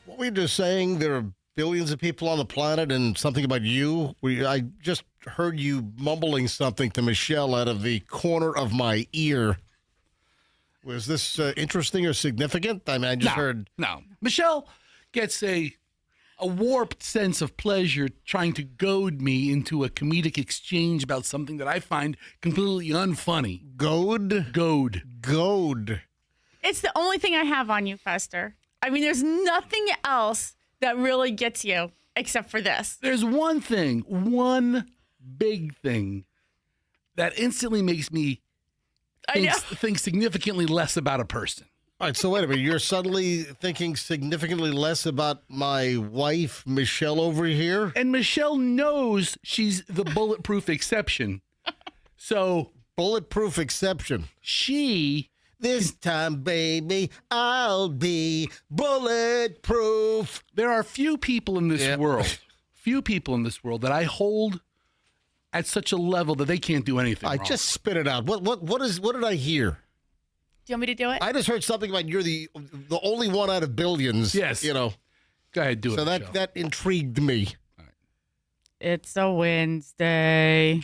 What were you just saying? There are billions of people on the planet and something about you? I just heard you mumbling something to Michelle out of the corner of my ear. Was this interesting or significant? I mean, I just heard... No. Michelle gets a warped sense of pleasure trying to goad me into a comedic exchange about something that I find completely unfunny. Goad? Goad. It's the only thing I have on you, Fester. I mean, there's nothing else that really gets you except for this. There's one thing, one big thing that instantly makes me think significantly less about a person. All right, so wait a minute. You're suddenly thinking significantly less about my wife, Michelle, over here? And Michelle knows she's the bulletproof exception. So Bulletproof exception. This time, baby, I'll be bulletproof. There are few people in this world that I hold at such a level that they can't do anything wrong. Just spit it out. What did I hear? Do you want me to do it? I just heard something about you're the only one out of billions. Yes. You know. Go ahead, do it. So Michelle. that intrigued me. It's a Wednesday.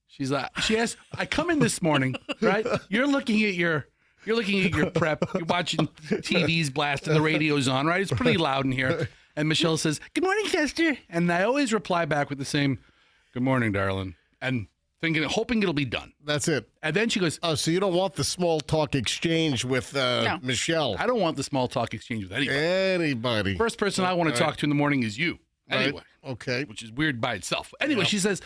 She's like, I come in this morning, right? You're looking at your prep. You're watching TV's blasting, the radio's on, right? It's pretty loud in here. And Michelle says, "Good morning, Chester." And I always reply back with the same, "Good morning, darling," and hoping it'll be done. That's it. And then she goes, "Oh, so you don't want the small talk exchange with No. Michelle?" "I don't want the small talk exchange with anybody. Anybody. First person I want to talk to in the morning is you." Anyway, Right. Okay. which is weird by itself. Anyway, she says,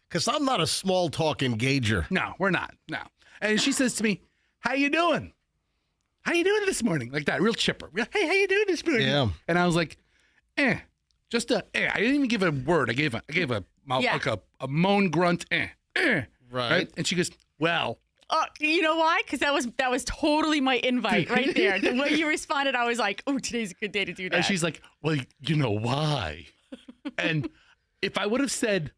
Because I'm not a small talk engager. "No, we're not. No." And she says to me, "How you doing? How you doing this morning?" Like that, real chipper. "Hey, how you doing this morning?" Yeah. And I was like, just a. I didn't even give a word. I gave a like a moan grunt. Right. And she goes, "Well." You know why? Because that was totally my invite right there. The way you responded, I was like, "Oh, today's a good day to do that." And she's like, "Well, you know why?" And if I would have said,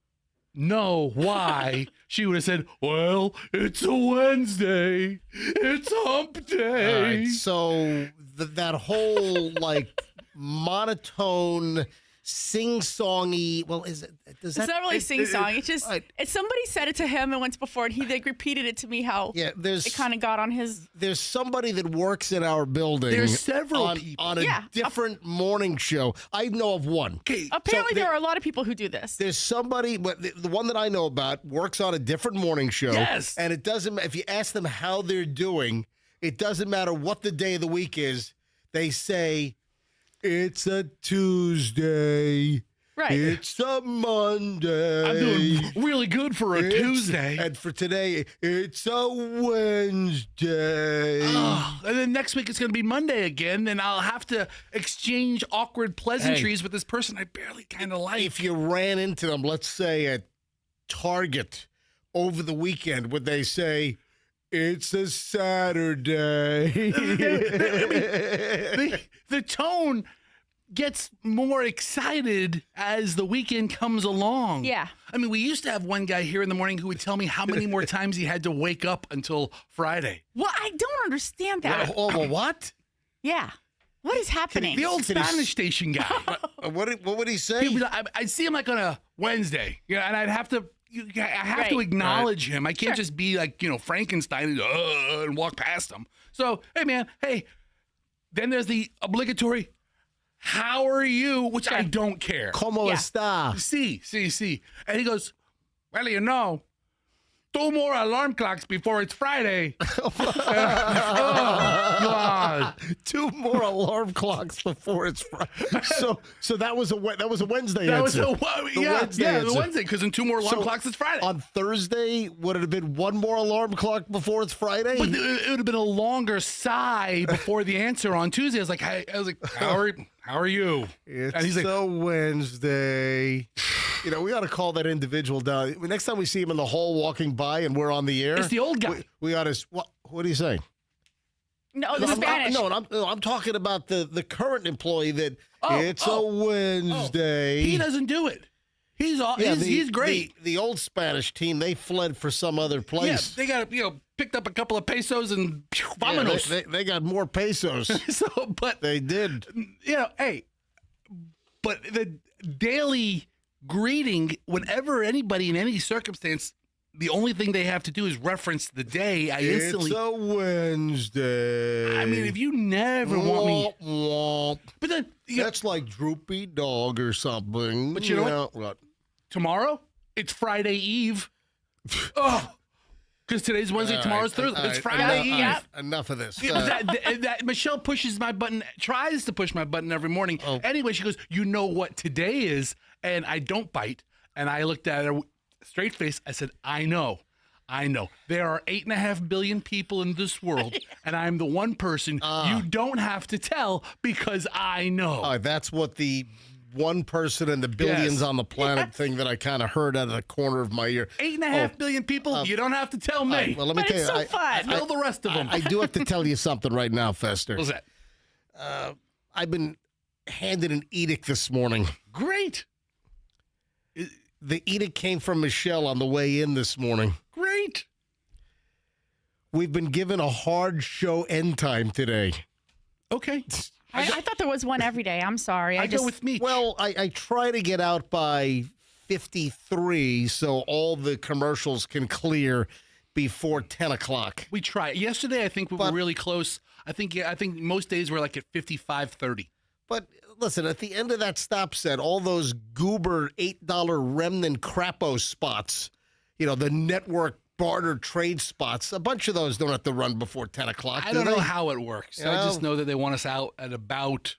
"No, why?" she would have said, "Well, it's a Wednesday. It's hump day." All right, so that whole like monotone, sing-songy. Well, is it? Does It's that? not really sing-song. It's just right. it's somebody said it to him and once before, and he like repeated it to me how Yeah, it kind of got on his. there's somebody that works in our building. There's several on, people. on a Yeah. different morning show. I know of one. Okay. Apparently, there- there are a lot of people who do this. There's somebody, but the one that I know about works on a different morning show. Yes. And it doesn't, if you ask them how they're doing, it doesn't matter what the day of the week is. They say, it's a Tuesday. Right. It's a Monday. I'm doing really good for a Tuesday. And for today, it's a Wednesday. Oh, and then next week it's going to be Monday again, and I'll have to exchange awkward pleasantries with this person I barely kind of like. If you ran into them, let's say at Target over the weekend, would they say, it's a Saturday? the tone gets more excited as the weekend comes along. Yeah. I mean, we used to have one guy here in the morning who would tell me how many more times he had to wake up until Friday. Well, I don't understand that. Oh, what? Yeah. What is happening? The old Spanish station guy. What would he say? He'd be like, I'd see him like on a Wednesday, and I'd have to. I have to Right. acknowledge him. I can't Sure. just be like, Frankenstein and walk past him. So, hey, man, hey. Then there's the obligatory, how are you? Which I don't care. Como Yeah. está? See. And he goes, well, 2 more alarm clocks before it's Friday. Oh, God. 2 more alarm clocks before it's Friday. So that was a Wednesday That was answer. the answer. Wednesday, because in 2 more alarm clocks, it's Friday. On Thursday, would it have been 1 more alarm clock before it's Friday? But it would have been a longer sigh before the answer on Tuesday. I was like, how are you? It's And he's like, a Wednesday. We ought to call that individual down. Next time we see him in the hall walking by and we're on the air. It's the old guy. We ought to. What are you saying? No, the Spanish. I'm talking about the current employee that it's a Wednesday. He doesn't do it. He's great. The old Spanish team, they fled for some other Yeah, place. they got picked up a couple of pesos and Yeah, vamonos. they got more pesos. But They did. but the daily greeting, whenever anybody in any circumstance, the only thing they have to do is reference the day. I instantly. It's a Wednesday. I mean, if you never want me, Womp. but then That's like droopy dog or something. But you know what? Tomorrow it's Friday Eve. Oh, because today's Wednesday, tomorrow's Thursday. It's Friday Eve. Yeah. Enough of this. That Michelle pushes my button, tries to push my button every morning. Oh. Anyway, she goes, you know what today is? And I don't bite. And I looked at her straight face, I said, I know. There are 8.5 billion people in this world, and I'm the one person you don't have to tell because I know. That's what the one person in the billions on the planet thing that I kind of heard out of the corner of my ear. 8.5 billion people, you don't have to tell me. Well, let me But tell it's you, so fun. Tell the rest of them. I do have to tell you something right now, Fester. What's that? I've been handed an edict this morning. Great. The edict came from Michelle on the way in this morning. Great. We've been given a hard show end time today. Okay. I thought there was one every day. I'm sorry. I go with me. Well, I try to get out by 53 so all the commercials can clear before 10 o'clock. We try. Yesterday, I think we were really close. I think most days we're like at 55:30. But listen, at the end of that stop set, all those goober $8 remnant crapo spots, the network barter trade spots, a bunch of those don't have to run before 10 o'clock. I don't know how it works. You I just know? know that they want us out at about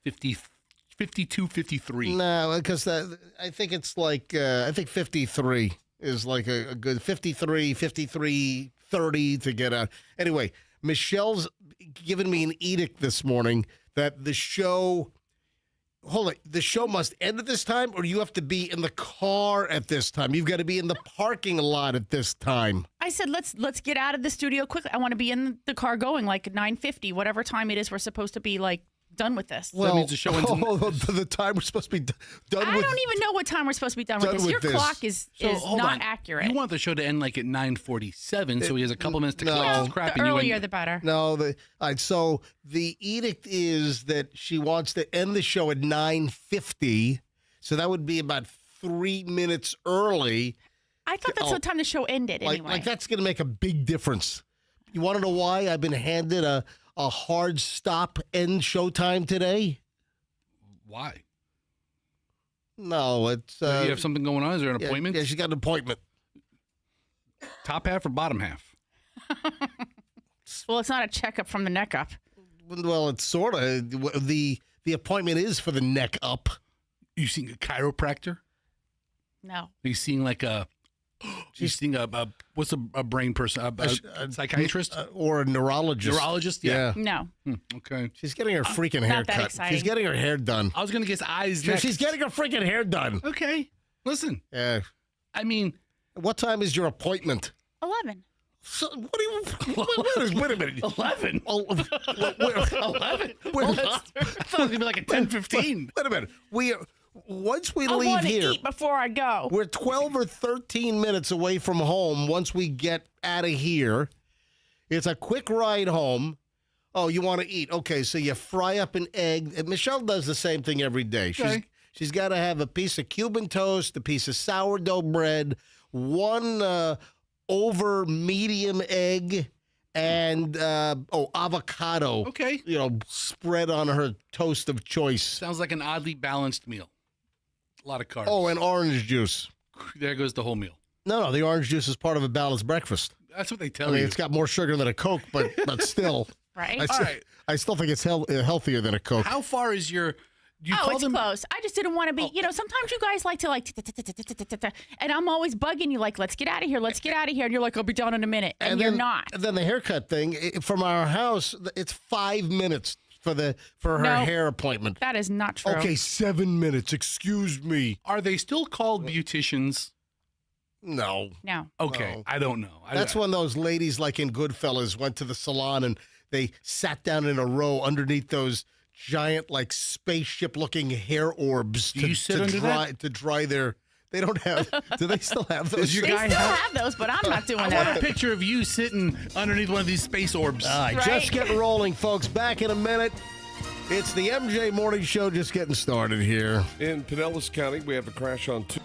52, 53. No, because I think it's like, 53 is like a good 53, 30 to get out. Anyway, Michelle's given me an edict this morning that the show must end at this time, or you have to be in the car at this time. You've got to be in the parking lot at this time. I said, let's get out of the studio quickly. I want to be in the car going like 9:50, whatever time it is we're supposed to be like done with this. That means the show ends the time we're supposed to be done I with. don't even know what time we're supposed to be done with this. Your clock is hold not on. accurate. You want the show to end like at 9:47, so he has a couple minutes to no. collect his crap. The and you earlier, end- the better. No, all right, so the edict is that she wants to end the show at 9:50, so that would be about 3 minutes early. I thought that's what time the show ended anyway. Like that's going to make a big difference. You want to know why I've been handed a hard stop end showtime today? Why? No, it's you have something going on? Is there an appointment? Yeah, she's got an appointment. Top half or bottom half? Well, it's not a checkup from the neck up. Well, it's sort of the appointment is for the neck up. You seeing a chiropractor? No. Are you seeing like a? You seeing what's a brain person? A psychiatrist Or a neurologist. Neurologist? Yeah. No. Okay. She's getting her freaking hair not that cut. exciting. She's getting her hair done. I was gonna guess eyes next. She's getting her freaking hair done. Okay. Listen. Yeah. I mean, What time is your appointment? 11. So, what do you? Wait a minute. 11. Oh, 11. I thought it was gonna be like a 10:15. Wait a minute. Once we I leave want to here, eat before I go. we're 12 or 13 minutes away from home. Once we get out of here, it's a quick ride home. Oh, you want to eat? Okay, so you fry up an egg. And Michelle does the same thing every day. Okay. She's got to have a piece of Cuban toast, a piece of sourdough bread, one over medium egg, and avocado. Okay. Spread on her toast of choice. Sounds like an oddly balanced meal. A lot of carbs. Oh, and orange juice. There goes the whole meal. No, the orange juice is part of a balanced breakfast. That's what they I tell mean, you. it's got more sugar than a Coke, but still. Right? I still think it's healthier than a Coke. How far is your? Do you call it's them? close. I just didn't want to be, sometimes you guys like to and I'm always bugging you like, let's get out of here. Let's get out of here. And you're like, I'll be done in a minute. And you're not. And then the haircut thing, from our house, it's 5 minutes for her No. hair appointment. That is not true. Okay, 7 minutes. Excuse me. Are they still called beauticians? No. No. Okay, No. I don't know. That's when those ladies, like in Goodfellas, went to the salon and they sat down in a row underneath those giant, like spaceship-looking hair orbs Do you sit under that? to dry their. They don't have. Do they still have those? Does your They guy still have? have those, but I'm not doing I want a that. picture of you sitting underneath one of these space orbs. All right, just getting rolling, folks. Back in a minute. It's the MJ Morning Show, just getting started here. In Pinellas County, we have a crash on 2.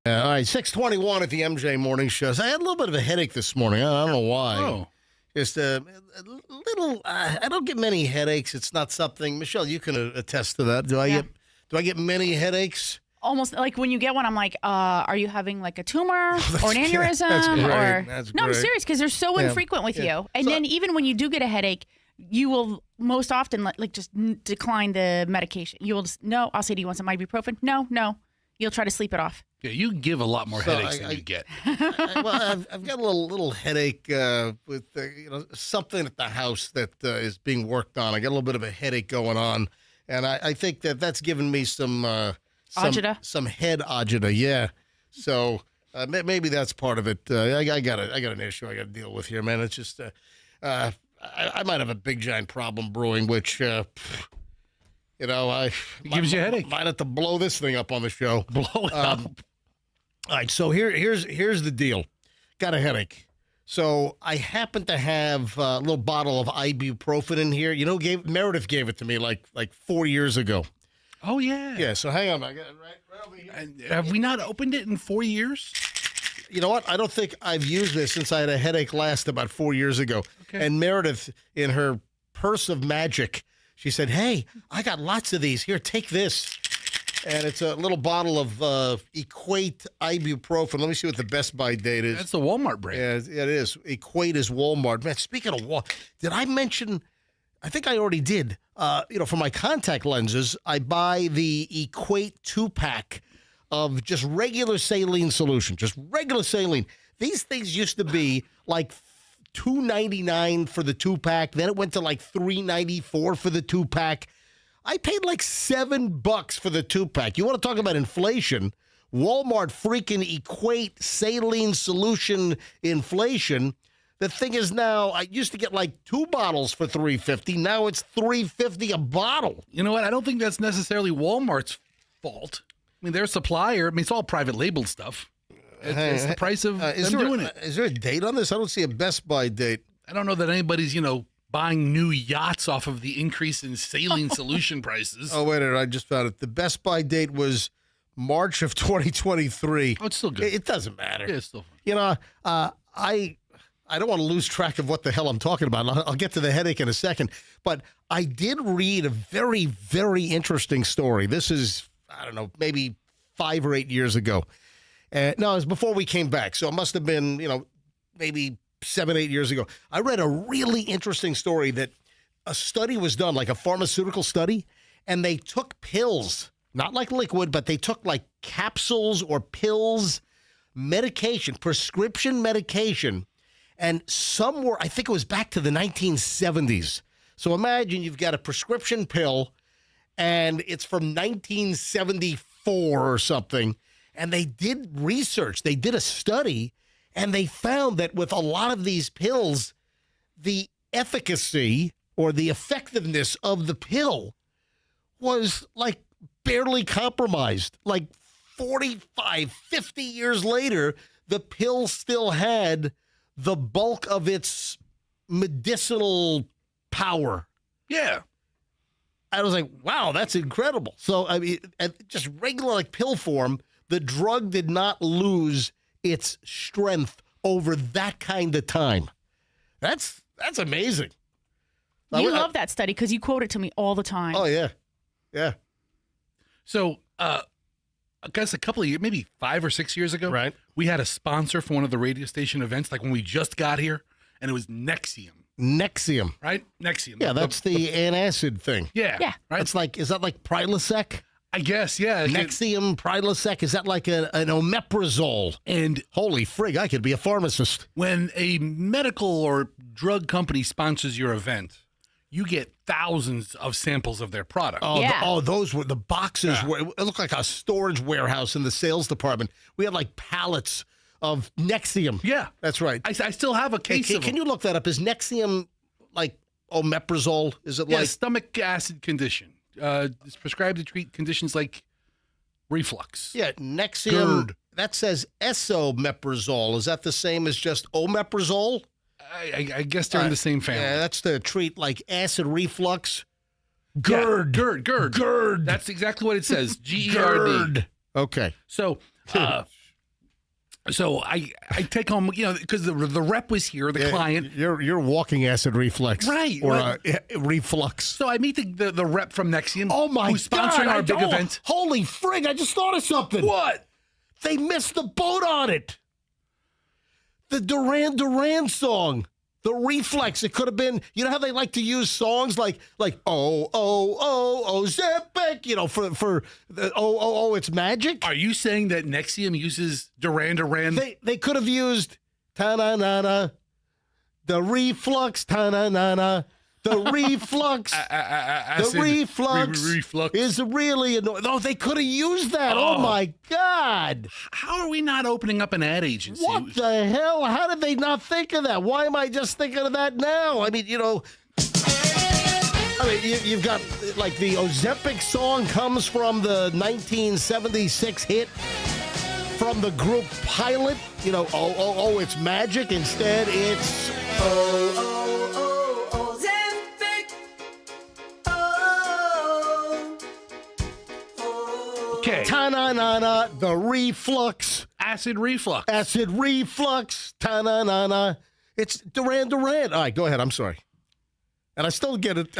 All right, 621 at the MJ Morning Show. So I had a little bit of a headache this morning. I don't know why. Oh. Just a little. I don't get many headaches. It's not something. Michelle, you can attest to that. Do I get many headaches? Almost like when you get one, I'm like, are you having like a tumor or an aneurysm? That's great. Or That's no, I'm great. serious because they're so infrequent with you. And then even when you do get a headache, you will most often just decline the medication. You will just no. I'll say, do you want some ibuprofen? No. You'll try to sleep it off. Yeah, you give a lot more headaches than you get. I've got a little headache with something at the house that is being worked on. I got a little bit of a headache going on, and I think that's given me some Agita? some head agita. Yeah, so maybe that's part of it. I got an issue I got to deal with here, man. It's just I might have a big giant problem brewing, which I It gives you a headache. Might have to blow this thing up on the show. Blow it up. All right, so here's the deal. Got a headache. So I happen to have a little bottle of ibuprofen in here. Meredith gave it to me like 4 years ago. Oh yeah. Yeah. So hang on, I got it right over here. And have we not opened it in 4 years? You know what? I don't think I've used this since I had a headache last about 4 years ago. Okay. And Meredith, in her purse of magic, she said, "Hey, I got lots of these. Here, take this." And it's a little bottle of Equate ibuprofen. Let me see what the Best Buy date is. That's the Walmart brand. Yeah, it is. Equate is Walmart. Man, speaking of Walmart, did I mention? I think I already did. For my contact lenses, I buy the Equate 2-pack of just regular saline solution, just regular saline. These things used to be like $2.99 for the 2-pack. Then it went to like $3.94 for the 2-pack. I paid like $7 for the 2-pack. You want to talk about inflation? Walmart freaking Equate saline solution inflation. The thing is now, I used to get like 2 bottles for $3.50. Now it's $3.50 a bottle. You know what? I don't think that's necessarily Walmart's fault. I mean, their supplier. I mean, it's all private labeled stuff. It's the price of them doing it. Is there a date on this? I don't see a Best Buy date. I don't know that anybody's, buying new yachts off of the increase in saline solution prices. Oh, wait a minute. I just found it. The Best Buy date was March of 2023. Oh, it's still good. It doesn't matter. Yeah, it's still fine. I don't want to lose track of what the hell I'm talking about. I'll get to the headache in a second. But I did read a very, very interesting story. This is, I don't know, maybe 5 or 8 years ago. No, it was before we came back. So it must have been, maybe 7, 8 years ago. I read a really interesting story that a study was done, like a pharmaceutical study, and they took pills, not like liquid, but they took like capsules or pills, medication, prescription medication, and some were, I think it was back to the 1970s. So imagine you've got a prescription pill, and it's from 1974 or something, and they did research. They did a study, and they found that with a lot of these pills, the efficacy or the effectiveness of the pill was like barely compromised. Like 45, 50 years later, the pill still had the bulk of its medicinal power. Yeah. I was like, wow, that's incredible. So, I mean, at just regular like pill form, the drug did not lose its strength over that kind of time. That's amazing. You love that study because you quote it to me all the time. Oh, yeah. Yeah. So, I guess a couple of years, maybe 5 or 6 years ago, Right. we had a sponsor for one of the radio station events, like when we just got here, and it was Nexium, Nexium. right? Nexium. Yeah, that's the antacid thing. Yeah. Yeah. Right? It's like, is that like Prilosec? I guess, yeah. Nexium, Prilosec, is that like an omeprazole? And Holy frig, I could be a pharmacist. when a medical or drug company sponsors your event, you get thousands of samples of their product. Oh, Yeah. Those were the boxes. Yeah. Were, it looked like a storage warehouse in the sales department. We had like pallets of Nexium. Yeah. That's right. I still have a Hey, case can, of can them. you look that up? Is Nexium like omeprazole? Is it Yeah, like stomach acid condition. It's prescribed to treat conditions like reflux. yeah, Nexium? GERD. That says esomeprazole. Is that the same as just omeprazole? I guess they're in the same family. Yeah, that's to treat like acid reflux. Yeah, GERD. GERD. GERD. That's exactly what it says. GERD. GERD. Okay. So, so I take home, because the rep was here, the client. You're walking acid reflux. Right, Or right. reflux. So I meet the rep from Nexium. Oh my who's God. sponsoring our big event. Holy frig, I just thought of something. What? They missed the boat on it. The Duran Duran song. The reflex. It could have been, you know how they like to use songs like Zepic, for the it's magic. Are you saying that Nexium uses Duran Duran? They could have used ta-na-na-na, the reflux, ta-na-na-na, The reflux. Acid The reflux, reflux is really annoying. Oh, they could have used that. Oh, my God. How are we not opening up an ad agency? What the hell? How did they not think of that? Why am I just thinking of that now? I mean, you've got, like, the Ozempic song comes from the 1976 hit from the group Pilot. It's magic. Instead, it's Ozempic. Okay. ta-na-na-na, the reflux. Acid reflux. Acid reflux. Ta-na-na-na. It's Duran Duran. All right, go ahead. I'm sorry. And I still didn't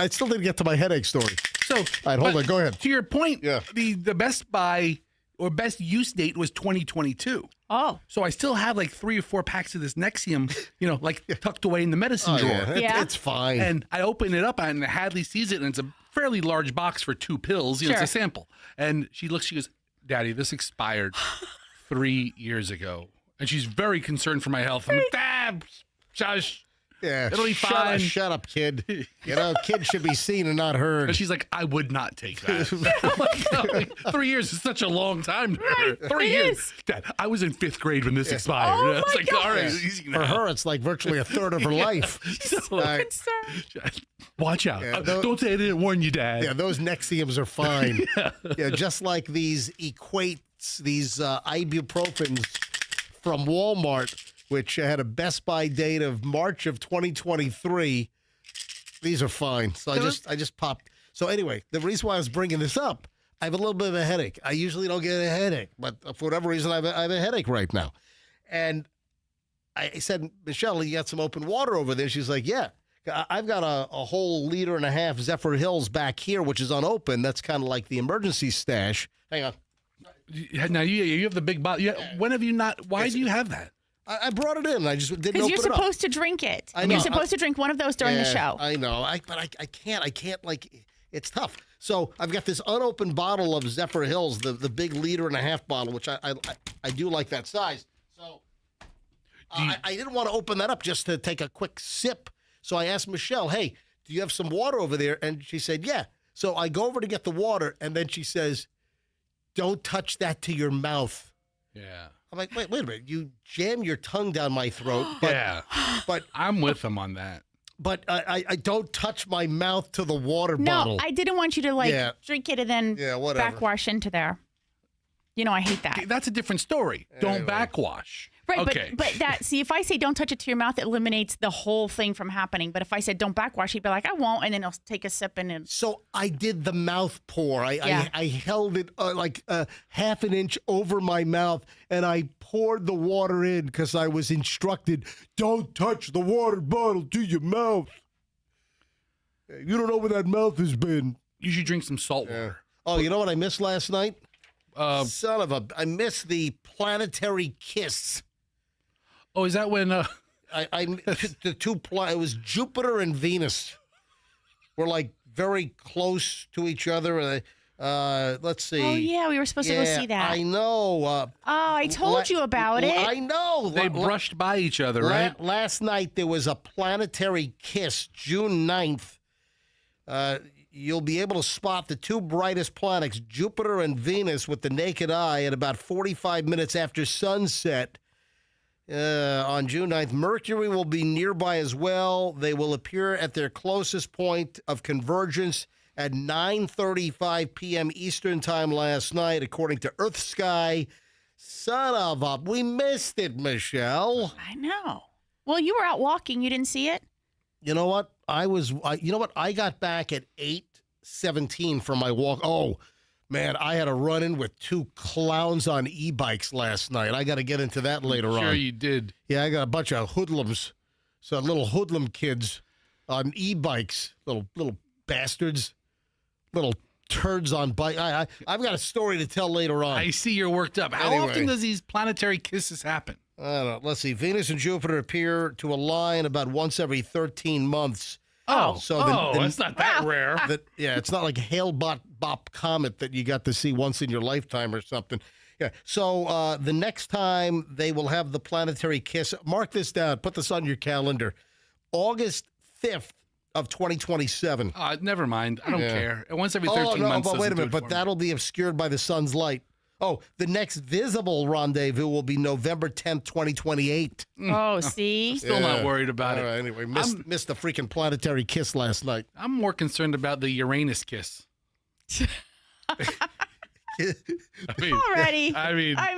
get to my headache story. So, All right, hold on. Go ahead. To your point, Yeah. the Best Buy or best use date was 2022. Oh. So I still have like 3 or 4 packs of this Nexium, like tucked away in the medicine drawer. Yeah. It's fine. And I open it up and Hadley sees it and it's a fairly large box for 2 pills. It's a sample. And she goes, Daddy, this expired 3 years ago. And she's very concerned for my health. I'm like, Dad, shush. Yeah, It'll be fine. Shut up, kid. Kids should be seen and not heard. And she's like, I would not take that. I'm like, no, 3 years is such a long time. Right, 3 it years. is. Dad, I was in 5th grade when this expired. Oh, It's my like, all right, easy For now. her, it's like virtually a third of her life. So, Concerned. watch out. those- Don't say I didn't warn you, Dad. Yeah, those Nexiums are fine. Yeah, just like these Equates, these ibuprofens from Walmart, which had a Best Buy date of March of 2023. These are fine. So I just popped. So anyway, the reason why I was bringing this up, I have a little bit of a headache. I usually don't get a headache, but for whatever reason, I have a headache right now. And I said, Michelle, you got some open water over there? She's like, yeah. I've got a whole 1.5 liter Zephyr Hills back here, which is unopened. That's kind of like the emergency stash. Hang on. Now you have the big bottle. When have you not? Why do you have that? I brought it in. I just didn't Because open you're it up. supposed to drink it. I know. You're supposed to drink one of those during the show. I know. But I can't. I can't, it's tough. So I've got this unopened bottle of Zephyr Hills, the big 1.5 liter bottle, which I do like that size. So I didn't want to open that up just to take a quick sip. So I asked Michelle, hey, do you have some water over there? And she said, yeah. So I go over to get the water, and then she says, don't touch that to your mouth. Yeah. I'm like, wait a minute. You jam your tongue down my throat. But, Yeah. But I'm with him on that. But I don't touch my mouth to the water No, bottle. I didn't want you to drink it and then whatever. backwash into there. I hate that. That's a different story. Don't backwash. Right, Okay. but if I say don't touch it to your mouth, it eliminates the whole thing from happening. But if I said don't backwash, he'd be like, I won't, and then he'll take a sip and then. So I did the mouth pour. I held it like half an inch over my mouth, and I poured the water in because I was instructed, don't touch the water bottle to your mouth. You don't know where that mouth has been. You should drink some salt water. Oh, you know what I missed last night? I missed the planetary kiss. Oh, is that when? It was Jupiter and Venus. We're like very close to each other. Let's see. Oh yeah, we were supposed to go see that. I know. I told you about it. I know. They brushed by each other, right? Last night there was a planetary kiss, June 9th. You'll be able to spot the 2 brightest planets, Jupiter and Venus, with the naked eye at about 45 minutes after sunset. On June 9th, Mercury will be nearby as well. They will appear at their closest point of convergence at 9:35 p.m. Eastern Time last night, according to Earthsky. Son of a... We missed it, Michelle. I know. Well, you were out walking. You didn't see it? You know what? I got back at 8:17 from my walk. Oh, man, I had a run-in with 2 clowns on e-bikes last night. I got to get into that later on. Sure, you did. Yeah, I got a bunch of hoodlums, so little hoodlum kids on e-bikes, little bastards, little turds on bike. I've got a story to tell later on. I see you're worked up. How Anyway. often does these planetary kisses happen? I don't know. Let's see. Venus and Jupiter appear to align about once every 13 months. That's not that rare. It's not like a Hale-Bopp comet that you got to see once in your lifetime or something. Yeah. So the next time they will have the planetary kiss, mark this down. Put this on your calendar. August 5th of 2027. Never mind. I don't Yeah. care. Once every 13 Oh, no, months. but wait a doesn't do minute. it But for me. that'll be obscured by the sun's light. Oh, the next visible rendezvous will be November 10th, 2028. Oh, see? Still not worried about All it. right, anyway, missed the freaking planetary kiss last night. I'm more concerned about the Uranus kiss. Already. I mean, I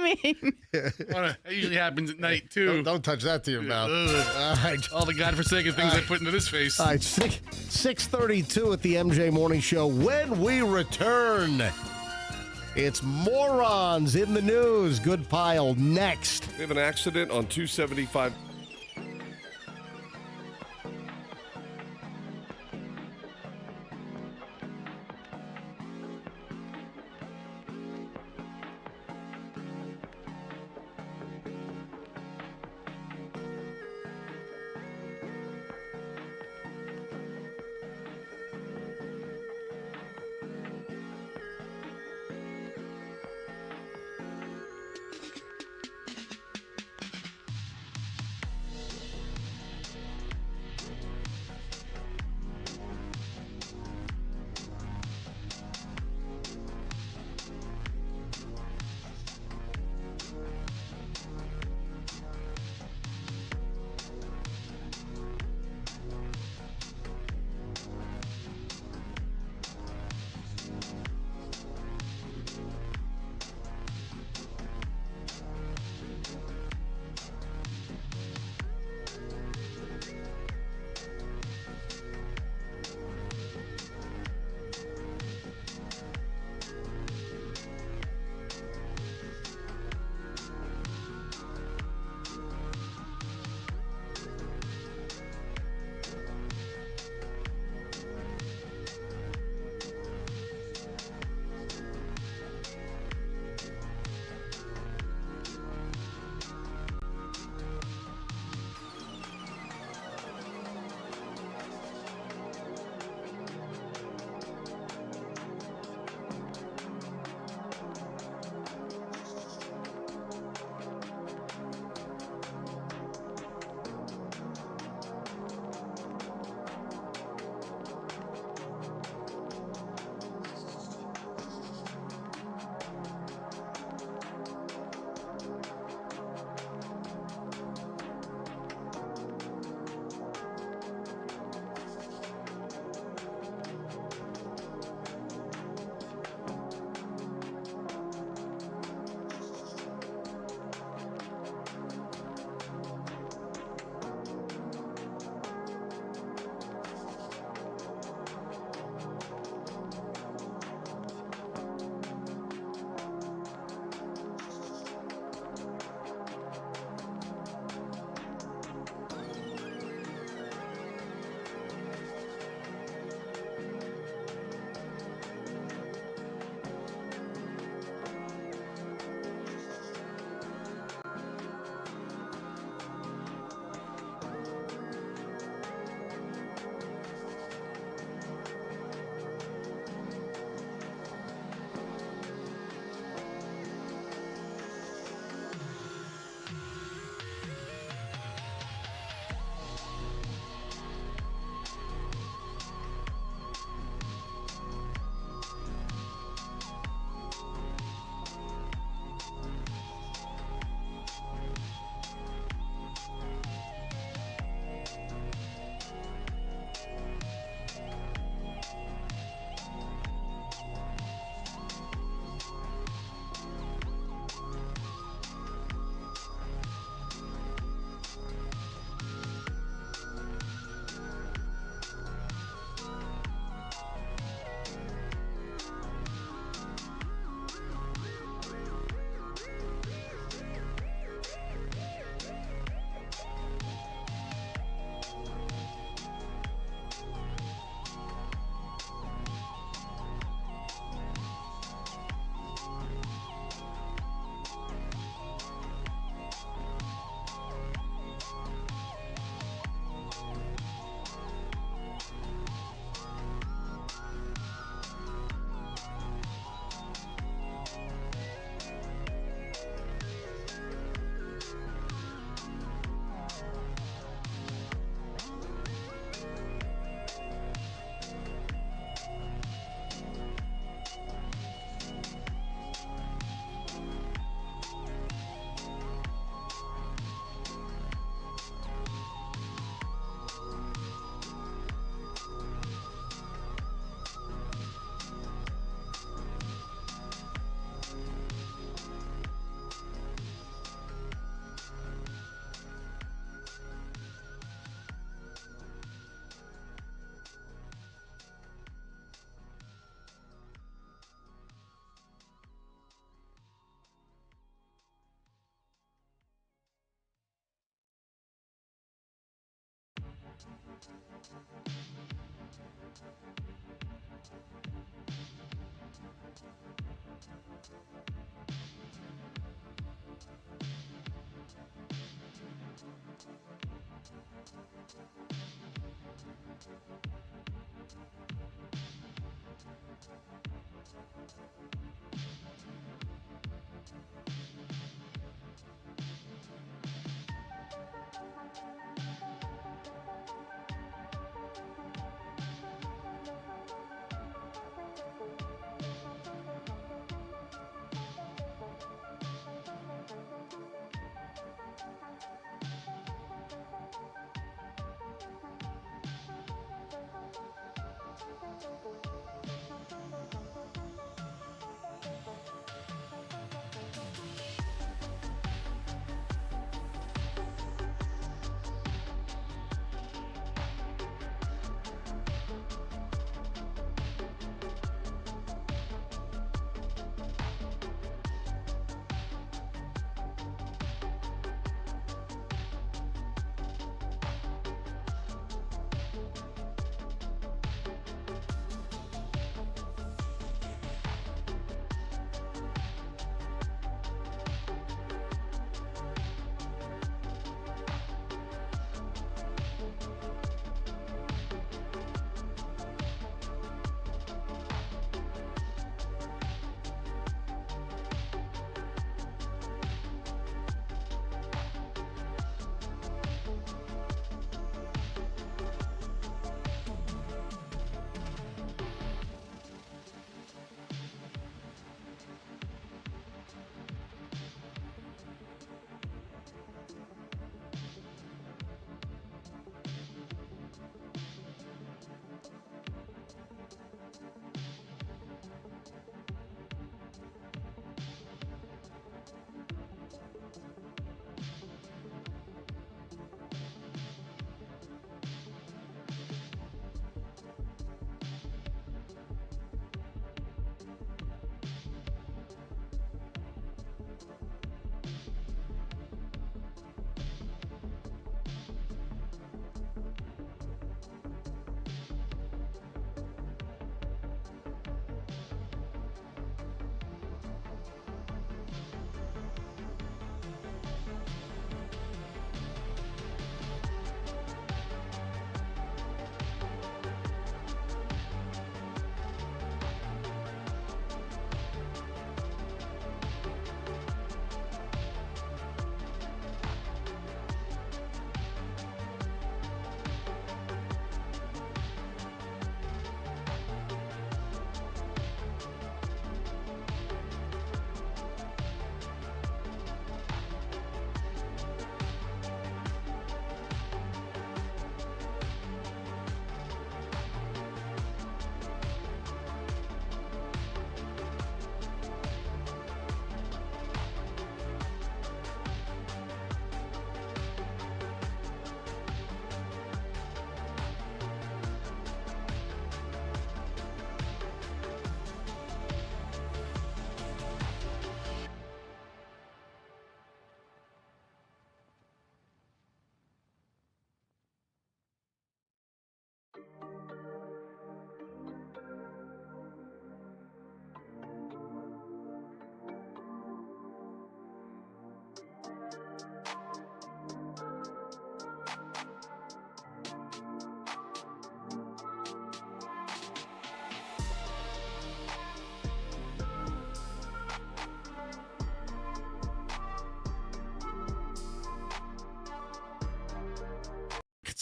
that usually happens at night too. Don't touch that to your mouth. Ugh. All right. All the godforsaken things I put into this face. All right, 6:32 at the MJ Morning Show. When we return, it's morons in the news. Good pile next. We have an accident on 275.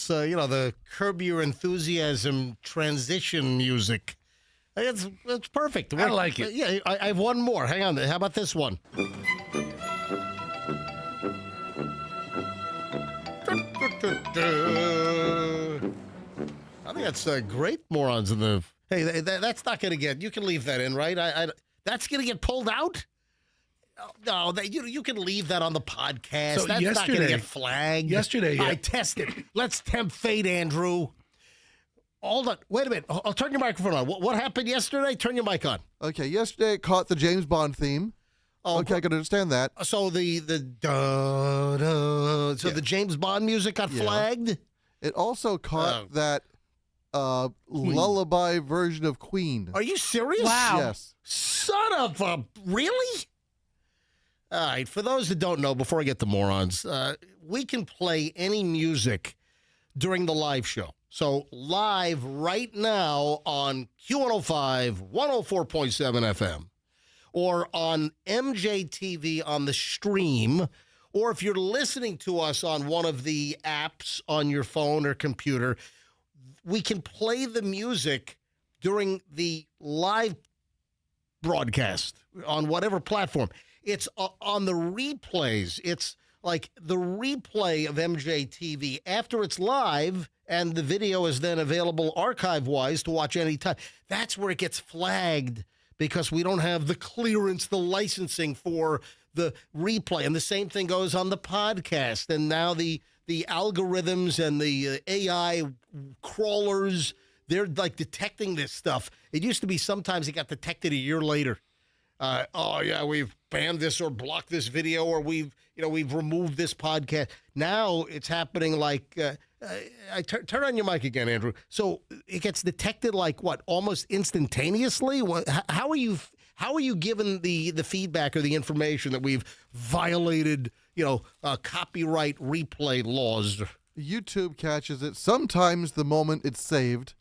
It's the Curb Your Enthusiasm transition music. It's perfect. I like it. Yeah, I have one more. Hang on. How about this one? I think that's great. Morons in the. Hey, that's not going to get. You can leave that in, right? That's going to get pulled out. No, you can leave that on the podcast. So that's not going to get flagged. Yesterday, I tested. Let's tempt fate, Andrew. Hold on. Wait a minute. I'll turn your microphone on. What happened yesterday? Turn your mic on. Okay, yesterday it caught the James Bond theme. Oh, okay, I can understand that. So the the James Bond music got flagged. It also caught that lullaby version of Queen. Are you serious? Wow. Yes. Son of a... Really? All right, for those that don't know, before I get to morons, we can play any music during the live show. So live right now on Q105, 104.7 FM, or on MJTV on the stream, or if you're listening to us on one of the apps on your phone or computer, we can play the music during the live broadcast on whatever platform. It's on the replays. It's like the replay of MJTV after it's live, and the video is then available archive-wise to watch anytime. That's where it gets flagged because we don't have the clearance, the licensing for the replay. And the same thing goes on the podcast. And now the algorithms and the AI crawlers, they're like detecting this stuff. It used to be sometimes it got detected a year later. Oh yeah, we've banned this or blocked this video, or we've removed this podcast. Now it's happening like turn on your mic again, Andrew. So it gets detected like what, almost instantaneously? How are you given the feedback or the information that we've violated copyright replay laws? YouTube catches it sometimes the moment it's saved,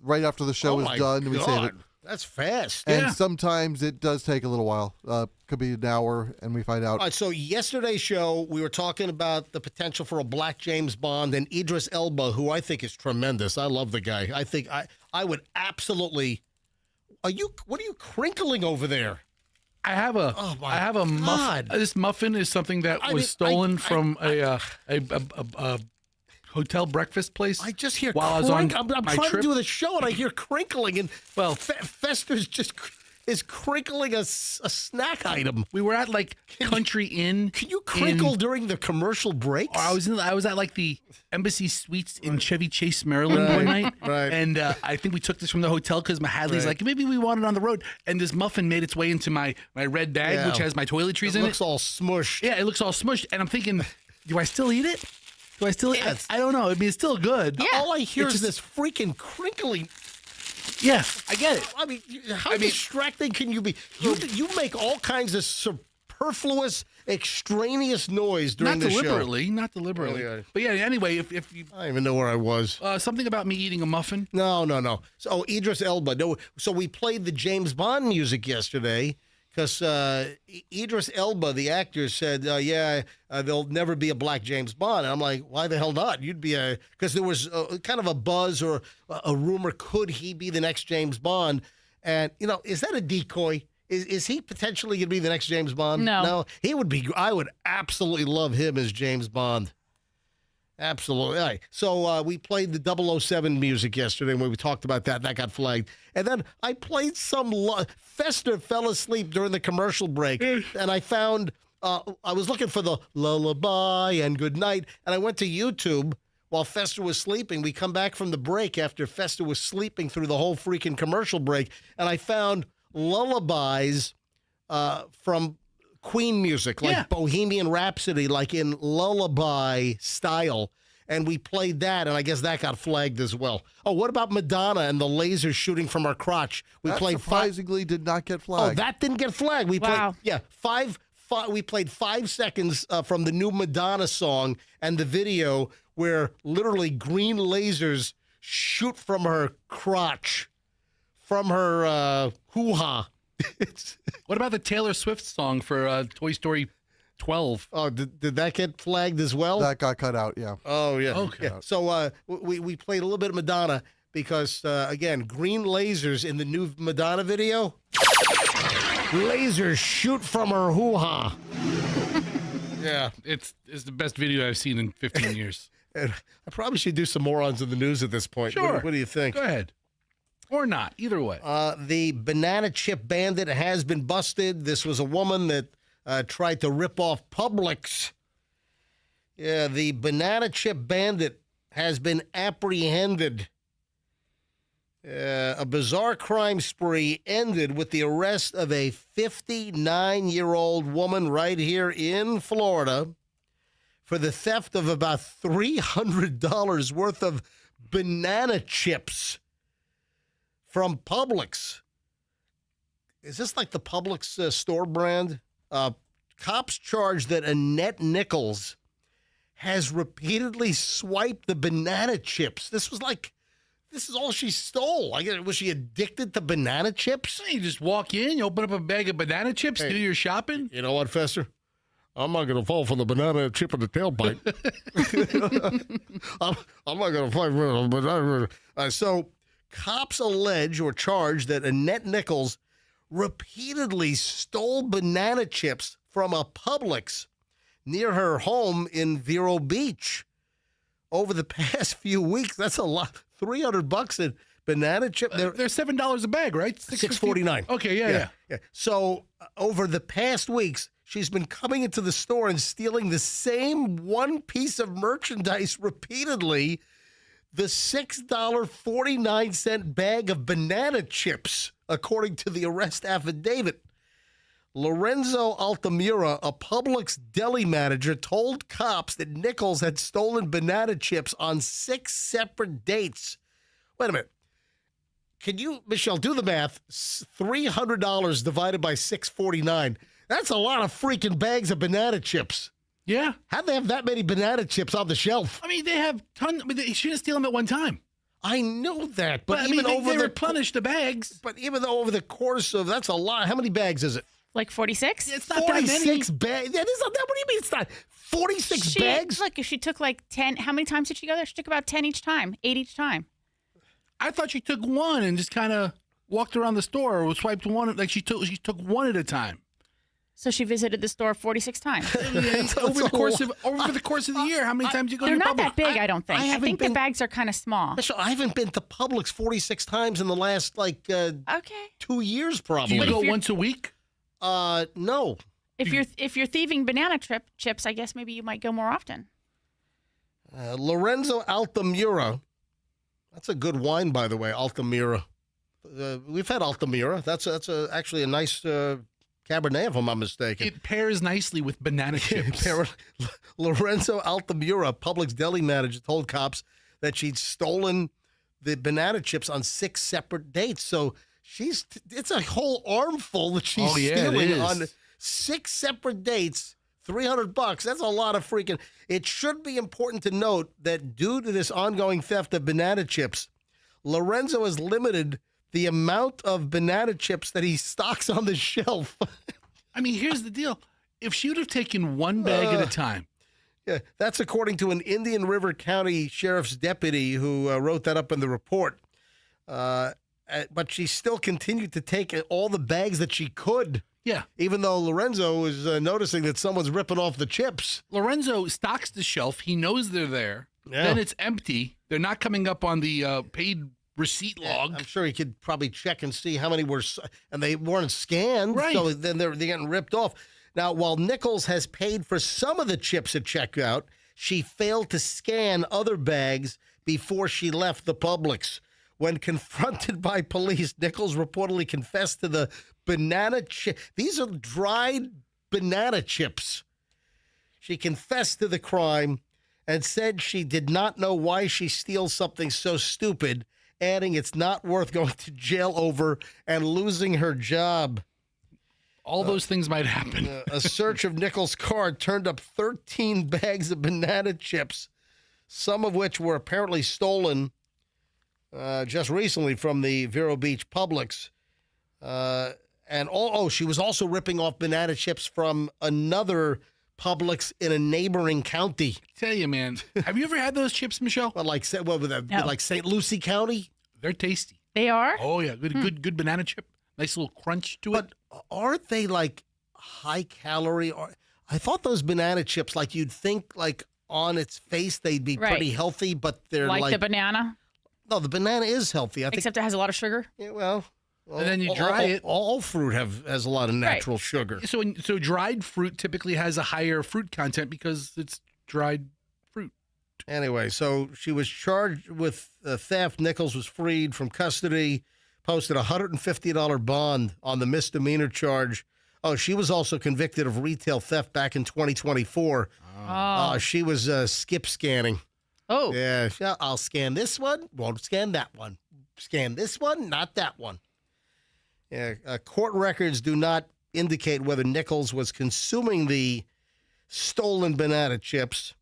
right after the show is done, we save it. That's fast. And sometimes it does take a little while. Could be an hour, and we find out. All right, so yesterday's show, we were talking about the potential for a black James Bond and Idris Elba, who I think is tremendous. I love the guy. I think I would absolutely... What are you crinkling over there? I have a muffin. This muffin is something that was stolen from a hotel breakfast place. I just hear while I was on I'm my trying trip. to do the show, and I hear crinkling, and Fester's just is crinkling a snack item. We were at like Country Inn. Can you crinkle during the commercial breaks? I was at like the Embassy Suites in Chevy Chase, Maryland one night. Right. And I think we took this from the hotel because Hadley's like, maybe we want it on the road. And this muffin made its way into my red bag, which has my toiletries in it. It looks all smushed. Yeah, it looks all smushed. And I'm thinking, do I still eat it? Do I still eat it? I don't know. I mean, it's still good. Yeah. All I hear is this freaking crinkling. Yeah, I get it. I mean, how distracting can you be? You make all kinds of superfluous, extraneous noise during the show. Not deliberately. Oh, yeah. But yeah, anyway, if you... I don't even know where I was. Something about me eating a muffin? No. So Idris Elba. No. So we played the James Bond music yesterday because Idris Elba, the actor, said, there'll never be a black James Bond. And I'm like, why the hell not? You'd be because there was kind of a buzz or a rumor, could he be the next James Bond? And, is that a decoy? Is he potentially going to be the next James Bond? No. He would be. I would absolutely love him as James Bond. Absolutely. All right. So we played the 007 music yesterday when we talked about that. That got flagged. And then I played some... Fester fell asleep during the commercial break, and I found... I was looking for the lullaby and good night, and I went to YouTube while Fester was sleeping. We come back from the break after Fester was sleeping through the whole freaking commercial break, and I found lullabies from Queen music, like Bohemian Rhapsody, like in lullaby style. And we played that, and I guess that got flagged as well. Oh, what about Madonna and the lasers shooting from her crotch? We played surprisingly did not get flagged. Oh, that didn't get flagged. We Wow. played, we played 5 seconds from the new Madonna song and the video where literally green lasers shoot from her crotch, from her hoo-ha. What about the Taylor Swift song for Toy Story 12? Oh, did that get flagged as well? That got cut out, yeah. Oh, yeah. Okay. Yeah. So we played a little bit of Madonna because, again, green lasers in the new Madonna video. Lasers shoot from her hoo-ha. Yeah. It's the best video I've seen in 15 years. And I probably should do some morons in the news at this point. Sure. What do you think? Go ahead. Or not. Either way. The banana chip bandit has been busted. This was a woman that tried to rip off Publix. Yeah, the banana chip bandit has been apprehended. A bizarre crime spree ended with the arrest of a 59-year-old woman right here in Florida for the theft of about $300 worth of banana chips from Publix. Is this like the Publix store brand? Cops charge that Annette Nichols has repeatedly swiped the banana chips. This is all she stole. Was she addicted to banana chips? You just walk in, you open up a bag of banana chips, do your shopping. You know what, Fester? I'm not going to fall for the banana chip in the tailpipe. I'm not going to fall for the banana. So cops allege or charge that Annette Nichols repeatedly stole banana chips from a Publix near her home in Vero Beach. Over the past few weeks, that's a lot. $300 in banana chip. They're $7 a bag, right? $6.49. Okay, yeah. So over the past weeks, she's been coming into the store and stealing the same one piece of merchandise repeatedly. The $6.49 bag of banana chips, according to the arrest affidavit. Lorenzo Altamira, a Publix deli manager, told cops that Nichols had stolen banana chips on 6 separate dates. Wait a minute. Can you, Michelle, do the math? $300 divided by $6.49. That's a lot of freaking bags of banana chips. Yeah. How'd they have that many banana chips on the shelf? I mean, they have tons. She didn't steal them at one time. I know that, but even over they the replenish the bags. But even though over the course of, that's a lot. How many bags is it? Like 46? It's not that many. 46 bags. That is not that. What do you mean it's not? 46 bags? Look, if she took like 10, how many times did she go there? She took about 10 each time, 8 each time. I thought she took one and just kind of walked around the store or swiped one. Like she took one at a time. So she visited the store 46 times. over the course of the year, how many times do you go to They're the not Publix? that big, I don't think. I think the bags are kind of small. Michelle, I haven't been to Publix 46 times in the last, Okay. 2 years, Do probably. you go once a week? No. If you're thieving banana chips, I guess maybe you might go more often. Lorenzo Altamira. That's a good wine, by the way, Altamira. We've had Altamira. That's actually a nice Cabernet, if I'm not mistaken. It pairs nicely with banana chips. Lorenzo Altamira, Publix deli manager, told cops that she'd stolen the banana chips on 6 separate dates. So it's a whole armful that she's stealing on 6 separate dates. $300. That's a lot of freaking. It should be important to note that due to this ongoing theft of banana chips, Lorenzo has limited the amount of banana chips that he stocks on the shelf. I mean, here's the deal. If she would have taken one bag at a time. Yeah, that's according to an Indian River County Sheriff's deputy who wrote that up in the report. But she still continued to take all the bags that she could. Yeah. Even though Lorenzo is noticing that someone's ripping off the chips. Lorenzo stocks the shelf. He knows they're there. Yeah. Then it's empty. They're not coming up on the paid receipt log. I'm sure he could probably check and see how many were, and they weren't scanned. Right. So then they're getting ripped off. Now, while Nichols has paid for some of the chips at checkout, she failed to scan other bags before she left the Publix. When confronted by police, Nichols reportedly confessed to the banana chip. These are dried banana chips. She confessed to the crime and said she did not know why she steals something so stupid, adding it's not worth going to jail over and losing her job. All those things might happen. A search of Nichols' car turned up 13 bags of banana chips, some of which were apparently stolen just recently from the Vero Beach Publix. She was also ripping off banana chips from another Publix in a neighboring county. Tell you, man. Have you ever had those chips, Michelle? Well, like St. Lucie County? They're tasty. They are? Oh, yeah. Good banana chip. Nice little crunch to it. But aren't they like high calorie? I thought those banana chips, like you'd think like on its face they'd be pretty healthy, but they're like the banana? No, the banana is healthy. I think. Except it has a lot of sugar? Yeah, well, and then you dry it. All fruit has a lot of natural sugar. So dried fruit typically has a higher fruit content because it's dried fruit. Anyway, so she was charged with theft. Nichols was freed from custody, posted a $150 bond on the misdemeanor charge. Oh, she was also convicted of retail theft back in 2024. She was skip scanning. Oh. Yeah, I'll scan this one, won't scan that one. Scan this one, not that one. Yeah, court records do not indicate whether Nichols was consuming the stolen banana chips.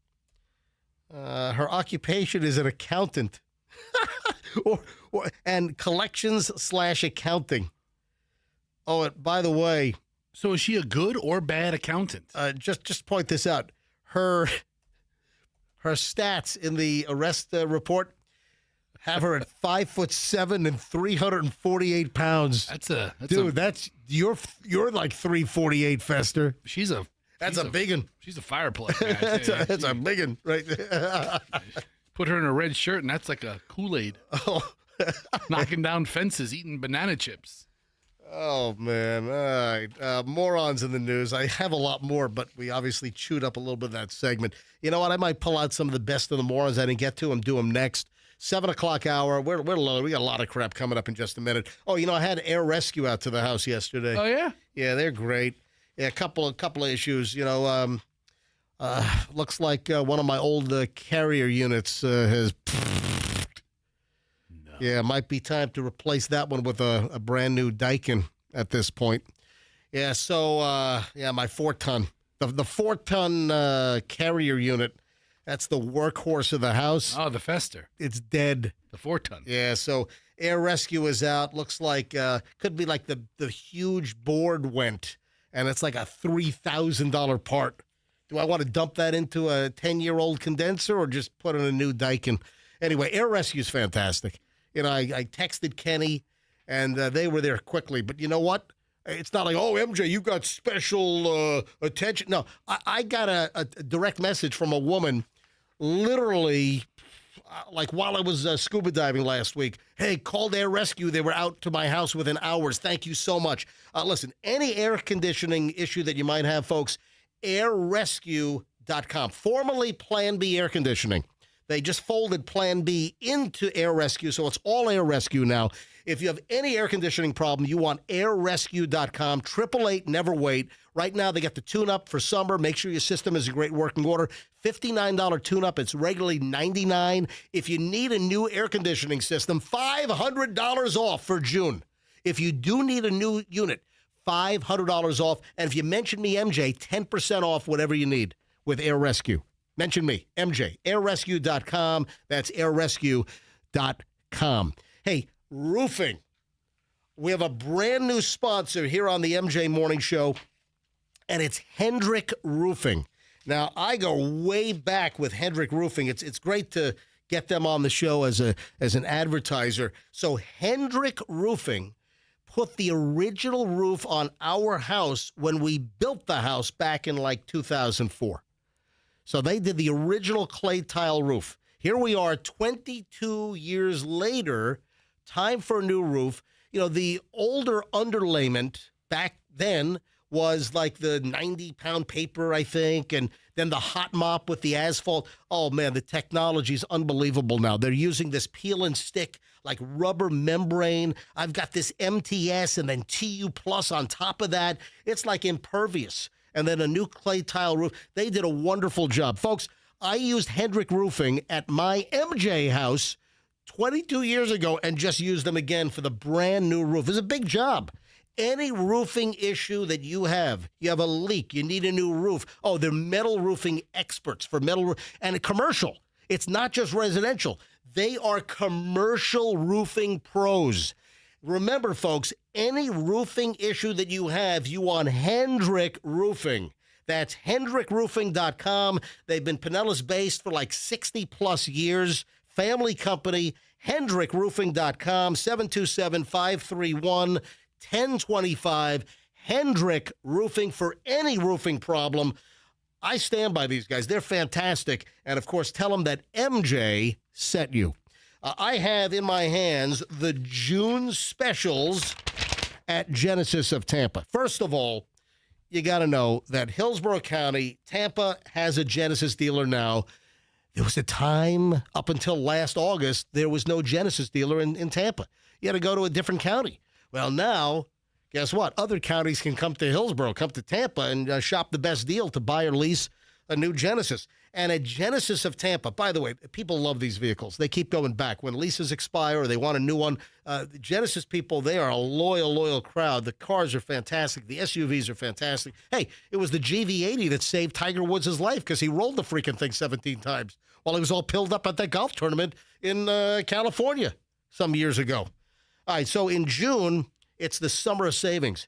Her occupation is an accountant, and collections/accounting. Oh, and by the way, So is she a good or bad accountant? just point this out. Her stats in the arrest report have her at 5'7" and 348 pounds. That's a You're like 348, Fester. That's a big one. She's a fireplace. Man. That's a big one right there. Put her in a red shirt, and that's like a Kool-Aid. Oh. Knocking down fences, eating banana chips. Oh, man. All right. Morons in the news. I have a lot more, but we obviously chewed up a little bit of that segment. You know what? I might pull out some of the best of the morons I didn't get to and do them next. 7 o'clock hour. We're loaded. We got a lot of crap coming up in just a minute. Oh, I had Air Rescue out to the house yesterday. Oh, yeah? Yeah, they're great. Yeah, a couple of issues. Looks like one of my old carrier units has. No. Yeah, might be time to replace that one with a brand new Daikin at this point. Yeah, so my 4-ton, the 4-ton carrier unit. That's the workhorse of the house. Oh, the Fester. It's dead. The 4-ton. Yeah, so Air Rescue is out. Looks like could be like the huge board went. And it's like a $3,000 part. Do I want to dump that into a 10-year-old condenser or just put in a new Daikin? Anyway, Air Rescue is fantastic. I texted Kenny, and they were there quickly. But you know what? It's not like, oh, MJ, you got special attention. No, I got a direct message from a woman literally like while I was scuba diving last week. Hey, called Air Rescue. They were out to my house within hours. Thank you so much. Listen, any air conditioning issue that you might have, folks, airrescue.com, formerly Plan B Air Conditioning. They just folded Plan B into Air Rescue, so it's all Air Rescue now. If you have any air conditioning problem, you want airrescue.com, 888 never wait. Right now, they got the tune-up for summer. Make sure your system is in great working order. $59 tune-up. It's regularly $99. If you need a new air conditioning system, $500 off for June. If you do need a new unit, $500 off. And if you mention me, MJ, 10% off whatever you need with Air Rescue. Mention me, MJ, airrescue.com. That's airrescue.com. Hey, roofing. We have a brand new sponsor here on the MJ Morning Show, and it's Hendrick Roofing. Now, I go way back with Hendrick Roofing. It's great to get them on the show as an advertiser. So Hendrick Roofing put the original roof on our house when we built the house back in like 2004. So they did the original clay tile roof. Here we are 22 years later, time for a new roof. The older underlayment back then was like the 90-pound paper, I think, and then the hot mop with the asphalt. Oh, man, the technology is unbelievable now. They're using this peel and stick, like rubber membrane. I've got this MTS and then TU Plus on top of that. It's like impervious. And then a new clay tile roof. They did a wonderful job. Folks, I used Hendrick Roofing at my MJ house 22 years ago and just used them again for the brand new roof. It's a big job. Any roofing issue that you have a leak, you need a new roof. Oh, they're metal roofing experts for metal and commercial. It's not just residential. They are commercial roofing pros. Remember, folks, any roofing issue that you have, you want Hendrick Roofing. That's hendrickroofing.com. They've been Pinellas-based for like 60-plus years. Family company, hendrickroofing.com, 727-531-1025. Hendrick Roofing for any roofing problem. I stand by these guys. They're fantastic. And, of course, tell them that MJ sent you. I have in my hands the June specials at Genesis of Tampa. First of all, you got to know that Hillsborough County, Tampa has a Genesis dealer now. There was a time up until last August, there was no Genesis dealer in Tampa. You had to go to a different county. Well, now, guess what? Other counties can come to Hillsborough, come to Tampa, and shop the best deal to buy or lease a new Genesis. And at Genesis of Tampa, by the way, people love these vehicles. They keep going back. When leases expire or they want a new one, the Genesis people, they are a loyal crowd. The cars are fantastic. The SUVs are fantastic. Hey, it was the GV80 that saved Tiger Woods' life because he rolled the freaking thing 17 times while he was all pilled up at that golf tournament in California some years ago. All right, so in June, it's the summer of savings.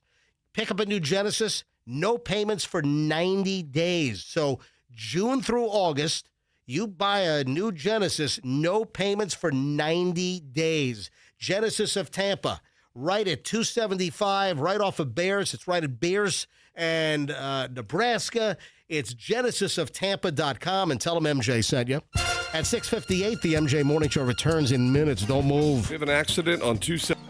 Pick up a new Genesis, no payments for 90 days. So June through August, you buy a new Genesis, no payments for 90 days. Genesis of Tampa, right at 275, right off of Bears. It's right at Bears and Nebraska. It's genesisoftampa.com, and tell them MJ sent you. At 6:58, the MJ Morning Show returns in minutes. Don't move. We have an accident on 270.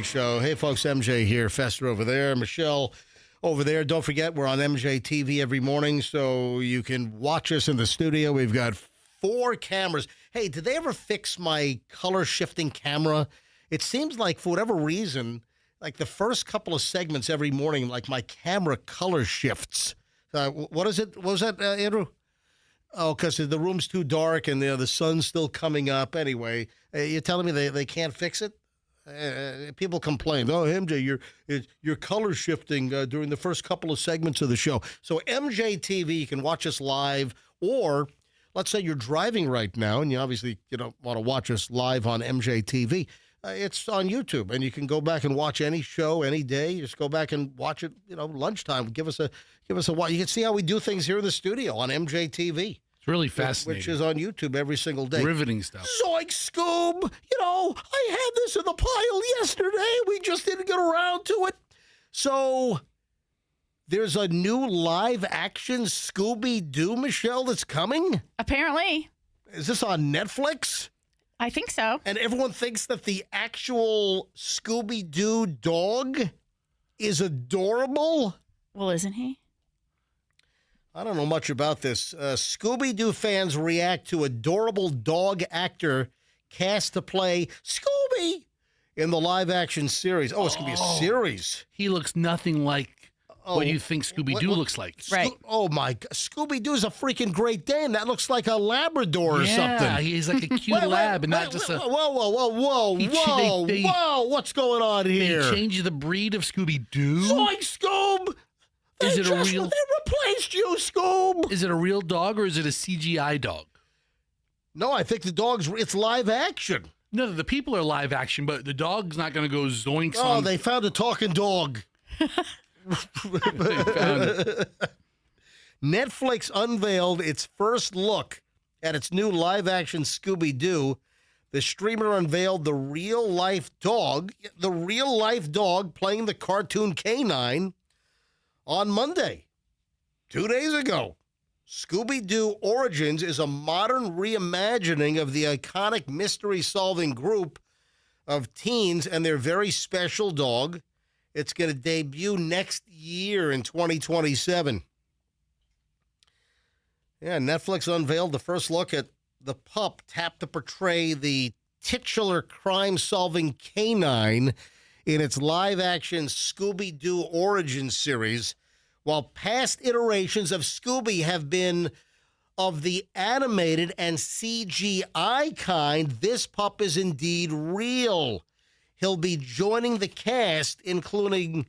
Show. Hey, folks, MJ here. Fester over there. Michelle over there. Don't forget, we're on MJ TV every morning, so you can watch us in the studio. We've got 4 cameras. Hey, did they ever fix my color shifting camera? It seems like, for whatever reason, like the first couple of segments every morning, like my camera color shifts. What is it? What was that, Andrew? Oh, because the room's too dark and the sun's still coming up. Anyway, you're telling me they can't fix it? People complain. Oh, MJ, you're color shifting during the first couple of segments of the show. So MJ TV, you can watch us live, or let's say you're driving right now, and you obviously don't want to watch us live on MJ TV. It's on YouTube, and you can go back and watch any show any day. You just go back and watch it. Lunchtime. Give us a watch. You can see how we do things here in the studio on MJ TV. Really fascinating. Which is on YouTube every single day. Riveting stuff. Zoink, Scoob! I had this in the pile yesterday. We just didn't get around to it. So, there's a new live-action Scooby-Doo, Michelle, that's coming? Apparently. Is this on Netflix? I think so. And everyone thinks that the actual Scooby-Doo dog is adorable? Well, isn't he? I don't know much about this. Scooby-Doo fans react to adorable dog actor cast to play Scooby in the live-action series. Oh, it's going to be a series. He looks nothing like what you think Scooby-Doo looks like. Right. Oh, my God. Scooby-Doo's a freaking Great Dane. That looks like a Labrador or something. Yeah, he's like a cute lab and not just a... Whoa. What's going on here? They changed the breed of Scooby-Doo? Zoink, Scoob! Is it a real... They replaced you, Scoob! Is it a real dog or is it a CGI dog? No, I think it's live action. No, the people are live action, but the dog's not going to go zoinks Oh, on... they found a talking dog. They found it. Netflix unveiled its first look at its new live-action Scooby-Doo. The streamer unveiled the real-life dog playing the cartoon canine on Monday, 2 days ago. Scooby-Doo Origins is a modern reimagining of the iconic mystery-solving group of teens and their very special dog. It's going to debut next year in 2027. Yeah, Netflix unveiled the first look at the pup tapped to portray the titular crime-solving canine in its live-action Scooby-Doo Origins series, while past iterations of Scooby have been of the animated and CGI kind. This pup is indeed real. He'll be joining the cast, including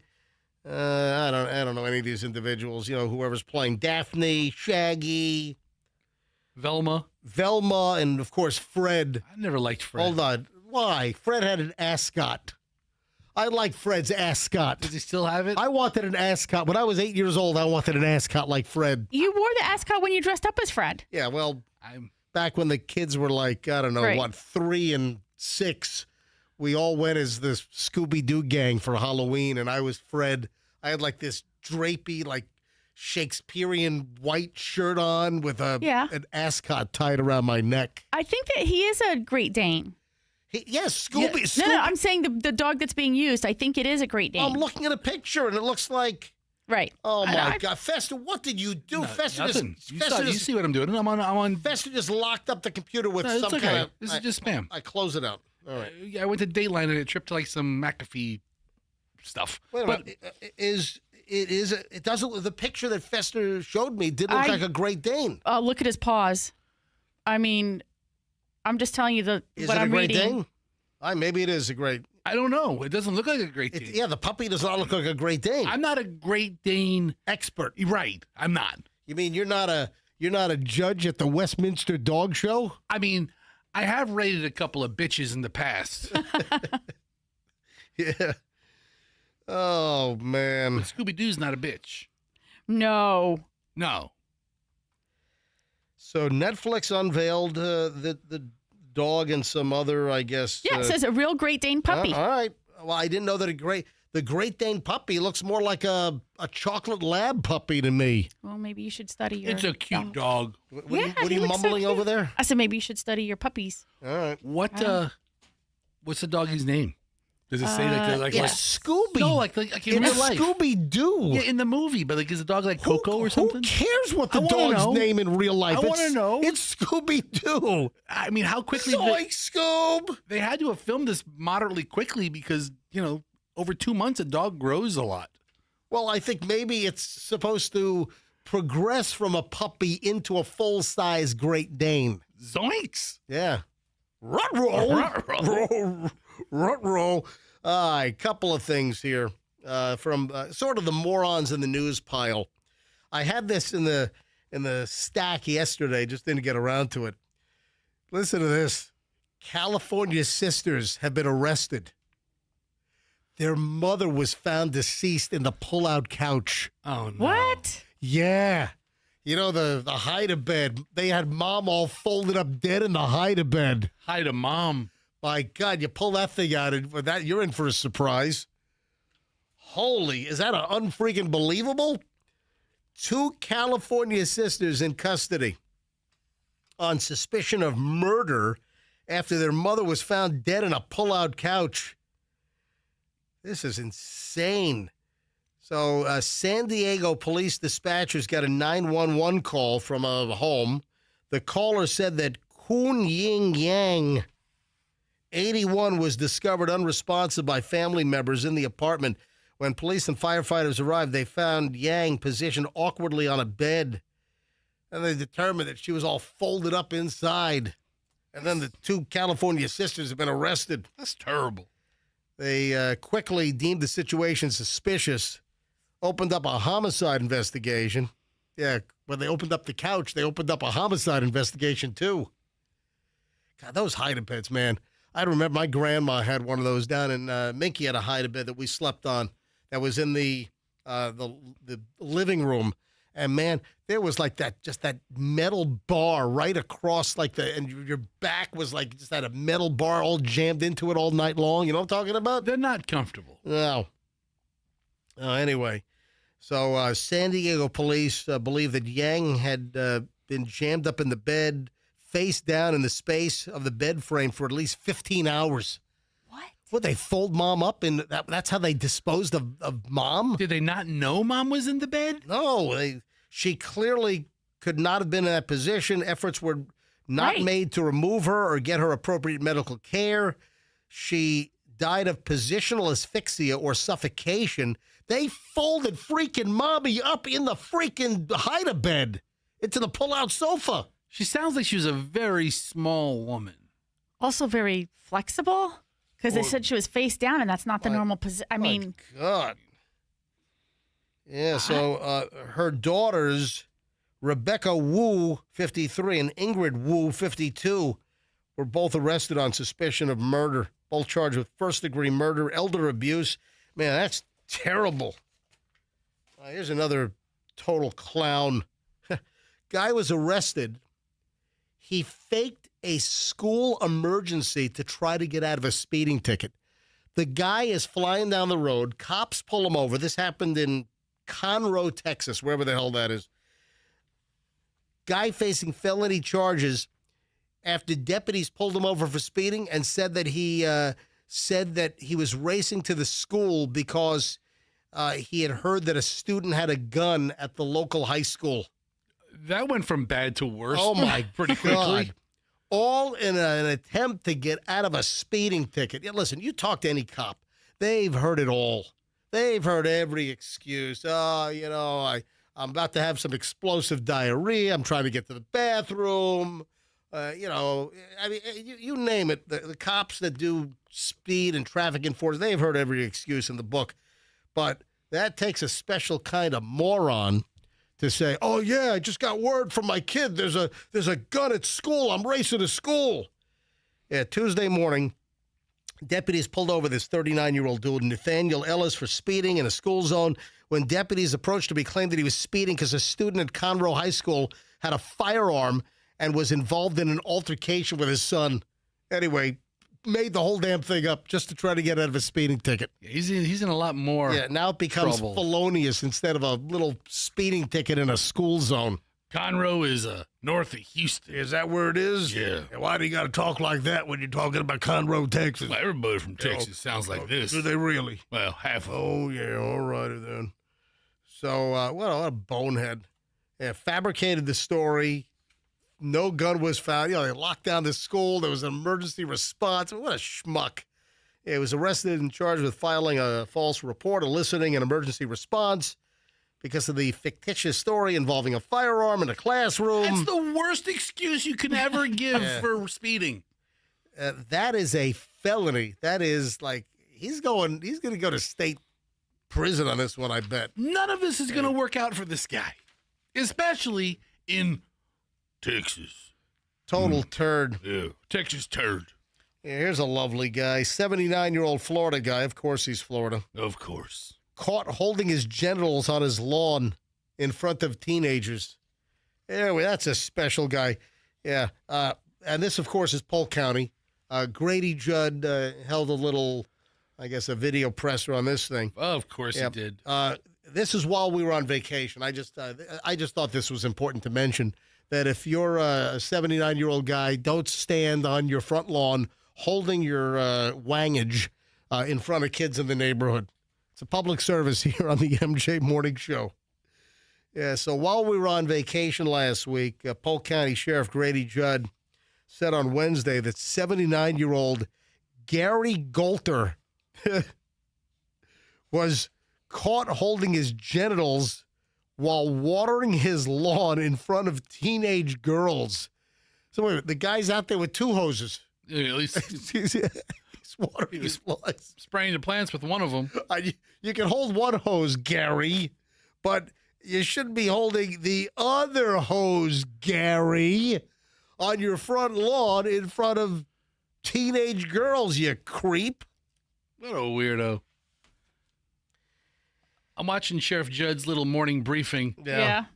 I don't know any of these individuals. Whoever's playing Daphne, Shaggy, Velma, and of course Fred. I never liked Fred. Hold on, why? Fred had an ascot. I like Fred's ascot. Does he still have it? I wanted an ascot. When I was 8 years old, I wanted an ascot like Fred. You wore the ascot when you dressed up as Fred. Yeah, well, back when the kids were like, I don't know, Right. 3 and 6, we all went as the Scooby-Doo gang for Halloween, and I was Fred. I had like this drapey, like Shakespearean white shirt on with an ascot tied around my neck. I think that he is a Great Dane. Yes, Scooby. No, I'm saying the dog that's being used. I think it is a Great Dane. I'm looking at a picture, and it looks like... Right. Oh, my God. Fester, what did you do? Fester nothing. Fester You see what I'm doing? I'm on. Fester just locked up the computer with No, some it's okay. kind of... This is just spam. I close it out. All right. I went to Dateline and it tripped to like some McAfee stuff. Wait a minute. It doesn't... The picture that Fester showed me did look like a Great Dane. Look at his paws. I mean, I'm just telling you Is what it I'm a Great reading. Dane? Maybe it is a Great... I don't know. It doesn't look like a Great Dane. Yeah, the puppy does not look like a Great Dane. I'm not a Great Dane expert. Right. I'm not. You mean you're not a judge at the Westminster Dog Show? I mean, I have rated a couple of bitches in the past. Yeah. Oh, man. But Scooby-Doo's not a bitch. No. So Netflix unveiled the dog and some other, I guess. Yeah, it says a real Great Dane puppy. All right. Well, I didn't know that the Great Dane puppy looks more like a chocolate lab puppy to me. Well, maybe you should study your... It's a cute dog. What Yeah, are he you looks so mumbling cute. over there? I said maybe you should study your puppies. All right. What's the doggy's name? Does it say like Scooby? No, like in real life. Scooby-Doo. Yeah, in the movie, but like is the dog like Coco or something? Who cares what the I wanna dog's know. name in real life? I want to know. It's Scooby-Doo. I mean, how quickly Scoob. they had to have filmed this moderately quickly because, over 2 months a dog grows a lot. Well, I think maybe it's supposed to progress from a puppy into a full-size Great Dane. Zoinks! Yeah. Ruh-roh. Ruh-roh. A couple of things here from sort of the morons in the news pile. I had this in the stack yesterday, just didn't get around to it. Listen to this. California sisters have been arrested. Their mother was found deceased in the pull-out couch. Oh, no. What? Yeah. You know, the hide-a-bed. They had mom all folded up dead in the hide-a-bed. Hi to mom. My God, you pull that thing out, and that you're in for a surprise. Holy, is that unfreaking believable? 2 California sisters in custody on suspicion of murder after their mother was found dead in a pull-out couch. This is insane. So San Diego police dispatchers got a 911 call from a home. The caller said that Kun Ying Yang, 81, was discovered unresponsive by family members in the apartment. When police and firefighters arrived, they found Yang positioned awkwardly on a bed, and they determined that she was all folded up inside. And then the 2 California sisters have been arrested. That's terrible. They quickly deemed the situation suspicious, opened up a homicide investigation. Yeah, when they opened up the couch, they opened up a homicide investigation, too. God, those hide-a-beds, man. I remember my grandma had one of those down in Minky had a hide-a-bed that we slept on that was in the living room. And, man, there was like that metal bar right across and your back was like just had a metal bar all jammed into it all night long. You know what I'm talking about? They're not comfortable. No. Anyway, so San Diego police believe that Yang had been jammed up in the bed, face down in the space of the bed frame for at least 15 hours. What? Would they fold mom up in that's how they disposed of mom? Did they not know mom was in the bed? No, she clearly could not have been in that position. Efforts were not made to remove her or get her appropriate medical care. She died of positional asphyxia or suffocation. They folded freaking mommy up in the freaking hide-a-bed into the pull-out sofa. She sounds like she was a very small woman. Also very flexible, because they said she was face down, and that's not the normal position. I mean, God. Yeah, so her daughters, Rebecca Wu, 53, and Ingrid Wu, 52, were both arrested on suspicion of murder, both charged with first-degree murder, elder abuse. Man, that's terrible. Here's another total clown. Guy was arrested. He faked a school emergency to try to get out of a speeding ticket. The guy is flying down the road. Cops pull him over. This happened in Conroe, Texas, wherever the hell that is. Guy facing felony charges after deputies pulled him over for speeding and said that he was racing to the school because he had heard that a student had a gun at the local high school. That went from bad to worse. Oh, my pretty quickly. God. All in an attempt to get out of a speeding ticket. Yeah, listen, you talk to any cop. They've heard it all. They've heard every excuse. I'm about to have some explosive diarrhea. I'm trying to get to the bathroom. You name it. The cops that do speed and traffic enforcement, they've heard every excuse in the book. But that takes a special kind of moron to say, oh, yeah, I just got word from my kid. There's a gun at school. I'm racing to school. Yeah, Tuesday morning, deputies pulled over this 39-year-old dude, Nathaniel Ellis, for speeding in a school zone. When deputies approached him, he claimed that he was speeding because a student at Conroe High School had a firearm and was involved in an altercation with his son. Anyway, made the whole damn thing up just to try to get out of a speeding ticket. He's in a lot more now it becomes trouble. felonious instead of a little speeding ticket in a school zone. Conroe is north of Houston. Is that where it is? Yeah. And why do you got to talk like that when you're talking about Conroe, Texas? Well, everybody from Texas sounds like this. Do they really? Well, half of them. Oh, yeah. All righty then. So, what a bonehead. Yeah, fabricated the story. No gun was found. They locked down the school. There was an emergency response. What a schmuck. He was arrested and charged with filing a false report, eliciting an emergency response because of the fictitious story involving a firearm in a classroom. That's the worst excuse you can ever give for speeding. That is a felony. That is like, he's going to go to state prison on this one, I bet. None of this is going to work out for this guy, especially in Texas. Total turd. Yeah, Texas turd. Yeah, here's a lovely guy, 79-year-old Florida guy. Of course he's Florida. Of course. Caught holding his genitals on his lawn in front of teenagers. Anyway, that's a special guy. Yeah. And this, of course, is Polk County. Grady Judd held a little, I guess, a video presser on this thing. Of course he did. This is while we were on vacation. I just thought this was important to mention, that if you're a 79-year-old guy, don't stand on your front lawn holding your wangage in front of kids in the neighborhood. It's a public service here on the MJ Morning Show. Yeah, so while we were on vacation last week, Polk County Sheriff Grady Judd said on Wednesday that 79-year-old Gary Golter was caught holding his genitals while watering his lawn in front of teenage girls. So wait a minute, the guy's out there with two hoses. Yeah, at least He's watering his plants. spraying the plants with one of them. You can hold one hose, Gary, but you shouldn't be holding the other hose, Gary, on your front lawn in front of teenage girls, you creep. What a weirdo. I'm watching Sheriff Judd's little morning briefing Yeah.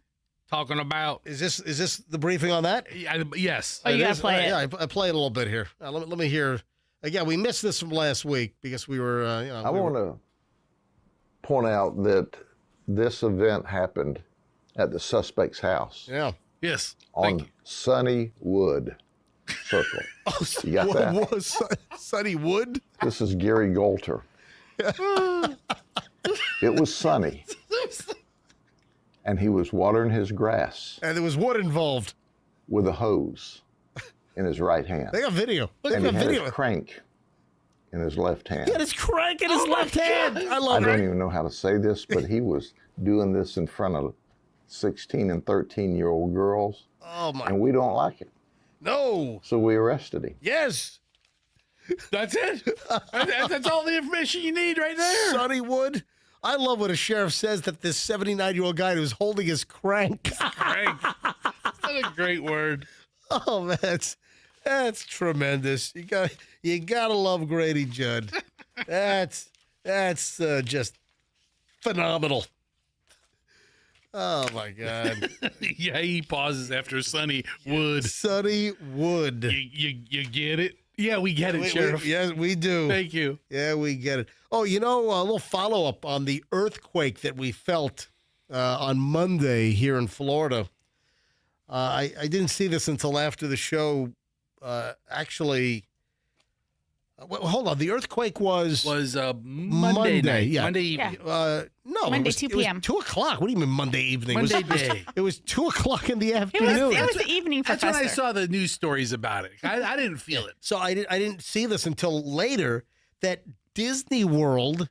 talking about. Is this the briefing on that? Yes. Oh, you It gotta is? play it. Yeah, I played a little bit here. Let me hear. Again, we missed this from last week because we were. I want to point out that this event happened at the suspect's house Yeah. Yes. Thank on you. Sunny Wood Circle. Oh, You got that? was Sunny Wood? This is Gary Golter. It was sunny, and he was watering his grass And there was wood involved. with a hose in his right hand, They got video. Look at and he that had video. his crank in his left hand. He had his crank in his left hand. I I love don't it. even know how to say this, but he was doing this in front of 16 and 13-year-old girls, Oh my! and we don't like it. No. So we arrested him. Yes. That's it. That's all the information you need right there. Sunny Wood. I love when a sheriff says that this 79-year-old guy who's holding his crank. Crank. That's a great word. Oh, man, that's tremendous. You gotta love Grady Judd. That's just phenomenal. Oh my God, Yeah, he pauses after Sunny Wood. Sunny Wood. You get it? Yeah, we get it, Sheriff. Yes, we do. Thank you. Yeah, we get it. Oh, a little follow-up on the earthquake that we felt on Monday here in Florida. I didn't see this until after the show. Actually, hold on. The earthquake was Monday night. yeah. Monday evening. no, Monday, it was, 2 it was p.m. 2 o'clock. What do you mean Monday evening? Monday it was, day. It was 2 o'clock in the It afternoon. was the evening for That's when I Fester. saw the news stories about it. I didn't feel it. So I didn't see this until later that Disney World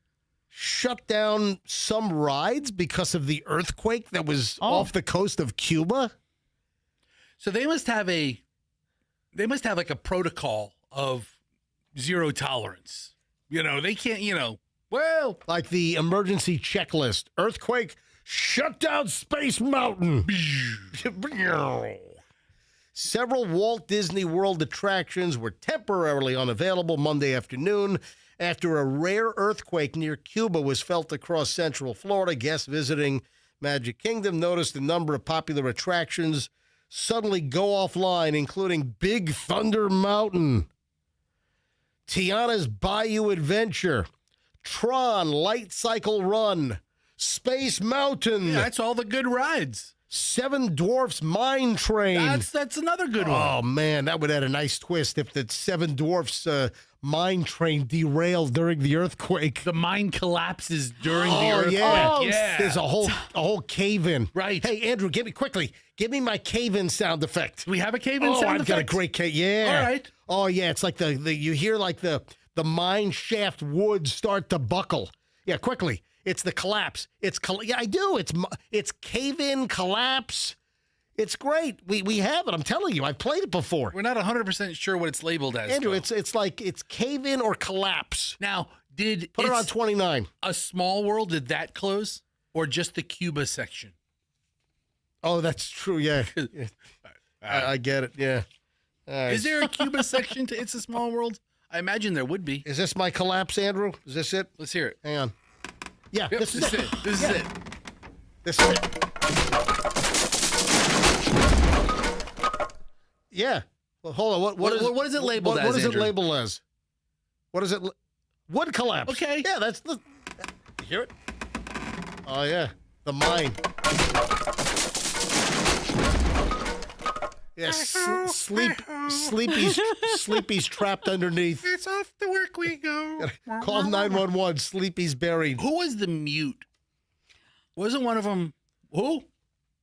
shut down some rides because of the earthquake that was off the coast of Cuba. So they must have like a protocol of zero tolerance. They can't, well, Like the emergency checklist. Earthquake, shut down Space Mountain. Several Walt Disney World attractions were temporarily unavailable Monday afternoon after a rare earthquake near Cuba was felt across central Florida. Guests visiting Magic Kingdom noticed a number of popular attractions suddenly go offline, including Big Thunder Mountain, Tiana's Bayou Adventure, Tron Light Cycle Run, Space Mountain. yeah, that's all the good rides. Seven Dwarfs Mine Train. That's another good one. Oh, man, that would add a nice twist if the Seven Dwarfs mine train derailed during the earthquake. The mine collapses during the earthquake. Yeah. There's a whole cave-in. Right. Hey, Andrew, give me my cave-in sound effect. Do we have a cave-in sound I've effect? got a great cave. Yeah. All right. Oh, yeah, it's like you hear like the mine shaft wood start to buckle. Yeah, quickly. It's the collapse. Yeah, I do. It's cave-in collapse. It's great. We have it. I'm telling you. I've played it before. We're not 100% sure what it's labeled as. Andrew, though. it's like it's cave-in or collapse. Now, Put it on 29. A Small World, did that close? Or just the Cuba section? Oh, that's true. Yeah. I get it. Yeah. Is there a Cuba section to It's a Small World? I imagine there would be. Is this my collapse, Andrew? Is this it? Let's hear it. Hang on. Yeah, Yep, this is it. This is it. This is it. Yeah. Well, hold on. What is it labeled as, What is it Andrew? labeled as? What is it? Wood collapse. Okay. Yeah, that's the. You hear it? Oh yeah, the mine. Yeah, Sleepy's trapped underneath. It's off to work we go. Call 911. Sleepy's buried. Who was the mute? Wasn't one of them? Who?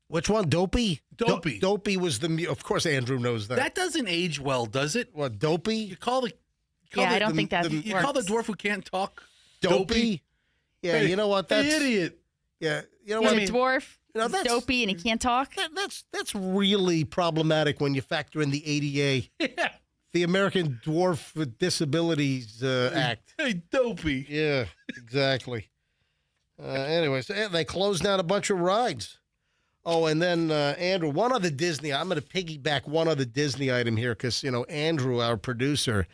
Which one? Dopey? Dopey. Dopey was the mute. Of course, Andrew knows that. That doesn't age well, does it? What? Dopey? You call the. I don't think that You call the dwarf who can't talk Dopey? Yeah, Hey, you know what? Hey, That's idiot. Yeah, you know He's what? a dwarf, You know, he's that's- dopey, and he can't talk. That's really problematic when you factor in the ADA, Yeah. the American Dwarf with Disabilities Act. Hey, dopey. Yeah, exactly. Anyways, they closed down a bunch of rides. Oh, and then Andrew, one other Disney. I'm going to piggyback one other Disney item here because, Andrew, our producer,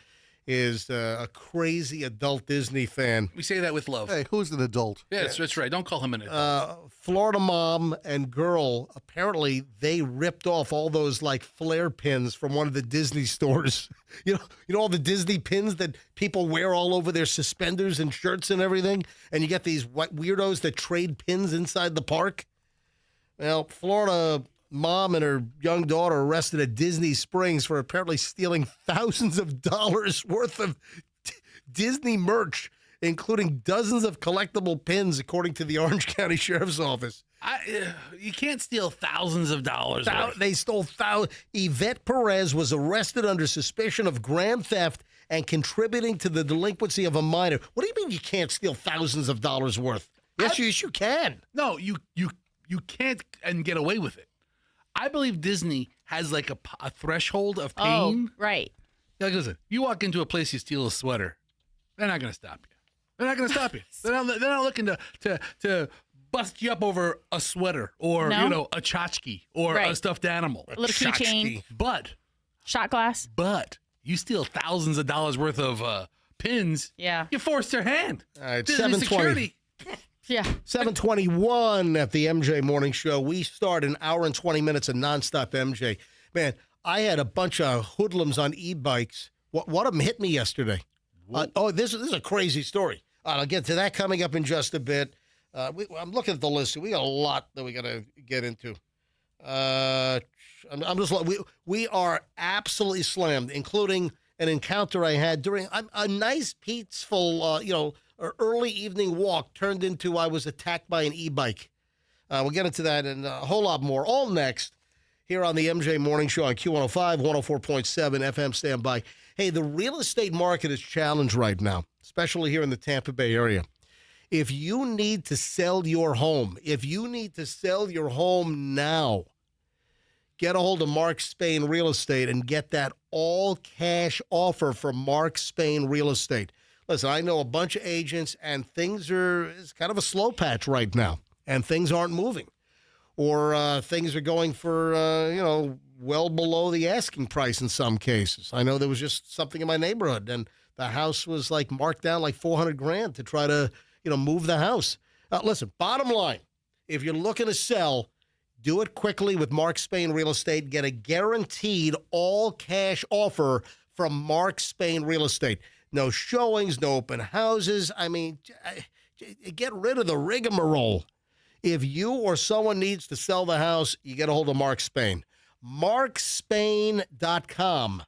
is a crazy adult Disney fan. We say that with love. Hey, who's an adult? Yes, that's right. Don't call him an adult. Florida mom and girl, apparently they ripped off all those like flare pins from one of the Disney stores. You know all the Disney pins that people wear all over their suspenders and shirts and everything? And you get these weirdos that trade pins inside the park? Well, Florida mom and her young daughter arrested at Disney Springs for apparently stealing thousands of dollars worth of Disney merch, including dozens of collectible pins, according to the Orange County Sheriff's Office. You can't steal thousands of dollars. worth. They stole thousands. Yvette Perez was arrested under suspicion of grand theft and contributing to the delinquency of a minor. What do you mean you can't steal thousands of dollars worth? Yes, you can. No, you can't and get away with it. I believe Disney has like a threshold of pain. Oh, right. Like, listen, you walk into a place, you steal a sweater, they're not going to stop you. They're not going to stop you. They're not looking to bust you up over a sweater or No. a tchotchke or Right. a stuffed animal. A little keychain, But shot glass. you steal thousands of dollars worth of pins. Yeah. You force their hand. All right, Disney 7:20. security. Yeah. 7:21 at the MJ Morning Show. We start an hour and 20 minutes of nonstop MJ. Man, I had a bunch of hoodlums on e-bikes. One of them hit me yesterday. This is a crazy story. I'll get to that coming up in just a bit. I'm looking at the list. We got a lot that we got to get into. We are absolutely slammed, including an encounter I had during a nice, peaceful, early evening walk turned into I was attacked by an e-bike. We'll get into that and a whole lot more. All next here on the MJ Morning Show on Q105, 104.7 FM. Stand by. Hey, the real estate market is challenged right now, especially here in the Tampa Bay area. If you need to sell your home, now, get a hold of Mark Spain Real Estate and get that all-cash offer from Mark Spain Real Estate. Listen, I know a bunch of agents, and it's kind of a slow patch right now, and things aren't moving. Or things are going for, well below the asking price in some cases. I know there was just something in my neighborhood, and the house was marked down like $400,000 to try to, move the house. Listen, bottom line, if you're looking to sell, do it quickly with Mark Spain Real Estate. Get a guaranteed all-cash offer from Mark Spain Real Estate. No showings, no open houses. I mean, get rid of the rigmarole. If you or someone needs to sell the house, you get a hold of Mark Spain. MarkSpain.com.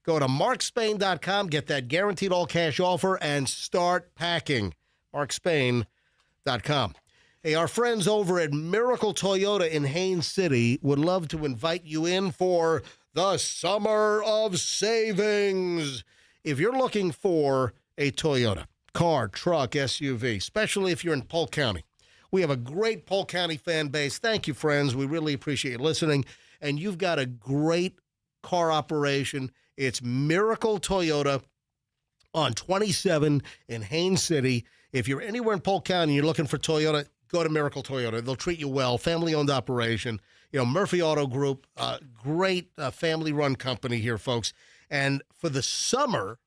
Go to MarkSpain.com, get that guaranteed all-cash offer, and start packing. MarkSpain.com. Hey, our friends over at Miracle Toyota in Haines City would love to invite you in for the Summer of Savings. If you're looking for a Toyota, car, truck, SUV, especially if you're in Polk County, we have a great Polk County fan base. Thank you, friends. We really appreciate you listening. And you've got a great car operation. It's Miracle Toyota on 27 in Haines City. If you're anywhere in Polk County and you're looking for Toyota, go to Miracle Toyota. They'll treat you well. Family-owned operation. You know, Murphy Auto Group, great family-run company here, folks. And for the summer,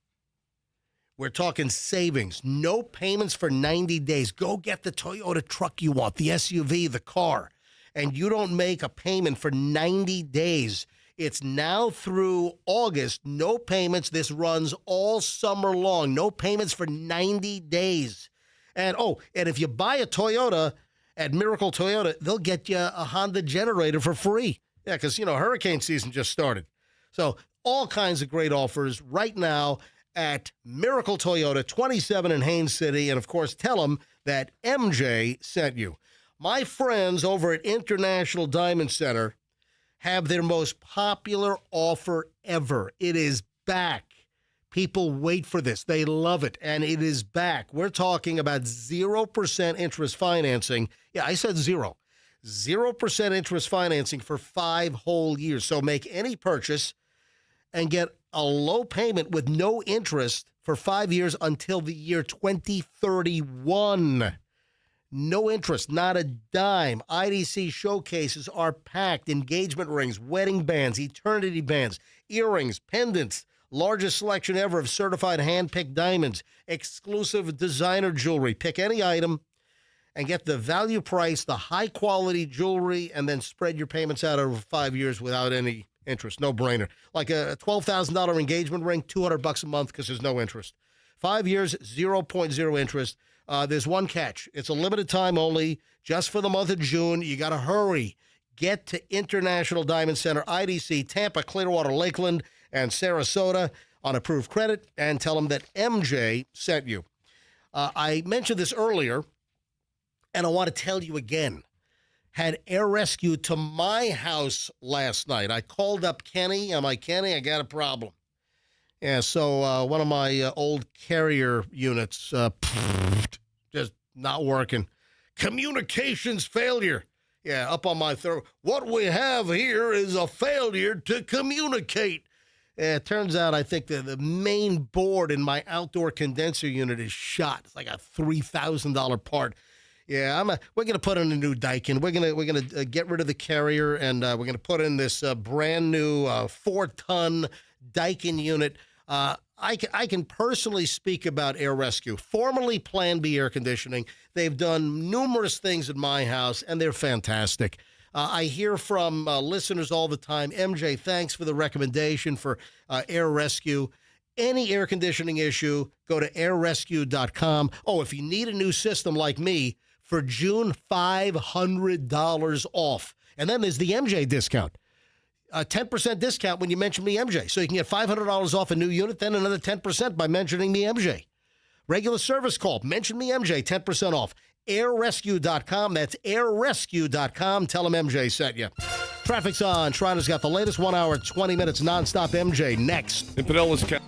we're talking savings. No payments for 90 days. Go get the Toyota truck you want, the SUV, the car, and you don't make a payment for 90 days. It's now through August. No payments. This runs all summer long. No payments for 90 days. And, and if you buy a Toyota at Miracle Toyota, they'll get you a Honda generator for free. Yeah, because, hurricane season just started. So all kinds of great offers right now at Miracle Toyota, 27 in Haines City. And, of course, tell them that MJ sent you. My friends over at International Diamond Center have their most popular offer ever. It is back. People wait for this. They love it, and it is back. We're talking about 0% interest financing. Yeah, I said 0. 0% interest financing for 5 whole years. So make any purchase and get a low payment with no interest for 5 years until the year 2031. No interest, not a dime. IDC showcases are packed. Engagement rings, wedding bands, eternity bands, earrings, pendants, largest selection ever of certified hand-picked diamonds, exclusive designer jewelry. Pick any item and get the value price, the high-quality jewelry, and then spread your payments out over 5 years without any interest. No brainer. Like a $12,000 engagement ring, $200 a month because there's no interest. 5 years, 0.0 interest. There's one catch. It's a limited time only, just for the month of June. You got to hurry. Get to International Diamond Center, IDC, Tampa, Clearwater, Lakeland, and Sarasota on approved credit, and tell them that MJ sent you. I mentioned this earlier, and I want to tell you again. Had air rescue to my house last night. I called up Kenny. I'm like, Kenny, I got a problem. Yeah, so one of my old carrier units just not working. Communications failure. Yeah, up on my throat. What we have here is a failure to communicate. It turns out I think the main board in my outdoor condenser unit is shot. It's like a $3,000 part. Yeah, we're gonna put in a new Daikin. We're gonna get rid of the carrier, and we're gonna put in this brand new 4-ton Daikin unit. I can personally speak about Air Rescue, formerly Plan B Air Conditioning. They've done numerous things in my house, and they're fantastic. I hear from listeners all the time, MJ, thanks for the recommendation for Air Rescue. Any air conditioning issue, go to airrescue.com. Oh, if you need a new system like me, for June, $500 off. And then there's the MJ discount. A 10% discount when you mention me, MJ. So you can get $500 off a new unit, then another 10% by mentioning me, MJ. Regular service call, mention me, MJ, 10% off. airrescue.com. That's airrescue.com. Tell them MJ sent you. Traffic's on. Shriner's got the latest 1 hour, 20 minutes nonstop MJ next. In Pinellas County.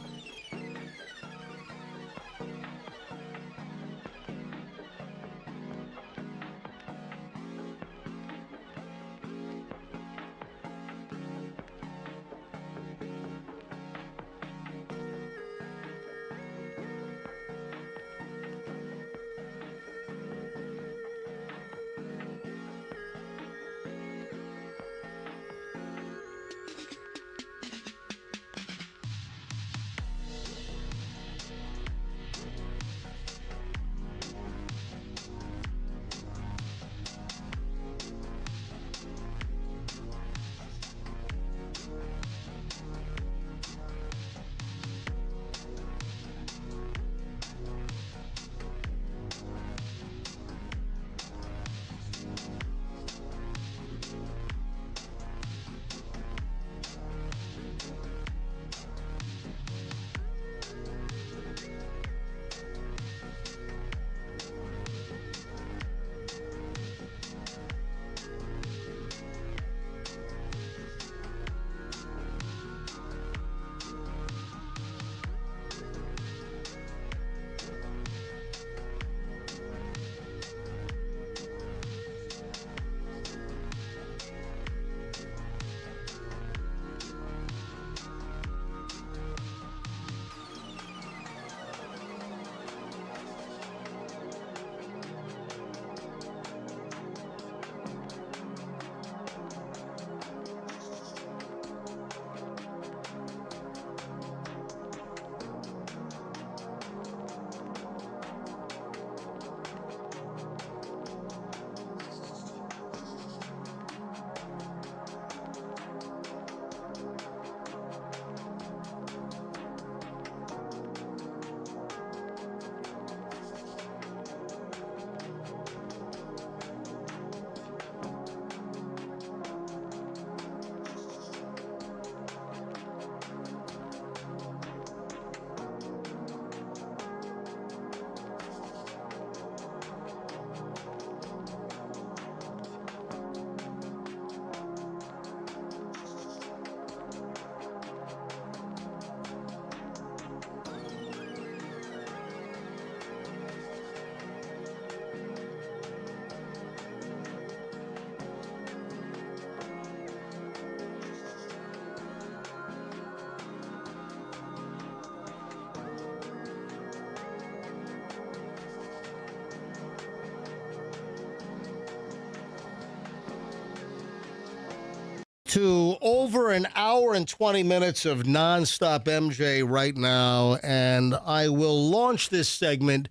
to over an hour and 20 minutes of nonstop MJ right now, and I will launch this segment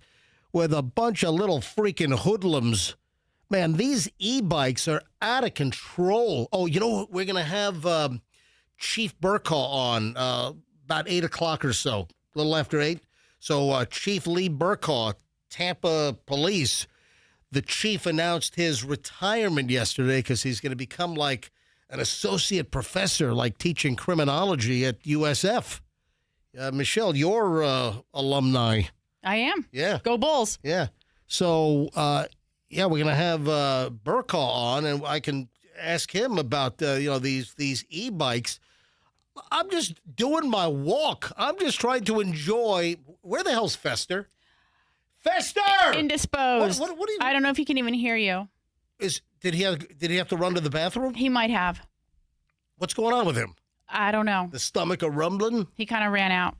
with a bunch of little freaking hoodlums. Man, these e-bikes are out of control. Oh, you know what? We're going to have Chief Burkaw on about 8 o'clock or so, a little after 8. So Chief Lee Burkaw, Tampa Police, the chief announced his retirement yesterday because he's going to become like an associate professor, like teaching criminology at USF. Michelle, you're alumni. I am. Yeah. Go Bulls. Yeah. So, we're going to have Burkaw on, and I can ask him about, these e-bikes. I'm just doing my walk. I'm just trying to enjoy. Where the hell's Fester? Fester! Indisposed. What do you? I don't know if he can even hear you. Did he have to run to the bathroom? He might have. What's going on with him? I don't know. The stomach a rumbling? He kind of ran out.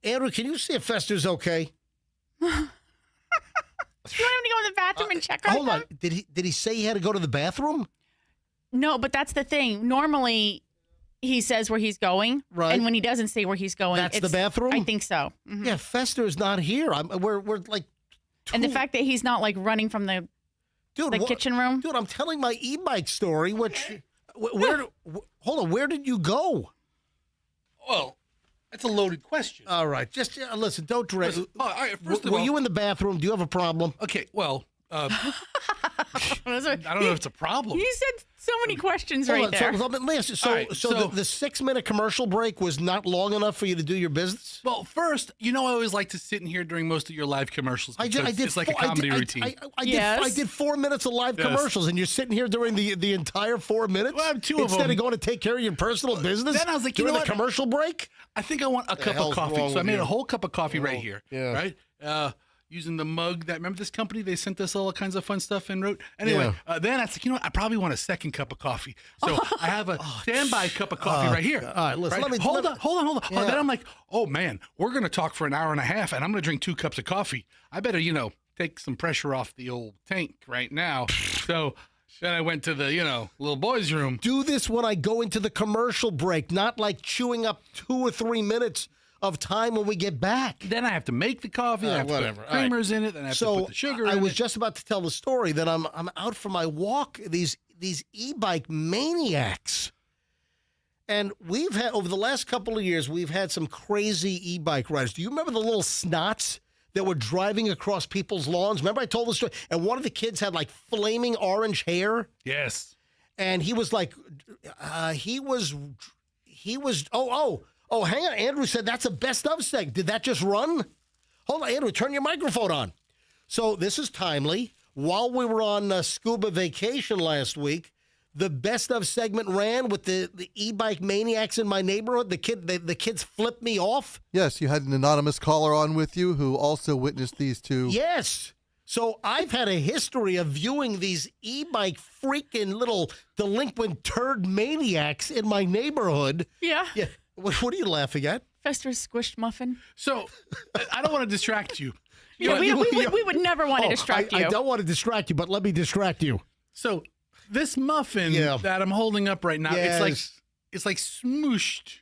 Andrew, can you see if Fester's okay? Do you want him to go in the bathroom and check on him? Hold on. Did he say he had to go to the bathroom? No, but that's the thing. Normally, he says where he's going, right? And when he doesn't say where he's going, that's the bathroom. I think so. Mm-hmm. Yeah, Fester is not here. We're like, and the fact that he's not like running from the kitchen room. Dude, I'm telling my e-bike story. Which, hold on, where did you go? Well, that's a loaded question. All right, just listen. Don't direct. All right, first of were all, you in the bathroom? Do you have a problem? Okay, well, I don't know if it's a problem. You said so many questions right there. So the 6-minute commercial break was not long enough for you to do your business? Well, first, I always like to sit in here during most of your live commercials. I did. It's like a comedy routine. I did 4 minutes of live commercials, and you're sitting here during the entire 4 minutes? Well, I have two of them. Instead of going to take care of your personal business then I was like, during the commercial break? I think I want a cup of coffee. So I made a whole cup of coffee right here. Yeah. Right? Using the mug remember this company? They sent us all kinds of fun stuff and wrote. Anyway, then I was like, what? I probably want a second cup of coffee. So I have a standby cup of coffee right here. All right, listen. Right? Hold on. Yeah. Then I'm like, oh man, we're going to talk for an hour and a half and I'm going to drink 2 cups of coffee. I better, take some pressure off the old tank right now. So then I went to the, little boys' room. Do this when I go into the commercial break, not like chewing up 2 or 3 minutes of time when we get back. Then I have to make the coffee. I have to put creamers in it. Then I have to put the sugar in it. I was just about to tell the story that I'm out for my walk. These e-bike maniacs. And we've had, over the last couple of years, we've had some crazy e-bike riders. Do you remember the little snots that were driving across people's lawns? Remember I told the story? And one of the kids had like flaming orange hair. Yes. And he was like, Oh, hang on. Andrew said that's a best of seg. Did that just run? Hold on, Andrew, turn your microphone on. So this is timely. While we were on scuba vacation last week, the best of segment ran with the e-bike maniacs in my neighborhood. The kids flipped me off. Yes, you had an anonymous caller on with you who also witnessed these two. Yes. So I've had a history of viewing these e-bike freaking little delinquent turd maniacs in my neighborhood. Yeah. Yeah. What are you laughing at? Fester's squished muffin. So I don't want to distract you. Yeah, we would never want to distract you. I don't want to distract you, but let me distract you. So this muffin that I'm holding up right now, it's like smooshed,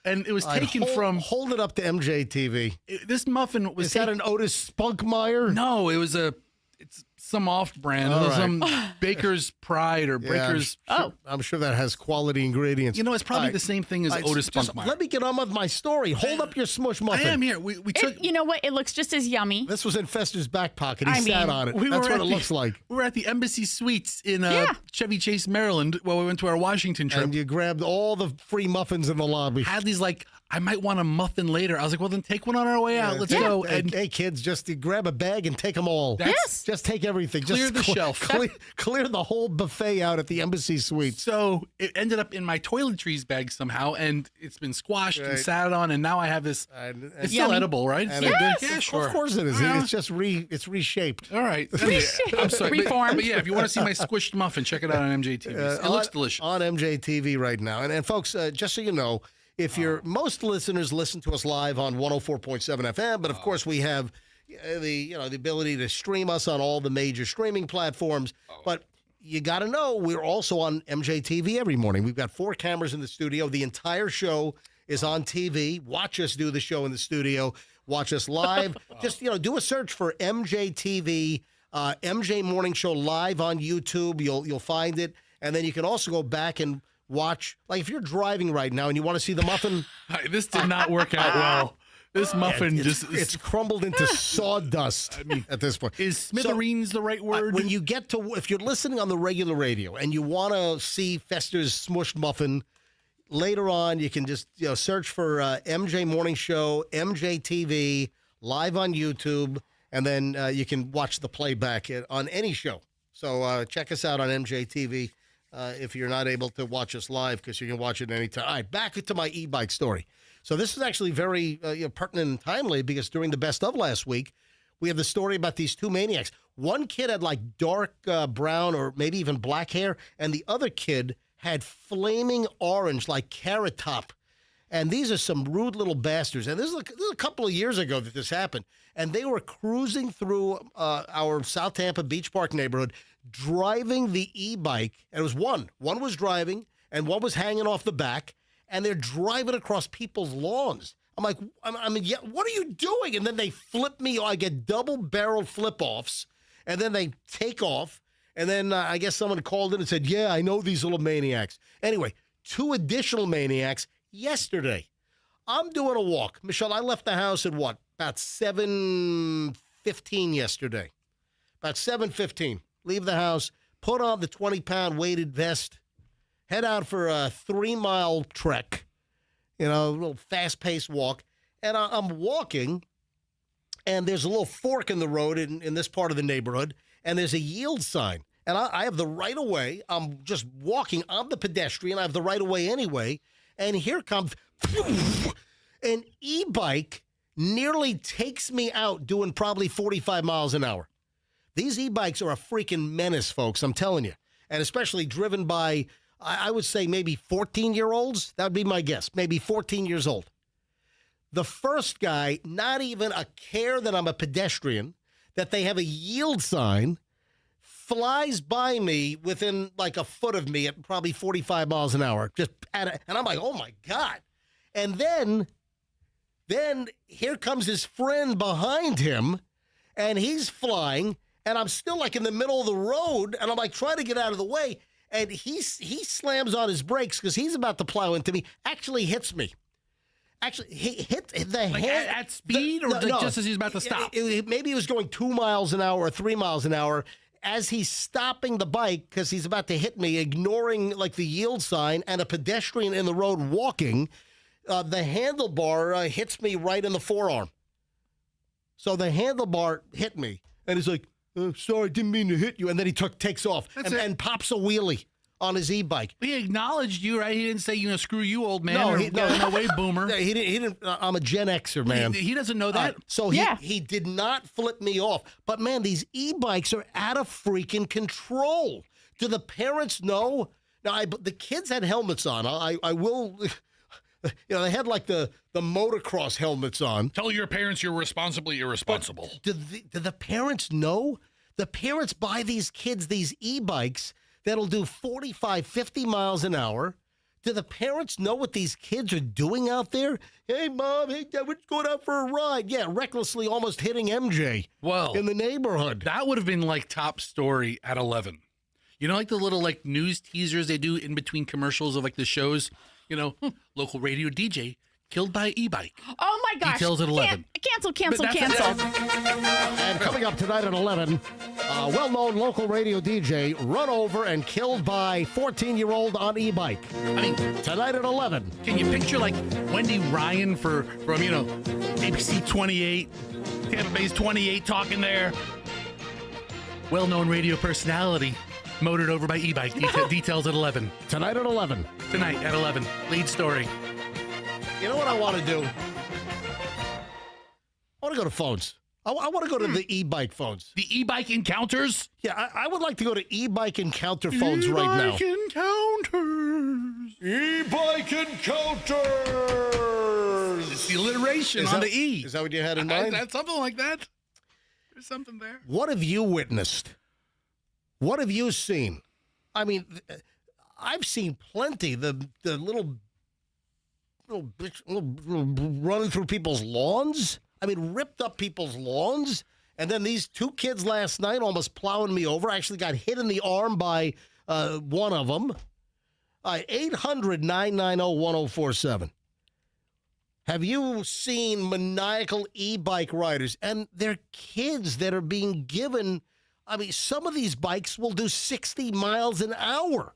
and it was taken from. Hold it up to MJ TV. This muffin was. Is that an Otis Spunkmeyer? No, it's some off-brand. It was some Baker's Pride or Baker's. I'm sure that has quality ingredients. It's probably the same thing as Otis Spunkmeyer. Let me get on with my story. Hold up your smush muffin. I am here. We took. You know what? It looks just as yummy. This was in Fester's back pocket. He sat on it. That's what it looks like. We were at the Embassy Suites in Chevy Chase, Maryland, while we went to our Washington trip. And you grabbed all the free muffins in the lobby. Had these I might want a muffin later. I was like, well, then take one on our way out. Let's go. And hey, kids, just grab a bag and take them all. Yes. Just take everything. Clear the shelf. Clear the whole buffet out at the Embassy Suites. So it ended up in my toiletries bag somehow, and it's been squashed and sat on, and now I have this. It's still edible, right? Yes. Yeah, sure. Of course it is. It's just it's reshaped. All right. I'm sorry. Reformed. But yeah, if you want to see my squished muffin, check it out on MJTV. It looks delicious. On MJTV right now. And folks, just so you know, if most listeners listen to us live on 104.7 FM, but of course we have the ability to stream us on all the major streaming platforms. But you got to know we're also on MJTV every morning. We've got 4 cameras in the studio. The entire show is on TV. Watch us do the show in the studio. Watch us live. Just, do a search for MJTV, MJ Morning Show live on YouTube. You'll find it. And then you can also go back and watch, like if you're driving right now and you want to see the muffin. This did not work out well. This muffin it's crumbled into sawdust at this point. Is smithereens the right word? When you get to, if you're listening on the regular radio and you want to see Fester's smushed muffin, later on you can just search for MJ Morning Show, MJTV, live on YouTube, and then you can watch the playback on any show. So check us out on MJTV if you're not able to watch us live, because you can watch it anytime. All right, back to my e-bike story. So this is actually very pertinent and timely, because during the best of last week, we have the story about these 2 maniacs. One kid had like dark brown or maybe even black hair, and the other kid had flaming orange, like Carrot Top. And these are some rude little bastards. And this is a couple of years ago that this happened. And they were cruising through our South Tampa Beach Park neighborhood, driving the e-bike. And it was one. One was driving, and one was hanging off the back. And they're driving across people's lawns. I'm like, yeah, what are you doing? And then they flip me. I get double-barrel flip-offs. And then they take off. And then I guess someone called in and said, yeah, I know these little maniacs. Anyway, 2 additional maniacs yesterday. I'm doing a walk. Michelle, I left the house at what? About 7:15 yesterday. About 7:15. Leave the house, put on the 20-pound weighted vest, head out for a 3-mile trek, a little fast-paced walk. And I'm walking, and there's a little fork in the road in this part of the neighborhood, and there's a yield sign. And I have the right-of-way. I'm just walking. I'm the pedestrian. I have the right-of-way anyway. And here comes an e-bike, nearly takes me out doing probably 45 miles an hour. These e-bikes are a freaking menace, folks, I'm telling you. And especially driven by, I would say maybe 14-year-olds. That would be my guess. Maybe 14 years old. The first guy, not even a care that I'm a pedestrian, that they have a yield sign, flies by me within like a foot of me at probably 45 miles an hour. And I'm like, oh, my God. And then here comes his friend behind him, and he's flying, and I'm still like in the middle of the road, and I'm like trying to get out of the way, and he slams on his brakes because he's about to plow into me, actually hits me. Actually, he hit the head. At speed, or just as he's about to stop? Maybe he was going 2 miles an hour or 3 miles an hour. As he's stopping the bike because he's about to hit me, ignoring like the yield sign and a pedestrian in the road walking, the handlebar hits me right in the forearm. So the handlebar hit me, and he's like, sorry, didn't mean to hit you. And then he takes off and pops a wheelie on his e-bike. He acknowledged you, right? He didn't say, screw you, old man. No, way, boomer. He didn't. I'm a Gen Xer, man. He doesn't know that. So he did not flip me off. But, man, these e-bikes are out of freaking control. Do the parents know? Now, the kids had helmets on. I will... they had like the motocross helmets on. Tell your parents you're responsibly irresponsible. Do the parents know? The parents buy these kids these e-bikes that'll do 45, 50 miles an hour. Do the parents know what these kids are doing out there? Hey, Mom, hey, Dad, we're going out for a ride. Yeah, recklessly almost hitting MJ in the neighborhood. That would have been like top story at 11. Like the little like news teasers they do in between commercials of like the shows, local radio DJ killed by e-bike. Oh, my gosh. Details at 11. Cancel. And coming up tonight at 11, a well-known local radio DJ run over and killed by 14-year-old on e-bike. Tonight at 11. Can you picture like Wendy Ryan from ABC 28, Tampa Bay's 28 talking there? Well-known radio personality motored over by e-bike. Details at 11. Tonight at 11. Tonight at 11. Lead story. You know what I want to do? I want to go to phones. I want to go to the e-bike phones. The e-bike encounters? Yeah, I would like to go to e-bike encounter phones right now. E-bike encounters. E-bike encounters. It's the alliteration on the E. Is that what you had in mind? That's something like that. There's something there. What have you witnessed? What have you seen? I mean, I've seen plenty. The little running through people's lawns. I mean, ripped up people's lawns. And then these two kids last night almost plowing me over. I actually got hit in the arm by one of them. 800-990-1047. Have you seen maniacal e-bike riders? And they're kids that are being given, I mean, some of these bikes will do 60 miles an hour.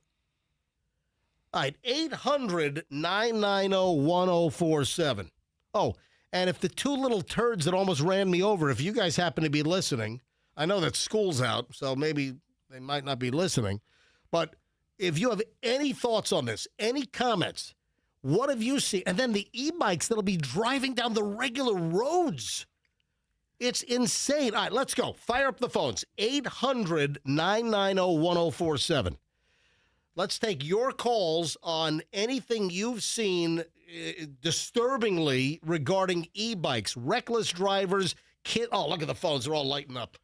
All right, 800-990-1047. Oh, and if the two little turds that almost ran me over, if you guys happen to be listening, I know that school's out, so maybe they might not be listening, but if you have any thoughts on this, any comments, what have you seen? And then the e-bikes that'll be driving down the regular roads. It's insane. All right, let's go. Fire up the phones. 800-990-1047. Let's take your calls on anything you've seen disturbingly regarding e-bikes, reckless drivers, oh, look at the phones. They're all lighting up.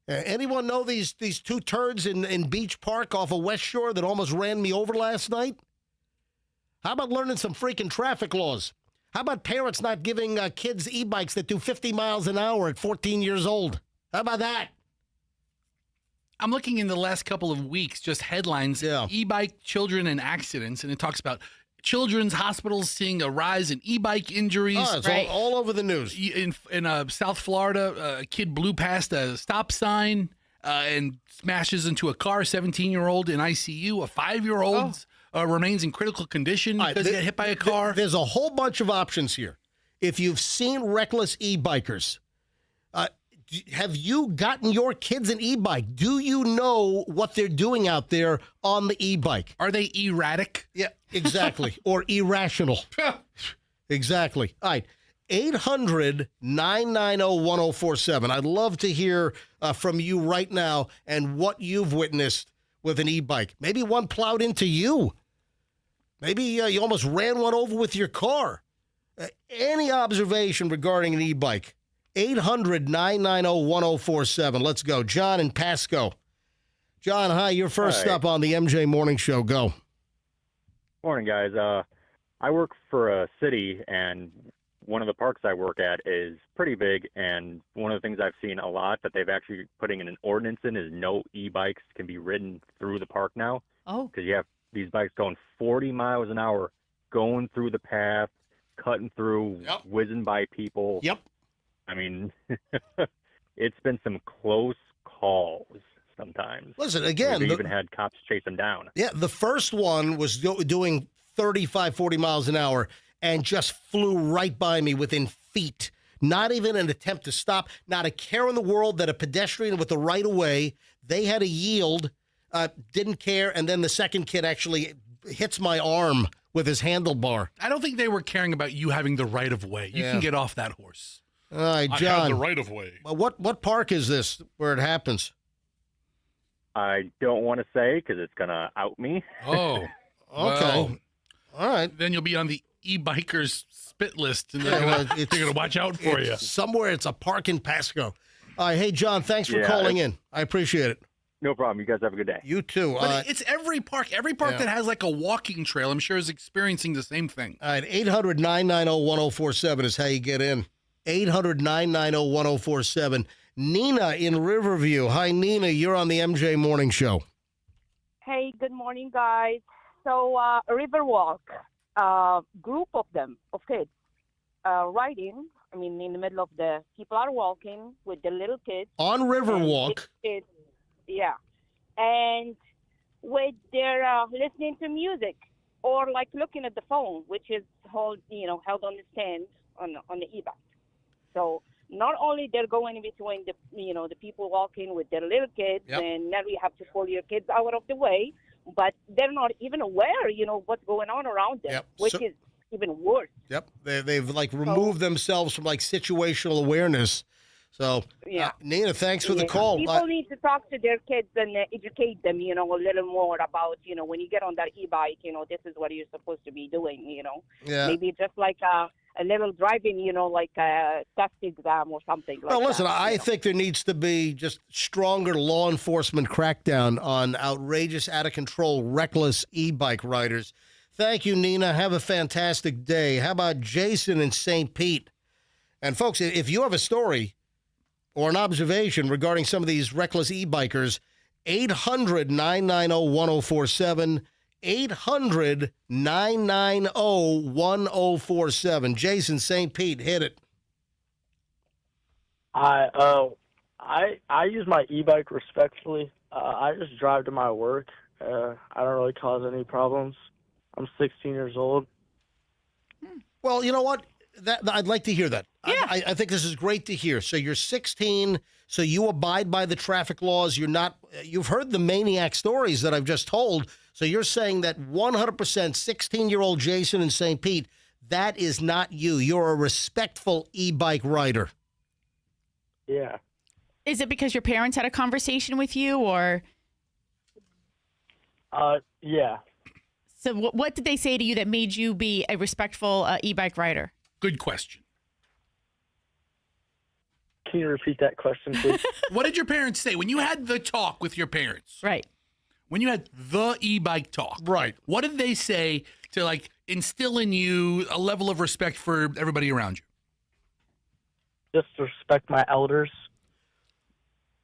Anyone know these two turds in Beach Park off of West Shore that almost ran me over last night? How about learning some freaking traffic laws? How about parents not giving kids e-bikes that do 50 miles an hour at 14 years old? How about that? I'm looking in the last couple of weeks, just headlines, e-bike children and accidents, and it talks about children's hospitals seeing a rise in e-bike injuries. Oh, it's all over the news. In South Florida, a kid blew past a stop sign and smashes into a car, 17-year-old in ICU. A 5-year-old remains in critical condition because he got hit by a car. There's a whole bunch of options here. If you've seen reckless e-bikers, have you gotten your kids an e-bike? Do you know what they're doing out there on the e-bike? Are they erratic? Yeah, exactly. Or irrational. Exactly. All right. 800-990-1047. I'd love to hear from you right now and what you've witnessed with an e-bike. Maybe one plowed into you. Maybe you almost ran one over with your car. Any observation regarding an e-bike? 800-990-1047. Let's go. John in Pasco. John, hi. You're first up on the MJ Morning Show. Go. Morning, guys. I work for a city, and one of the parks I work at is pretty big, and one of the things I've seen a lot that they've actually putting in an ordinance in is no e-bikes can be ridden through the park now. Oh. Because you have these bikes going 40 miles an hour, going through the path, cutting through, whizzing by people. Yep. I mean, it's been some close calls sometimes. Listen, again. They even had cops chase them down. Yeah, the first one was doing 35, 40 miles an hour and just flew right by me within feet. Not even an attempt to stop. Not a care in the world that a pedestrian with the right of way, they had to yield, didn't care. And then the second kid actually hits my arm with his handlebar. I don't think they were caring about you having the right of way. You can get off that horse. All right, John. I have the right of way. What park is this where it happens? I don't want to say because it's going to out me. Oh, okay. Well, all right. Then you'll be on the e-bikers spit list, and they're going to watch out for you. Somewhere it's a park in Pasco. All right, hey, John, thanks for calling in. I appreciate it. No problem. You guys have a good day. You too. But it's every park. Every park that has like a walking trail, I'm sure, is experiencing the same thing. All right, 800-990-1047 is how you get in. 800-990-1047. Nina in Riverview. Hi, Nina. You're on the MJ Morning Show. Hey, good morning, guys. So, Riverwalk, group of them, of kids, riding. I mean, in the middle of the people are walking with the little kids. On Riverwalk. Yeah. And with their listening to music or like looking at the phone, which is held on the stand on the e-bike. So not only they're going in between the people walking with their little kids, and now you have to pull your kids out of the way, but they're not even aware, what's going on around them, which is even worse. Yep, they've like removed themselves from like situational awareness. So, Nina, thanks for the call. People need to talk to their kids and educate them, a little more about, when you get on that e-bike, this is what you're supposed to be doing, Yeah. Maybe just like a little driving, like a test exam or something like Well, listen, that. I think there needs to be just stronger law enforcement crackdown on outrageous, out-of-control, reckless e-bike riders. Thank you, Nina. Have a fantastic day. How about Jason in St. Pete? And, folks, if you have a story or an observation regarding some of these reckless e-bikers, 800-990-1047, 800-990-1047. Jason, St. Pete, hit it. I use my e-bike respectfully. I just drive to my work. I don't really cause any problems. I'm 16 years old. Well, you know what? I'd like to hear that. Yeah. I think this is great to hear. So you're 16, so you abide by the traffic laws. You've heard the maniac stories that I've just told. So you're saying that 100% 16-year-old Jason in St. Pete, that is not you. You're a respectful e-bike rider. Yeah. Is it because your parents had a conversation with you, or? Yeah. So what did they say to you that made you be a respectful e-bike rider? Good question. Can you repeat that question, please? What did your parents say when you had the talk with your parents? Right. When you had the e-bike talk. Right. What did they say to like instill in you a level of respect for everybody around you? Just respect my elders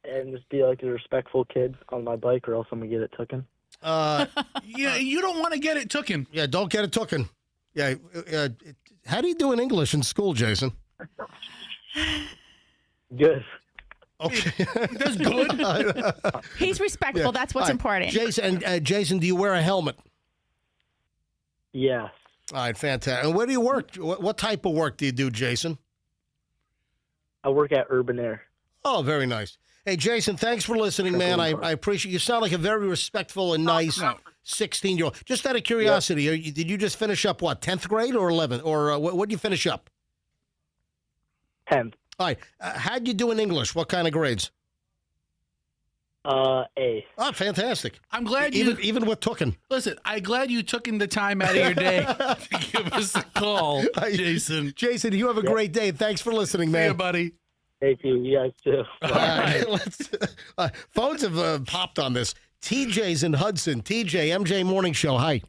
and just be like a respectful kid on my bike, or else I'm going to get it taken. Yeah, you don't want to get it tooken. Yeah, don't get it tooken. Yeah. How do you do in English in school, Jason? Good. Okay. That's good. He's respectful. Yeah. That's what's All right. important. Jason, do you wear a helmet? Yes. All right, fantastic. And where do you work? What type of work do you do, Jason? I work at Urban Air. Oh, very nice. Hey, Jason, thanks for listening, man. I appreciate you. Sound like a very respectful and nice 16-year-old. Just out of curiosity, did you just finish up, 10th grade or 11th? Or what did you finish up? 10th. All right. How'd you do in English? What kind of grades? A. Oh, fantastic. I'm glad even with tooken. Listen, I'm glad you took in the time out of your day to give us a call, Jason. Jason, you have a great day. Thanks for listening, man. See you, buddy. Thank you. You guys too. All right, phones have popped on this. TJ's in Hudson. TJ, MJ Morning Show. Hi.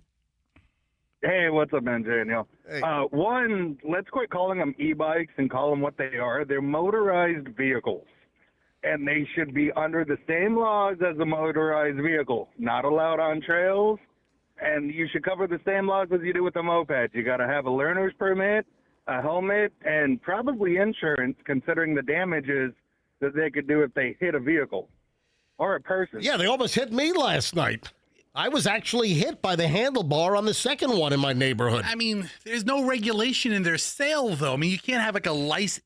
Hey, what's up, MJ and y'all? Hey. One, let's quit calling them e-bikes and call them what they are. They're motorized vehicles, and they should be under the same laws as a motorized vehicle. Not allowed on trails, and you should cover the same laws as you do with a moped. You got to have a learner's permit, a helmet, and probably insurance, considering the damages that they could do if they hit a vehicle or a person. Yeah, they almost hit me last night. I was actually hit by the handlebar on the second one in my neighborhood. I mean, there's no regulation in their sale, though. I mean, you can't have like a license.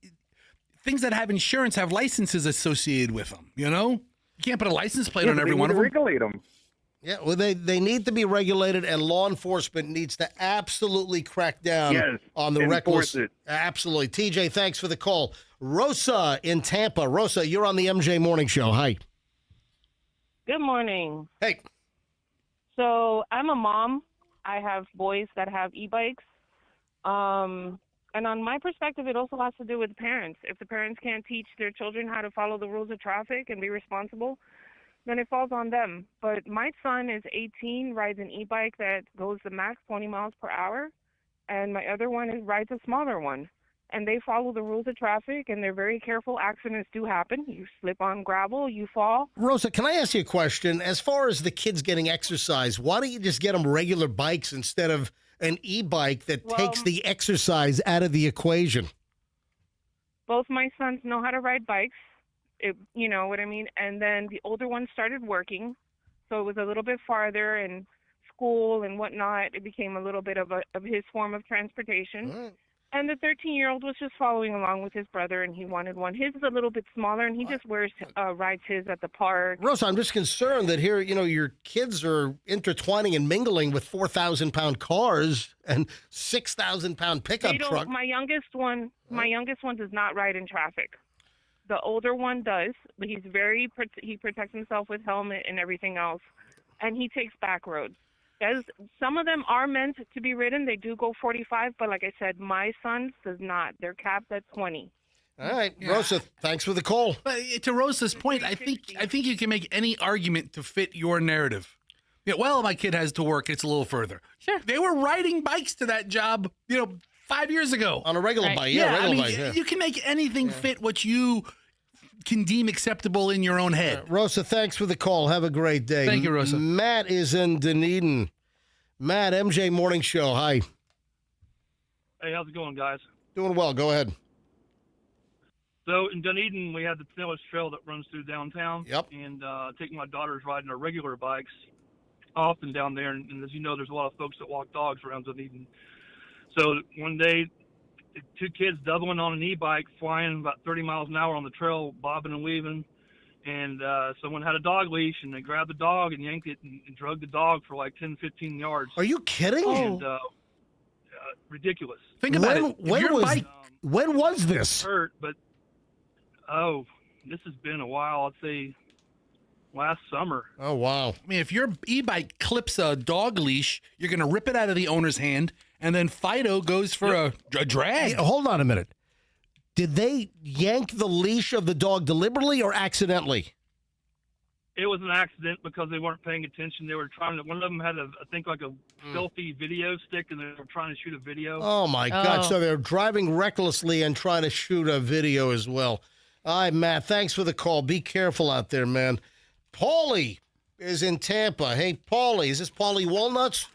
Things that have insurance have licenses associated with them, you know? You can't put a license plate on every one of them. Regulate them. Yeah, well, they need to be regulated, and law enforcement needs to absolutely crack down on the reckless. It. Absolutely. TJ, thanks for the call. Rosa in Tampa. Rosa, you're on the MJ Morning Show. Hi. Good morning. Hey. So I'm a mom. I have boys that have e-bikes. And on my perspective, it also has to do with the parents. If the parents can't teach their children how to follow the rules of traffic and be responsible, then it falls on them. But my son is 18, rides an e-bike that goes the max 20 miles per hour, and my other one rides a smaller one. And they follow the rules of traffic, and they're very careful. Accidents do happen. You slip on gravel, you fall. Rosa, can I ask you a question? As far as the kids getting exercise, why don't you just get them regular bikes instead of an e-bike that takes the exercise out of the equation? Both my sons know how to ride bikes. You know what I mean? And then the older one started working, so it was a little bit farther, and school and whatnot, it became a little bit of his form of transportation. Right. And the 13-year-old was just following along with his brother, and he wanted one. His is a little bit smaller, and he just rides his at the park. Rosa, I'm just concerned that here, your kids are intertwining and mingling with 4,000-pound cars and 6,000-pound pickup truck. My youngest one does not ride in traffic. The older one does, but he protects himself with helmet and everything else, and he takes back roads. Guys, some of them are meant to be ridden. They do go 45, but like I said, my son does not. They're capped at 20. All right, Rosa, thanks for the call. But to Rosa's point, I think you can make any argument to fit your narrative. Yeah, well, my kid has to work. It's a little further. Sure. They were riding bikes to that job, 5 years ago. On a regular bike, You can make anything fit what you can deem acceptable in your own head. Rosa, thanks for the call. Have a great day. Thank you, Rosa. Matt is in Dunedin. Matt, MJ Morning Show. Hi. Hey, how's it going, guys? Doing well. Go ahead. So in Dunedin, we have the Pinellas Trail that runs through downtown. Yep. And I take my daughters riding our regular bikes often down there. And as you know, there's a lot of folks that walk dogs around Dunedin. So one day, 2 kids doubling on an e-bike, flying about 30 miles an hour on the trail, bobbing and weaving. And someone had a dog leash, and they grabbed the dog and yanked it and drug the dog for like 10, 15 yards. Are you kidding? And ridiculous. Think about it. When was this? Hurt, but this has been a while. I'd say last summer. Oh, wow. I mean, if your e-bike clips a dog leash, you're going to rip it out of the owner's hand, and then Fido goes for a drag. Hey, hold on a minute. Did they yank the leash of the dog deliberately or accidentally? It was an accident because they weren't paying attention. They were trying to. One of them had a selfie video stick, and they were trying to shoot a video. Oh my God! So they're driving recklessly and trying to shoot a video as well. All right, Matt. Thanks for the call. Be careful out there, man. Paulie is in Tampa. Hey, Paulie, is this Paulie Walnuts?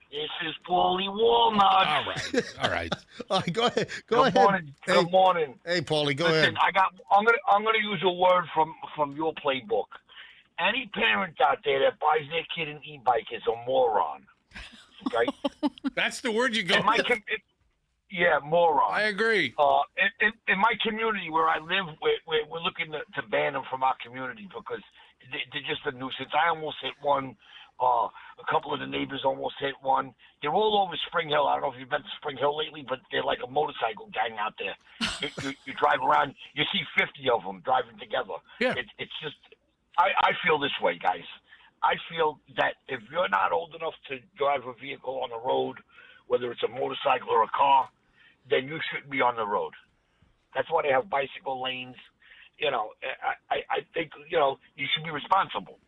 This is Paulie Walnuts. All right. Go ahead. Good morning. Good morning. Hey, Paulie, go Listen, ahead. I'm gonna use a word from your playbook. Any parent out there that buys their kid an e-bike is a moron. Okay? That's the word you go with. Yeah, moron. I agree. In my community where I live, we're looking to ban them from our community because they're just a nuisance. I almost hit one. A couple of the neighbors almost hit one. They're all over Spring Hill. I don't know if you've been to Spring Hill lately, but they're like a motorcycle gang out there. You drive around, you see 50 of them driving together. Yeah. It's just, I feel this way, guys. I feel that if you're not old enough to drive a vehicle on the road, whether it's a motorcycle or a car, then you shouldn't be on the road. That's why they have bicycle lanes. I think, you should be responsible.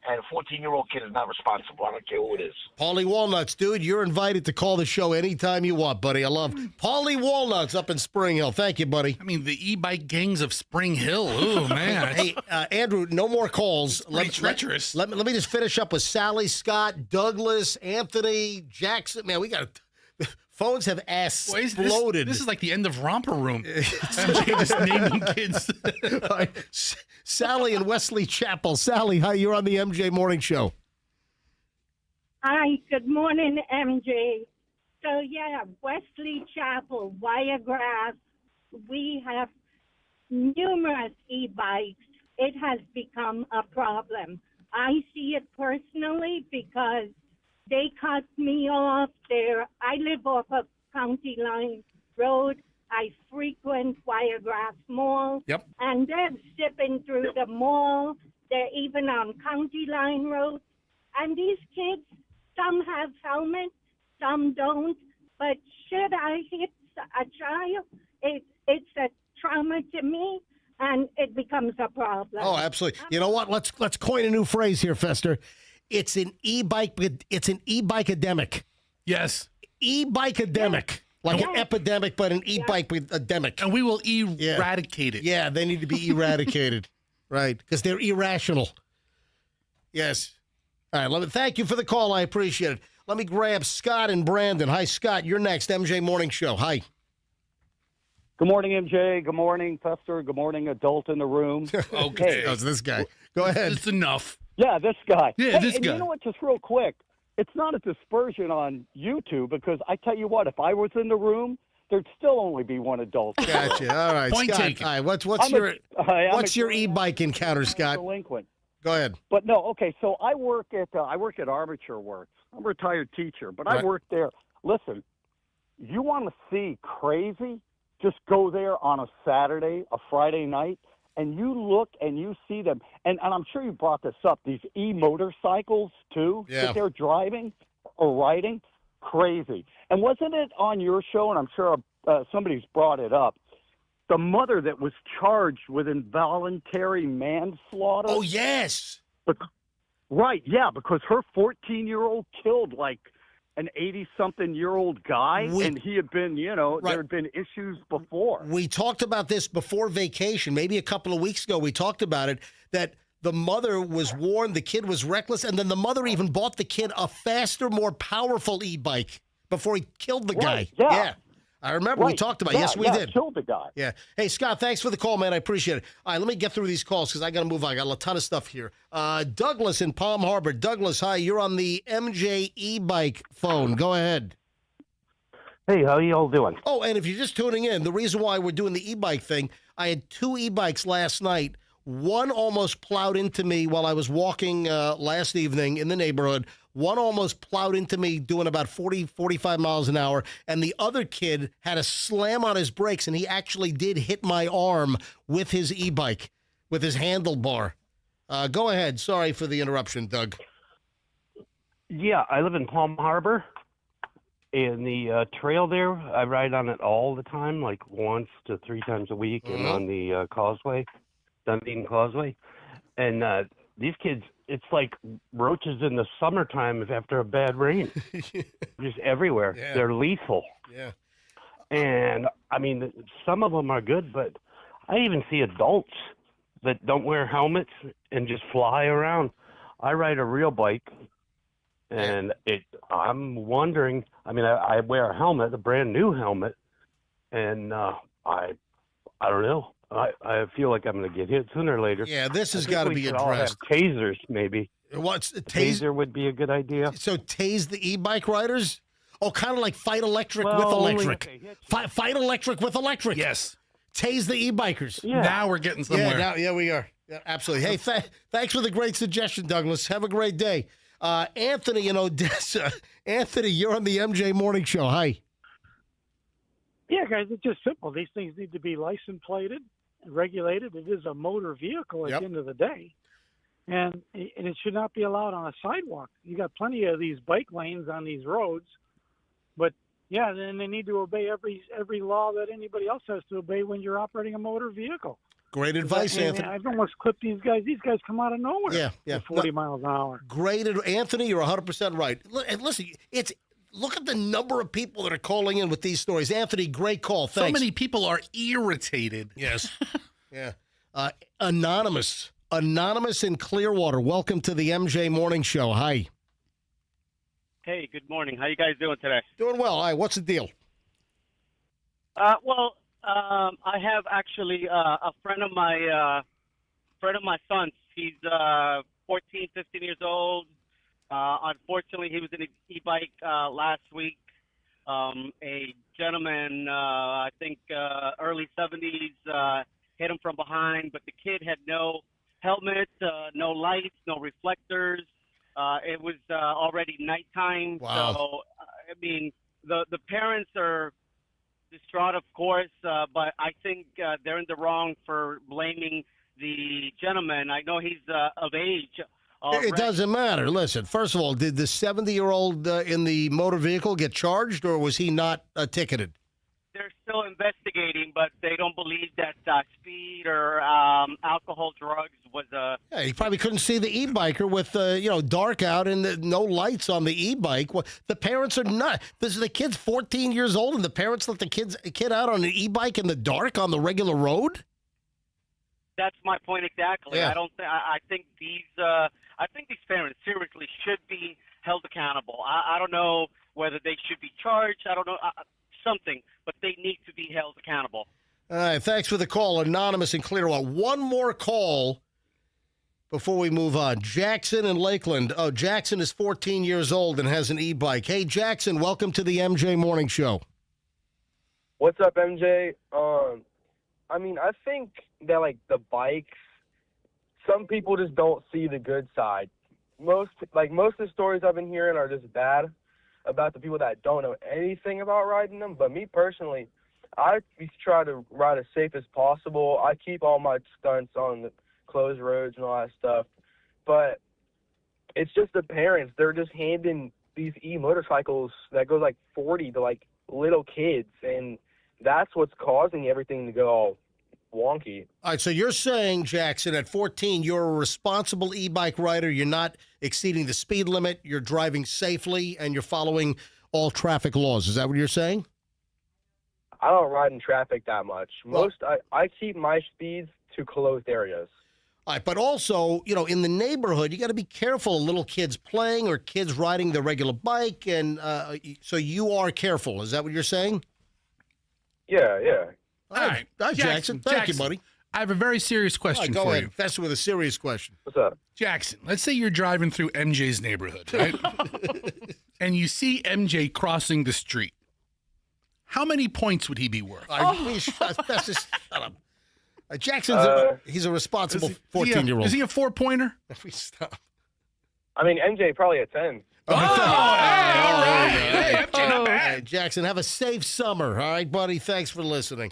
And a 14-year-old kid is not responsible. I don't care who it is. Paulie Walnuts, dude, you're invited to call the show anytime you want, buddy. I love Paulie Walnuts up in Spring Hill. Thank you, buddy. I mean, the e-bike gangs of Spring Hill. Oh, man. Hey, Andrew, no more calls. Treacherous. Let me just finish up with Sally, Scott, Douglas, Anthony, Jackson. Man, we got phones have exploded. This is like the end of Romper Room. Just naming kids. Sally and Wesley Chapel. Sally, hi, you're on the MJ Morning Show. Hi, good morning, MJ. So, Wesley Chapel, Wiregrass, we have numerous e-bikes. It has become a problem. I see it personally because they cut me off there. I live off of County Line Road. I frequent Wiregrass Mall. Yep. And they're zipping through the mall. They're even on County Line Road. And these kids, some have helmets, some don't. But should I hit a child, it's a trauma to me, and it becomes a problem. Oh, absolutely. You know what? Let's coin a new phrase here, Fester. It's an e-bike. It's an e-bike-ademic. Yes. E-bike-ademic. Like an epidemic, but an e-bike-ademic. And we will eradicate it. Yeah, they need to be eradicated. Right, because they're irrational. Yes. All right, thank you for the call. I appreciate it. Let me grab Scott and Brandon. Hi, Scott. You're next. MJ Morning Show. Hi. Good morning, MJ. Good morning, Fester. Good morning, adult in the room. Okay. Hey. This guy. Go ahead. It's enough. Yeah, this guy. Yeah, this guy. You know what? Just real quick. It's not a dispersion on you two because I tell you what, if I was in the room, there'd still only be one adult. Gotcha. All right, Point Scott. taken. All right, what's your e-bike encounter, Scott? Delinquent. Go ahead. But no, okay. So I work at Armature Works. I'm a retired teacher, but I work there. Listen, you want to see crazy? Just go there on a Saturday, a Friday night, and you look and you see them, and I'm sure you brought this up, these e-motorcycles too that they're driving or riding, crazy. And wasn't it on your show, and I'm sure somebody's brought it up, the mother that was charged with involuntary manslaughter? Oh, yes. Right, yeah, because her 14-year-old killed like an 80-something-year-old guy, and he had been, there had been issues before. We talked about this before vacation, maybe a couple of weeks ago. We talked about it, that the mother was warned the kid was reckless, and then the mother even bought the kid a faster, more powerful e-bike before he killed the guy. Yeah. I remember we talked about it. Yes, we did. Killed the guy. Yeah. Hey, Scott, thanks for the call, man. I appreciate it. All right, let me get through these calls because I got to move on. I got a ton of stuff here. Douglas in Palm Harbor. Douglas, hi. You're on the MJ e-bike phone. Go ahead. Hey, how you all doing? Oh, and if you're just tuning in, the reason why we're doing the e-bike thing, I had 2 e-bikes last night. One almost plowed into me while I was walking last evening in the neighborhood. One almost plowed into me doing about 40, 45 miles an hour. And the other kid had a slam on his brakes, and he actually did hit my arm with his e-bike, with his handlebar. Go ahead. Sorry for the interruption, Doug. Yeah, I live in Palm Harbor. And the trail there, I ride on it all the time, like once to 3 times a week, and on the causeway, Dunedin Causeway. And these kids, it's like roaches in the summertime after a bad rain. Just everywhere. Yeah. They're lethal. Yeah. And, I mean, some of them are good, but I even see adults that don't wear helmets and just fly around. I ride a real bike, and I'm wondering, I mean, I wear a helmet, a brand new helmet, and I don't know. I feel like I'm going to get hit sooner or later. Yeah, this has got to be addressed. All have tasers, maybe. What's taser would be a good idea. So tase the e-bike riders? Oh, kind of like fight electric with only electric. Fight electric with electric. Yes. Tase the e-bikers. Yeah. Now we're getting somewhere. Yeah, we are. Yeah, absolutely. Hey, thanks for the great suggestion, Douglas. Have a great day. Anthony in Odessa. Anthony, you're on the MJ Morning Show. Hi. Yeah, guys, it's just simple. These things need to be license plated and regulated. It is a motor vehicle at the end of the day. And it should not be allowed on a sidewalk. You got plenty of these bike lanes on these roads. But, yeah, then they need to obey every law that anybody else has to obey when you're operating a motor vehicle. Great advice, Anthony. I've almost clipped these guys. These guys come out of nowhere. Yeah. 40 miles an hour. Great, Anthony. You're 100% right. And listen, look at the number of people that are calling in with these stories. Anthony, great call. Thanks. So many people are irritated. Yes. Yeah. Anonymous in Clearwater. Welcome to the MJ Morning Show. Hi. Hey, good morning. How you guys doing today? Doing well. Hi. What's the deal? I have actually a friend of my son's. He's 14, 15 years old. Unfortunately, he was in an e-bike last week. A gentleman, I think early 70s, hit him from behind, but the kid had no helmet, no lights, no reflectors. It was already nighttime. Wow. So, I mean, the parents are distraught, of course, but I think they're in the wrong for blaming the gentleman. I know he's of age. It doesn't matter. Listen, first of all, did the 70-year-old in the motor vehicle get charged, or was he not ticketed? They're still investigating, but they don't believe that speed or alcohol, drugs was a... Yeah, he probably couldn't see the e-biker with, dark out and no lights on the e-bike. Well, the parents are not. The kid's 14 years old, and the parents let the kid out on an e-bike in the dark on the regular road? That's my point exactly. Yeah. I think these parents seriously should be held accountable. I don't know whether they should be charged. I don't know something, but they need to be held accountable. All right, thanks for the call, Anonymous in Clearwater. One more call before we move on. Jackson in Lakeland. Oh, Jackson is 14 years old and has an e-bike. Hey, Jackson, welcome to the MJ Morning Show. What's up, MJ? I think that, the bikes, some people just don't see the good side. Most of the stories I've been hearing are just bad about the people that don't know anything about riding them. But me personally, I try to ride as safe as possible. I keep all my stunts on the closed roads and all that stuff. But it's just the parents. They're just handing these e-motorcycles that go like 40 to like little kids, and that's what's causing everything to go all wonky. All right, so you're saying, Jackson, at 14, you're a responsible e-bike rider. You're not exceeding the speed limit. You're driving safely, and you're following all traffic laws. Is that what you're saying? I don't ride in traffic that much. I keep my speeds to closed areas. All right, but also, you know, in the neighborhood, you got to be careful of little kids playing or kids riding the regular bike, and so you are careful. Is that what you're saying? Yeah. All right, Jackson. Thank you, buddy. I have a very serious question Go for ahead. you. That's with a serious question. What's up? Jackson, let's say you're driving through MJ's neighborhood, right? And you see MJ crossing the street. How many points would he be worth? Shut up. Jackson's he's a responsible 14-year-old. Is he a 4-pointer? If we stop. I mean, MJ probably a 10. All right. Hey, MJ, not bad. Hey, Jackson, have a safe summer. All right, buddy. Thanks for listening.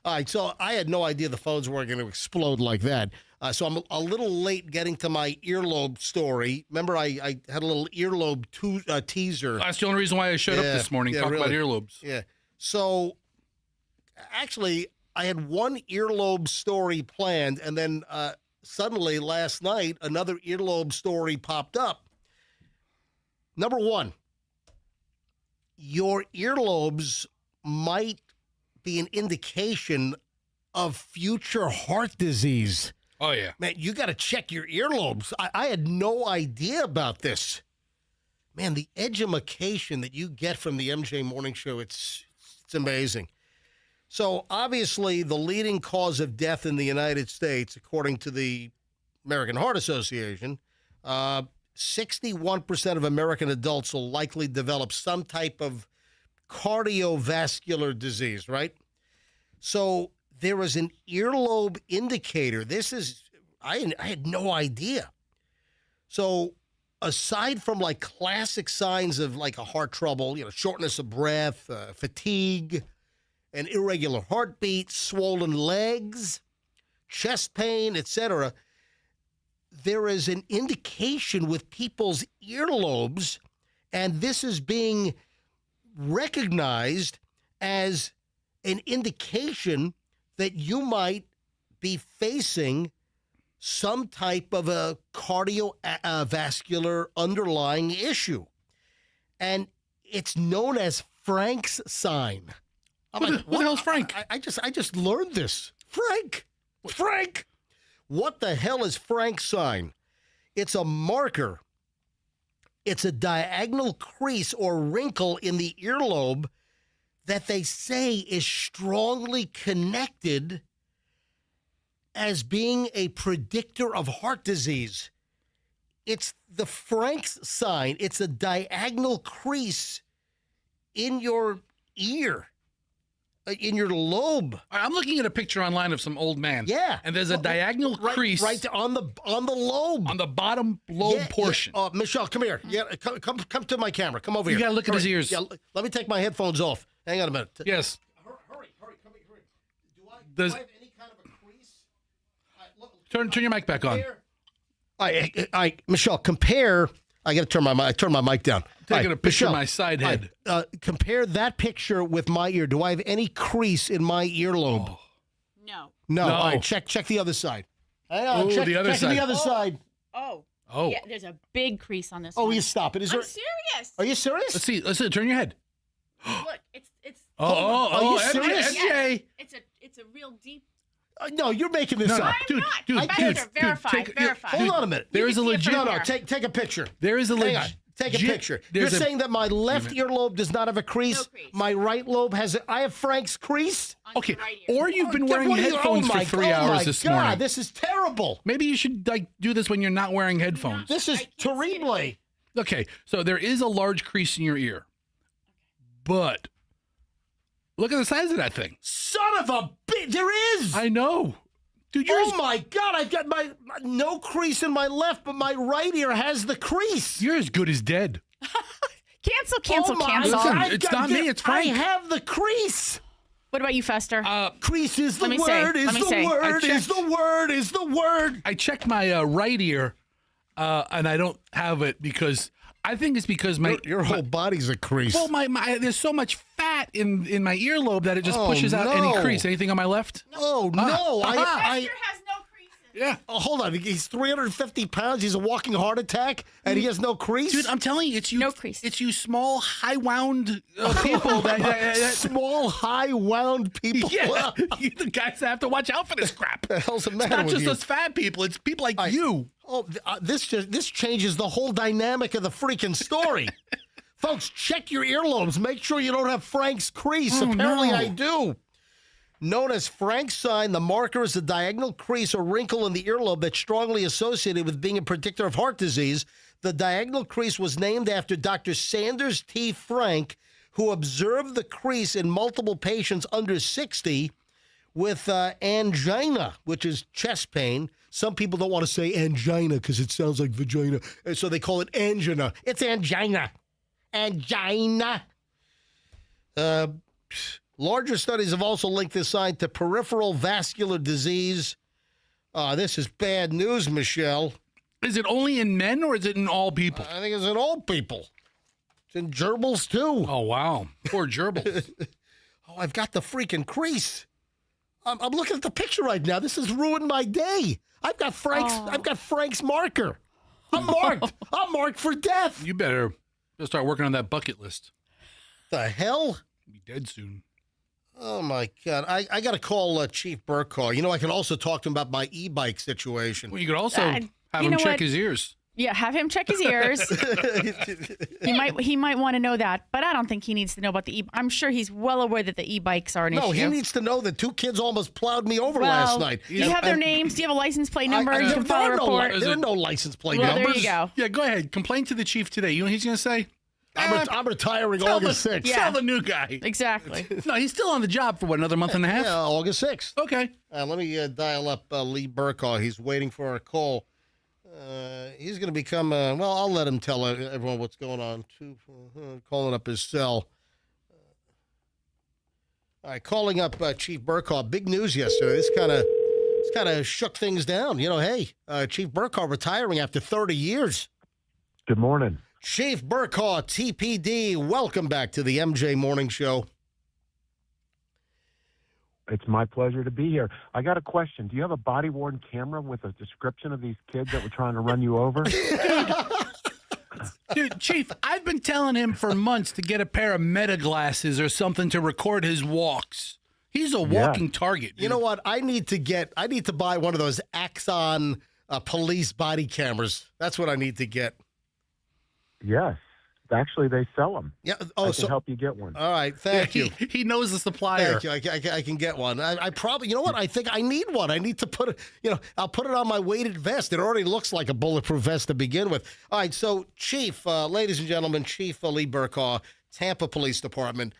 All right, so I had no idea the phones were going to explode like that. So I'm a little late getting to my earlobe story. Remember, I had a little earlobe teaser. That's the only reason why I showed up this morning, talking about earlobes. Yeah. So, actually, I had one earlobe story planned, and then suddenly last night, another earlobe story popped up. Number one, your earlobes might be an indication of future heart disease. Oh, yeah. Man, you got to check your earlobes. I had no idea about this. Man, the edumacation that you get from the MJ Morning Show, it's amazing. So, obviously, the leading cause of death in the United States, according to the American Heart Association, 61% of American adults will likely develop some type of cardiovascular disease, right? So, there is an earlobe indicator. This is, I had no idea. So, aside from like classic signs of like a heart trouble, you know, shortness of breath, fatigue, an irregular heartbeat, swollen legs, chest pain, etc., there is an indication with people's earlobes, and this is being recognized as an indication that you might be facing some type of a cardiovascular underlying issue. And it's known as Frank's sign. What the hell's Frank? I just learned this. Frank. What the hell is Frank's sign? It's a marker. It's a diagonal crease or wrinkle in the earlobe that they say is strongly connected as being a predictor of heart disease. It's the Frank's sign. It's a diagonal crease in your ear, in your lobe. I'm looking at a picture online of some old man. Yeah. And there's a diagonal crease. Right on the lobe. On the bottom lobe portion. Yeah. Michelle, come here. Yeah, come to my camera. Come over here. You got to look at his ears. Yeah, let me take my headphones off. Hang on a minute. Yes. Hurry. Come here. Do I have any kind of a crease? Turn your mic back on. I Michelle, compare. I got to turn my mic down. Taking a picture of my side head. Compare that picture with my ear. Do I have any crease in my earlobe? No. All right, check the other side. Hang on. Check the other side. Oh. Yeah, there's a big crease on this Oh, one. you stop it. I'm serious. Are you serious? Let's see. Turn your head. Look, it's Are you serious? MJ. It's a real deep. No, you're making this up. Dude, Verify. Hold on a minute. There is a legit. No, take a picture. There is a legit. Hang on. Take a picture. You're saying that my left earlobe does not have a crease. No crease. My right lobe has I have Frank's crease. Okay. Or you've been wearing headphones for 3 hours this morning. Oh my God, this is terrible. Maybe you should do this when you're not wearing headphones. This is terrible. Okay, so there is a large crease in your ear, but look at the size of that thing. Son of a bitch! There is. I know, dude. Yours, oh my God! I've got my no crease in my left, but my right ear has the crease. You're as good as dead. Cancel. Listen, it's not me. It's Frank. I have the crease. What about you, Fester? Crease is the Let me say. word, is Let me the say. word, is the word, is the word. I checked my right ear, and I don't have it because I think it's because your whole body's a crease. Well, there's so much fat in my earlobe that it just Oh, pushes out no. any crease. Anything on my left? Oh, no. Fester has no creases. Yeah. Oh, hold on. He's 350 pounds. He's a walking heart attack, and he has no crease? Dude, I'm telling you, it's you. No crease. It's you small, high-wound people. that Small, high-wound people. Yeah, you the guys that have to watch out for this crap. The hell's the matter It's not with just you? us fat people. It's people like you. Oh, this changes the whole dynamic of the freaking story. Folks, check your earlobes. Make sure you don't have Frank's crease. Oh, Apparently no. I do. Known as Frank's sign, the marker is a diagonal crease or wrinkle in the earlobe that's strongly associated with being a predictor of heart disease. The diagonal crease was named after Dr. Sanders T. Frank, who observed the crease in multiple patients under 60 with angina, which is chest pain. Some people don't want to say angina because it sounds like vagina, and so they call it angina. It's angina. Angina. Larger studies have also linked this sign to peripheral vascular disease. This is bad news, Michelle. Is it only in men or is it in all people? I think it's in all people. It's in gerbils, too. Oh, wow. Poor gerbils. Oh, I've got the freaking crease. I'm looking at the picture right now. This has ruined my day. I've got Frank's marker. I'm marked. I'm marked for death. You better start working on that bucket list. The hell? You'll be dead soon. Oh, my God. I got to call Chief Burkhaw. You know, I can also talk to him about my e-bike situation. Well, you could also have him check his ears. Yeah, have him check his ears. he might want to know that, but I don't think he needs to know about the I'm sure he's well aware that the e-bikes are an issue. No, he needs to know that two kids almost plowed me over Well, last night. Do you have their names? Do you have a license plate number? You can file a report. There are no license plate Well, numbers. there you go. Yeah, go ahead. Complain to the chief today. You know what he's going to say? I'm retiring Tell August the- 6th. Yeah. Tell the new guy. Exactly. No, he's still on the job for what, another month and a half? Yeah, August 6th. Okay. Let me dial up Lee Burkhaw. He's waiting for a call. He's going to become, well, I'll let him tell everyone what's going on. Calling up his cell. All right, calling up Chief Burkhaw. Big news yesterday. This kind of shook things down. You know, hey, Chief Burkhaw retiring after 30 years. Good morning. Chief Burkhaw, TPD, welcome back to the MJ Morning Show. It's my pleasure to be here. I got a question. Do you have a body-worn camera with a description of these kids that were trying to run you over? Dude, Chief, I've been telling him for months to get a pair of meta glasses or something to record his walks. He's a walking target. Dude. You know what? I need to buy one of those Axon police body cameras. That's what I need to get. Yes. Actually, they sell them. Yeah. I can help you get one. All right. Thank you. He knows the supplier. Thank you. I can get one. I probably, you know what? I think I need one. I need to put it, I'll put it on my weighted vest. It already looks like a bulletproof vest to begin with. All right. So, Chief, ladies and gentlemen, Chief Lee Burkhaw, Tampa Police Department.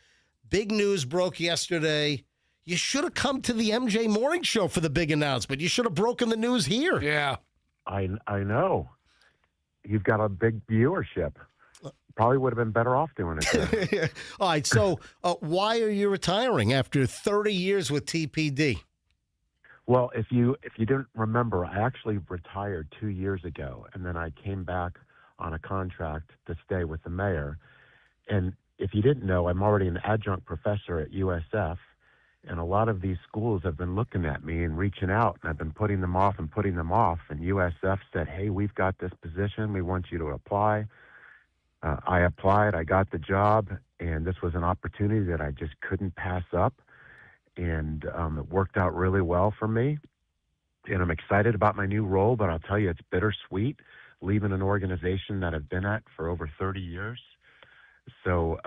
Big news broke yesterday. You should have come to the MJ Morning Show for the big announcement. You should have broken the news here. Yeah. I know. You've got a big viewership. Probably would have been better off doing it there. All right. So, why are you retiring after 30 years with TPD? Well, if you didn't remember, I actually retired 2 years ago, and then I came back on a contract to stay with the mayor. And if you didn't know, I'm already an adjunct professor at USF, and a lot of these schools have been looking at me and reaching out, and I've been putting them off. And USF said, hey, we've got this position. We want you to apply. I applied. I got the job, and this was an opportunity that I just couldn't pass up. And it worked out really well for me. And I'm excited about my new role, but I'll tell you, it's bittersweet leaving an organization that I've been at for over 30 years. So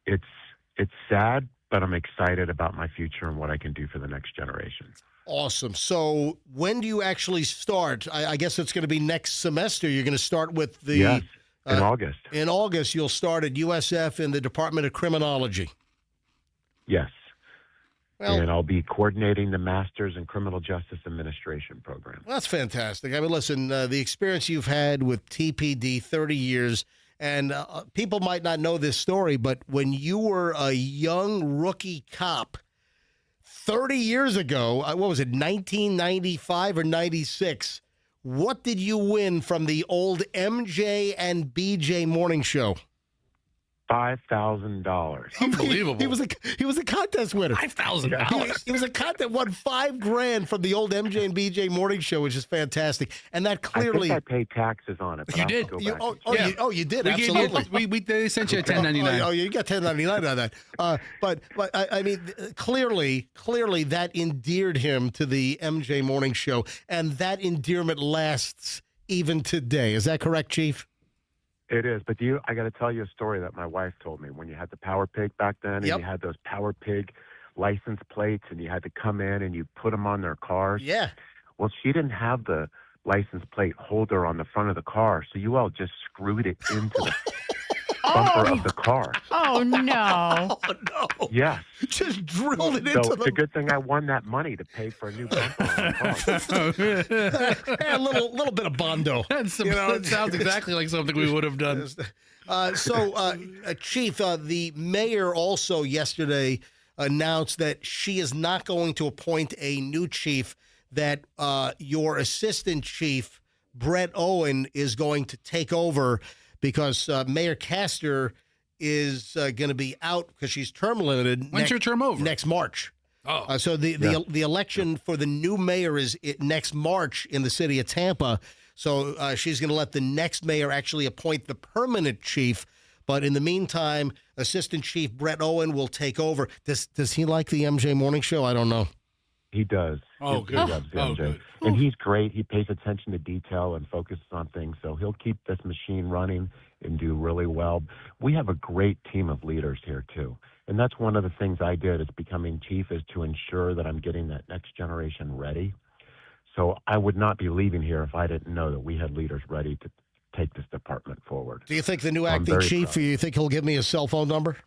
it's sad, but I'm excited about my future and what I can do for the next generation. Awesome. So when do you actually start? I guess it's going to be next semester. You're going to start with the... Yes, in August. In August, you'll start at USF in the Department of Criminology. Yes. Well, and I'll be coordinating the Masters in Criminal Justice Administration program. Well, that's fantastic. I mean, listen, the experience you've had with TPD, 30 years, and people might not know this story, but when you were a young rookie cop 30 years ago, what was it, 1995 or 96, what did you win from the old MJ and BJ morning show? $5,000. Unbelievable. He was a contest winner. $5,000. He was a contest, won $5,000 from the old MJ and BJ morning show, which is fantastic. And that clearly, I think I paid taxes on it. But You I'll did. Go you, back oh, and oh, check. you did, We gave you- absolutely. they sent you a 1099. Oh, you got 1099 on that. But I mean, clearly that endeared him to the MJ morning show, and that endearment lasts even today. Is that correct, Chief? It is, but I got to tell you a story that my wife told me. When you had the Power Pig back then, and you had those Power Pig license plates, and you had to come in and you put them on their cars. Yeah. Well, she didn't have the license plate holder on the front of the car, so you all just screwed it into the bumper of the car. Oh, no. Oh, no. Yes. Just drilled it So into it's a good thing I won that money to pay for a new bumper on the car. a little bit of bondo. That sounds exactly like something we would have done. Chief, the mayor also yesterday announced that she is not going to appoint a new chief, that your assistant chief, Brett Owen, is going to take over because Mayor Castor is going to be out because she's term limited. When's your term over? Next March. Oh. So the election for the new mayor is next March in the city of Tampa. So she's going to let the next mayor actually appoint the permanent chief. But in the meantime, Assistant Chief Brett Owen will take over. Does he like the MJ Morning Show? I don't know. He does. Oh, He good. loves Oh, MJ. good. And he's great. He pays attention to detail and focuses on things. So he'll keep this machine running and do really well. We have a great team of leaders here, too. And that's one of the things I did as becoming chief, is to ensure that I'm getting that next generation ready. So I would not be leaving here if I didn't know that we had leaders ready to take this department forward. Do you think the new I'm acting very chief, proud. you think he'll give me his cell phone number?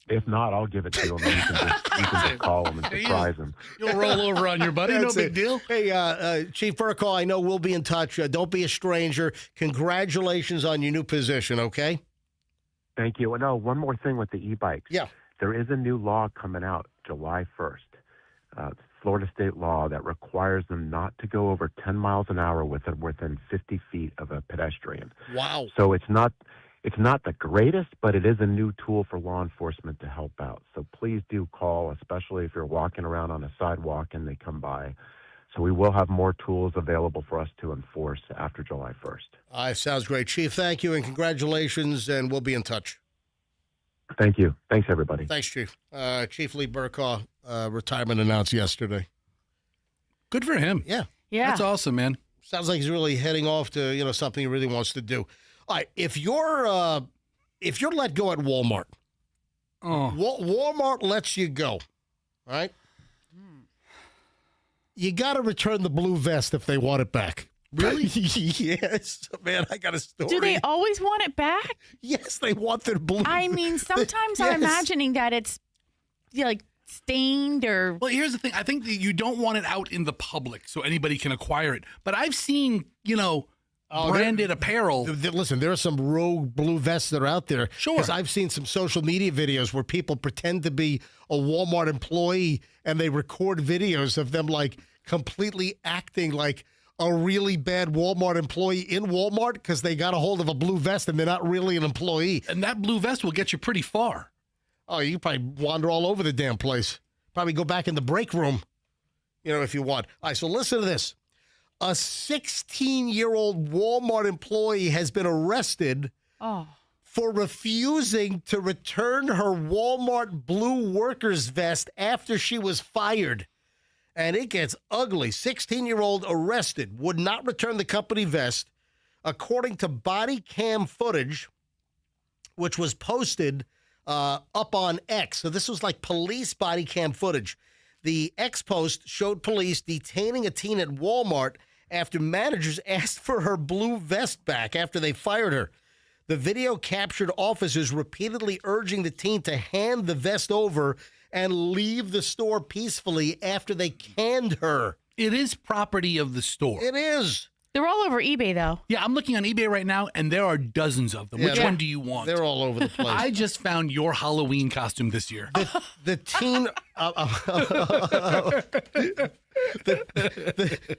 If not, I'll give it to him. And you can just call him and surprise him. You'll roll over on your buddy. No That's big it. deal. Hey, Chief Burkall, I know we'll be in touch. Don't be a stranger. Congratulations on your new position, okay? Thank you. And one more thing with the e-bikes. Yeah. There is a new law coming out July 1st, Florida state law that requires them not to go over 10 miles an hour within 50 feet of a pedestrian. Wow. So it's not the greatest, but it is a new tool for law enforcement to help out. So please do call, especially if you're walking around on a sidewalk and they come by. So we will have more tools available for us to enforce after July 1st. Sounds great. Chief, thank you, and congratulations, and we'll be in touch. Thank you. Thanks, everybody. Thanks, Chief. Chief Lee Burkall, retirement announced yesterday. Good for him. Yeah. That's awesome, man. Sounds like he's really heading off to something he really wants to do. All right, if you're let go at Walmart, Walmart lets you go, all right? You got to return the blue vest if they want it back. Really? Yes, man. I got a story. Do they always want it back? Yes, they want their blue. I mean, sometimes Yes. I'm imagining that it's like stained or. Well, here's the thing. I think that you don't want it out in the public so anybody can acquire it. But I've seen, branded apparel. Listen, there are some rogue blue vests that are out there. Sure. Because I've seen some social media videos where people pretend to be a Walmart employee and they record videos of them like completely acting like a really bad Walmart employee in Walmart because they got a hold of a blue vest and they're not really an employee. And that blue vest will get you pretty far. Oh, you probably wander all over the damn place. Probably go back in the break room, if you want. All right, so listen to this. A 16-year-old Walmart employee has been arrested for refusing to return her Walmart blue worker's vest after she was fired. And it gets ugly. 16-year-old arrested, would not return the company vest, according to body cam footage, which was posted up on X. So this was like police body cam footage. The X post showed police detaining a teen at Walmart after managers asked for her blue vest back after they fired her. The video captured officers repeatedly urging the teen to hand the vest over and leave the store peacefully after they canned her. It is property of the store. It is. They're all over eBay, though. Yeah, I'm looking on eBay right now, and there are dozens of them. Yeah, Which one do you want? They're all over the place. I just found your Halloween costume this year. The teen...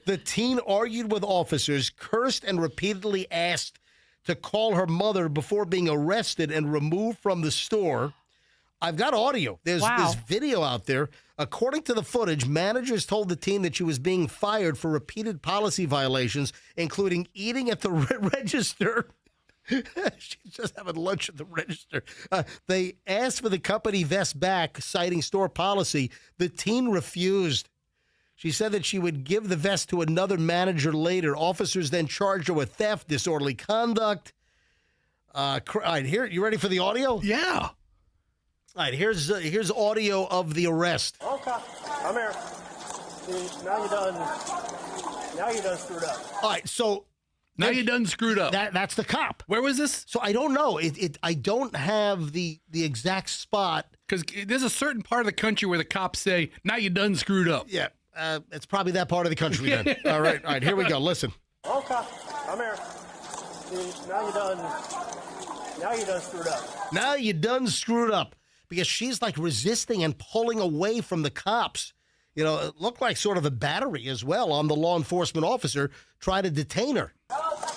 the teen argued with officers, cursed, and repeatedly asked to call her mother before being arrested and removed from the store. I've got audio. There's video out there. According to the footage, managers told the teen that she was being fired for repeated policy violations, including eating at the register. She's just having lunch at the register. They asked for the company vest back, citing store policy. The teen refused. She said that she would give the vest to another manager later. Officers then charged her with theft, disorderly conduct. All right, here, you ready for the audio? Yeah. All right, here's audio of the arrest. Okay, I'm here. See, now you done screwed up. All right, so now you done screwed up. That's the cop. Where was this? So I don't know. I don't have the exact spot because there's a certain part of the country where the cops say, "Now you done screwed up." Yeah, it's probably that part of the country then. All right, here we go. Listen. Okay, I'm here. See, now you done screwed up. Now you done screwed up. Because she's like resisting and pulling away from the cops. You know, it looked like sort of a battery as well on the law enforcement officer trying to detain her. Bro, stop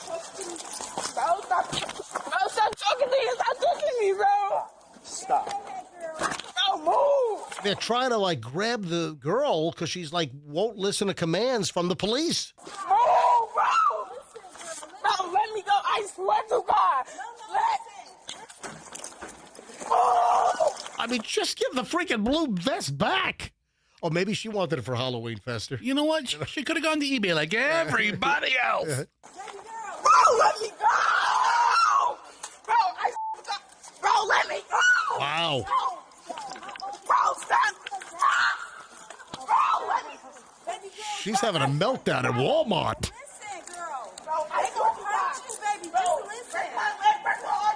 talking to me. Stop talking to me, bro. Stop. Bro, move. They're trying to like grab the girl because she's like won't listen to commands from the police. Move, bro. Bro, let me go. I swear to God. I mean, just give the freaking blue vest back. Or maybe she wanted it for Halloween, Fester. You know what? She could have gone to eBay like everybody else. Bro, let me go! Bro, let me go! Wow. Bro, stop! Bro, let me go! She's having a meltdown at Walmart. Bro, I swear to God. Baby, just listen.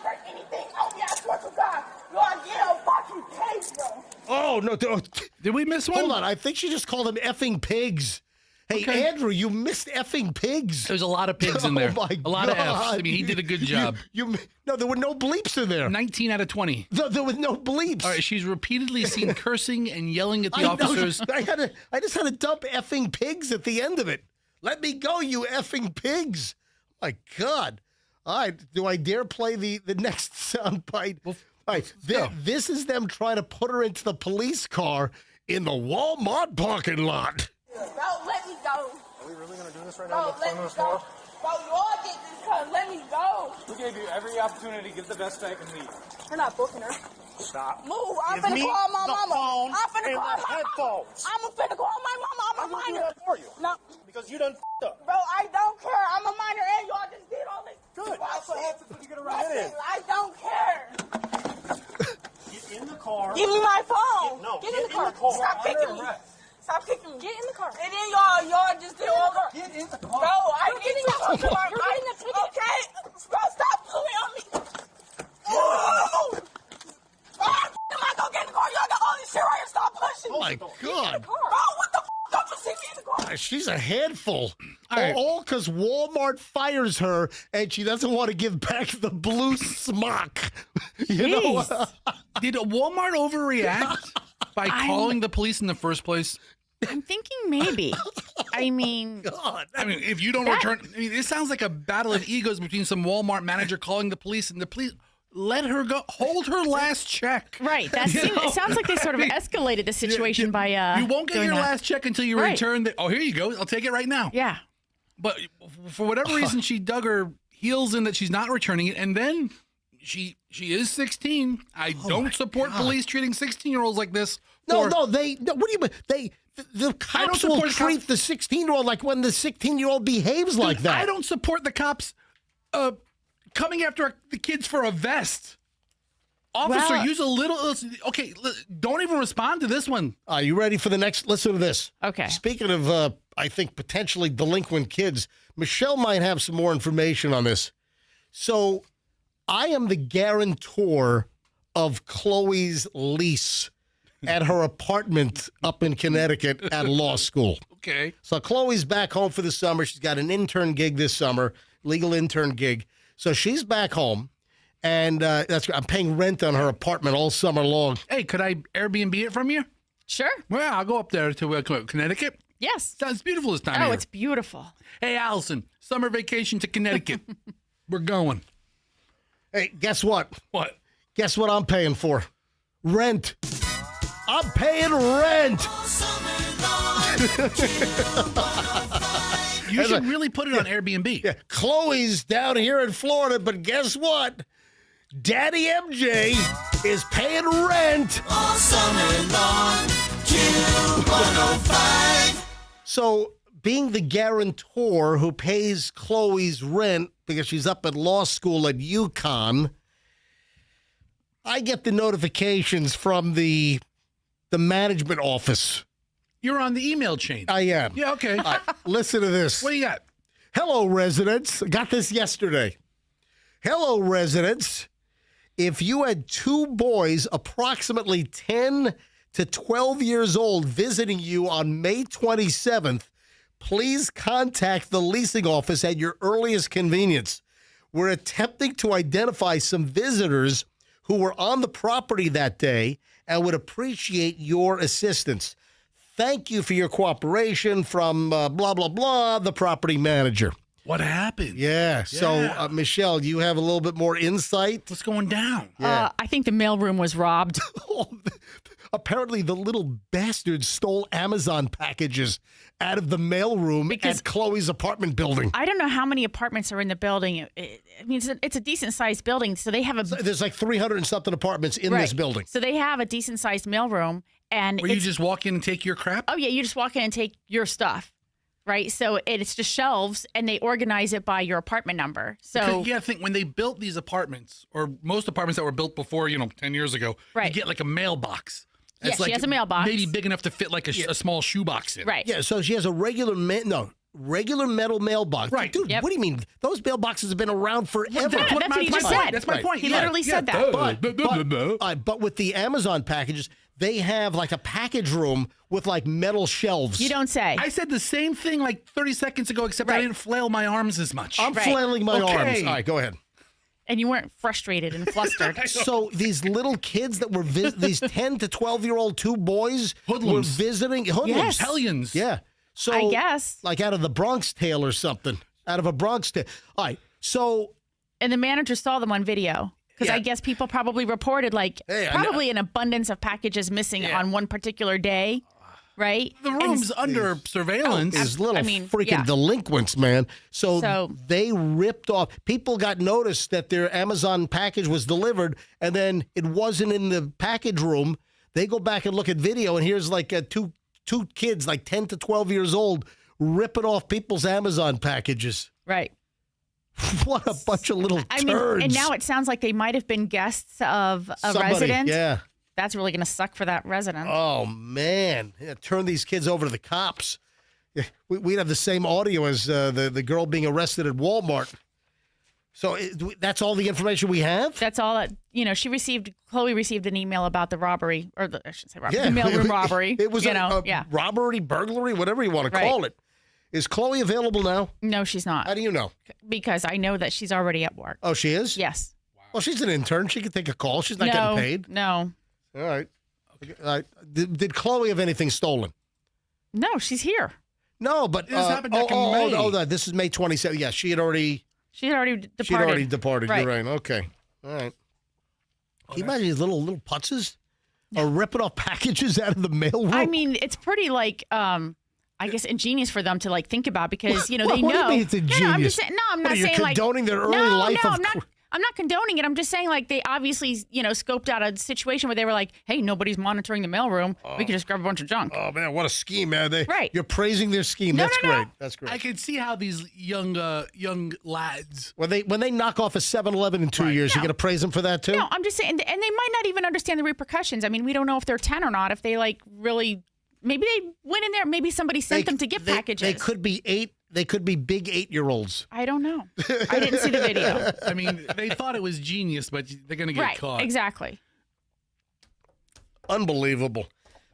Break anything on me, I swear to God. You are getting a fucking case, bro. Oh, no. Did we miss one? Hold on. I think she just called them effing pigs. Hey, Andrew, you missed effing pigs. There's a lot of pigs in there. Oh, my a lot God. of Fs. I mean, he did a good job. No, there were no bleeps in there. 19 out of 20. No, there was no bleeps. All right, she's repeatedly seen cursing and yelling at the officers. I just had to dump effing pigs at the end of it. Let me go, you effing pigs. My God. All right, do I dare play the next soundbite? All right, this is them trying to put her into the police car in the Walmart parking lot. Bro, let me go. Are we really going to do this right Bro, now? let me go. Bro, you all get this car. Let me go. We gave you every opportunity to get the vest back and leave. We're not booking her. Stop. Move. I'm Give finna me call my the mama. phone I'm finna and call the my headphones. mama. I'm finna call my mama. I'm a I'm gonna do minor. that for you. No. Because you done f***ed up. Bro, I don't care. I'm a minor and y'all just did all this. Good. That's what happens when you get arrested. Listen, I don't care. Get in the car. Give me my phone. Get in the car. Stop kicking me. Stop kicking me. Get in the car. And then y'all just did all the. Get in the car. Bro, I'm getting the car. You're getting the ticket. Okay. Bro, stop pulling on me. Whoa! I'm not gonna get in the car. Y'all got all this shit right here. Stop pushing me. Oh, my God. Bro, what the f***? Don't you see me in the car? She's a handful. right. All because Walmart fires her and she doesn't want to give back the blue smock. You know? Did Walmart overreact by calling the police in the first place? I'm thinking maybe. I mean, God. I mean, if you don't return, I mean, it sounds like a battle of egos between some Walmart manager calling the police and the police. Let her go. Hold her last check. Right. It sounds like they sort of escalated the situation by you won't get doing your that. last check until you Right. return. Oh, here you go. I'll take it right now. Yeah. But for whatever reason, she dug her heels in that she's not returning it, and then she is 16. I don't support police treating 16-year-olds like this. No, what do you mean? The cops will treat the 16-year-old like when the 16-year-old behaves like that. I don't support the cops coming after the kids for a vest. Officer, Well- use a little. Okay, don't even respond to this one. Are you ready for the next? Listen to this. Okay. Speaking of, I think, potentially delinquent kids, Michelle might have some more information on this. So I am the guarantor of Chloe's lease at her apartment up in Connecticut at law school. Okay. So Chloe's back home for the summer. She's got an intern gig this summer, legal intern gig. So she's back home, and I'm paying rent on her apartment all summer long. Hey, could I Airbnb it from you? Sure. Well, I'll go up there to Connecticut. Yes. Sounds beautiful this time of year. It's beautiful. Hey, Allison, summer vacation to Connecticut. We're going. Hey, guess what? What? Guess what I'm paying for? Rent. I'm paying rent. You should really put it on Airbnb. Yeah. Chloe's down here in Florida, but guess what? Daddy MJ is paying rent all summer long. Q105. So, being the guarantor who pays Chloe's rent because she's up at law school at UConn, I get the notifications from the management office. You're on the email chain. I am. Yeah, okay. Listen to this. What do you got? Hello, residents. Got this yesterday. Hello, residents. If you had two boys approximately 10 to 12 years old visiting you on May 27th, please contact the leasing office at your earliest convenience. We're attempting to identify some visitors who were on the property that day and would appreciate your assistance. Thank you for your cooperation from blah, blah, blah, the property manager. What happened? Yeah. So, Michelle, you have a little bit more insight? What's going down? Yeah. I think the mailroom was robbed. Apparently, the little bastards stole Amazon packages out of the mailroom at Chloe's apartment building. I don't know how many apartments are in the building. I mean, it's a decent-sized building, so they have a... There's like 300 and something apartments in this building. So they have a decent-sized mailroom, and Where you just walk in and take your crap? Oh, yeah, you just walk in and take your stuff, right? So it's just shelves, and they organize it by your apartment number. So I think when they built these apartments, or most apartments that were built before, 10 years ago, you get like a mailbox. Yeah, she has a mailbox. Maybe big enough to fit like a small shoebox in. Right. Yeah, so she has a regular metal mailbox. Right. Dude, what do you mean? Those mailboxes have been around forever. That's what he just said. That's my point. He literally said that. But with the Amazon packages, they have like a package room with like metal shelves. You don't say. I said the same thing like 30 seconds ago, except I didn't flail my arms as much. I'm flailing my arms. All right, go ahead. And you weren't frustrated and flustered. So these little kids that were these 10 to 12-year-old two boys Hoodlums. were visiting hoodlums. Yes. Hellions. Yeah. So I guess. Like out of the Bronx Tale or something. Out of a Bronx Tale. All right. So And the manager saw them on video. Because I guess people probably reported probably an abundance of packages missing on one particular day. Right? The room's under surveillance. These little freaking delinquents, man. So they ripped off. People got notice that their Amazon package was delivered, and then it wasn't in the package room. They go back and look at video, and here's like two kids, like 10 to 12 years old, ripping off people's Amazon packages. Right. What a bunch of little turds. I mean, and now it sounds like they might have been guests of a resident. Yeah. That's really going to suck for that resident. Oh, man. Yeah, turn these kids over to the cops. Yeah, we'd have the same audio as the girl being arrested at Walmart. So that's all the information we have? That's all that, Chloe received an email about the robbery, or I shouldn't say robbery, the mailroom robbery. It was a robbery, burglary, whatever you want to call it. Is Chloe available now? No, she's not. How do you know? Because I know that she's already at work. Oh, she is? Yes. Well, she's an intern. She can take a call. She's not getting paid. No. All right. Okay. Did Chloe have anything stolen? No, she's here. No, but this happened back in May. This is May 27th. Yeah, she had already departed. She'd already departed. Right. You're right. Okay. All right. Can you imagine these little putzes are ripping off packages out of the mailroom? I mean, it's pretty I guess ingenious for them to think about because they know. What do you mean it's ingenious? No, I'm just saying. No, I'm not saying you're condoning their early life. No, I'm not condoning it. I'm just saying they obviously scoped out a situation where they were like, hey, nobody's monitoring the mailroom. We can just grab a bunch of junk. Oh man, what a scheme, man! Right. You're praising their scheme. That's great. That's great. I can see how these young lads when they knock off a 7-Eleven in 2 years, you're gonna praise them for that too. No, I'm just saying, and they might not even understand the repercussions. I mean, we don't know if they're 10 or not. If they really. Maybe they went in there. Maybe somebody sent them to get packages. They could be 8. They could be big 8-year-olds. I don't know. I didn't see the video. I mean, they thought it was genius, but they're going to get caught. Exactly. Unbelievable.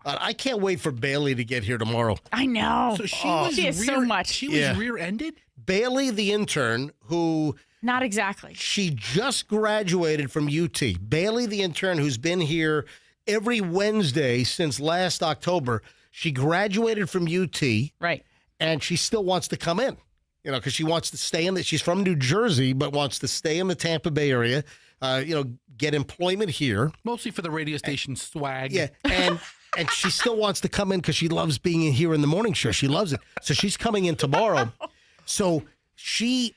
I can't wait for Bailey to get here tomorrow. I know. So she has so much. She was rear-ended? Bailey, the intern, who... Not exactly. She just graduated from UT. Bailey, the intern, who's been here every Wednesday since last October. She graduated from UT. Right. And she still wants to come in, because she wants to stay in. She's from New Jersey, but wants to stay in the Tampa Bay area, get employment here. Mostly for the radio station swag. Yeah, and she still wants to come in because she loves being in here in the morning show. She loves it. So she's coming in tomorrow. So she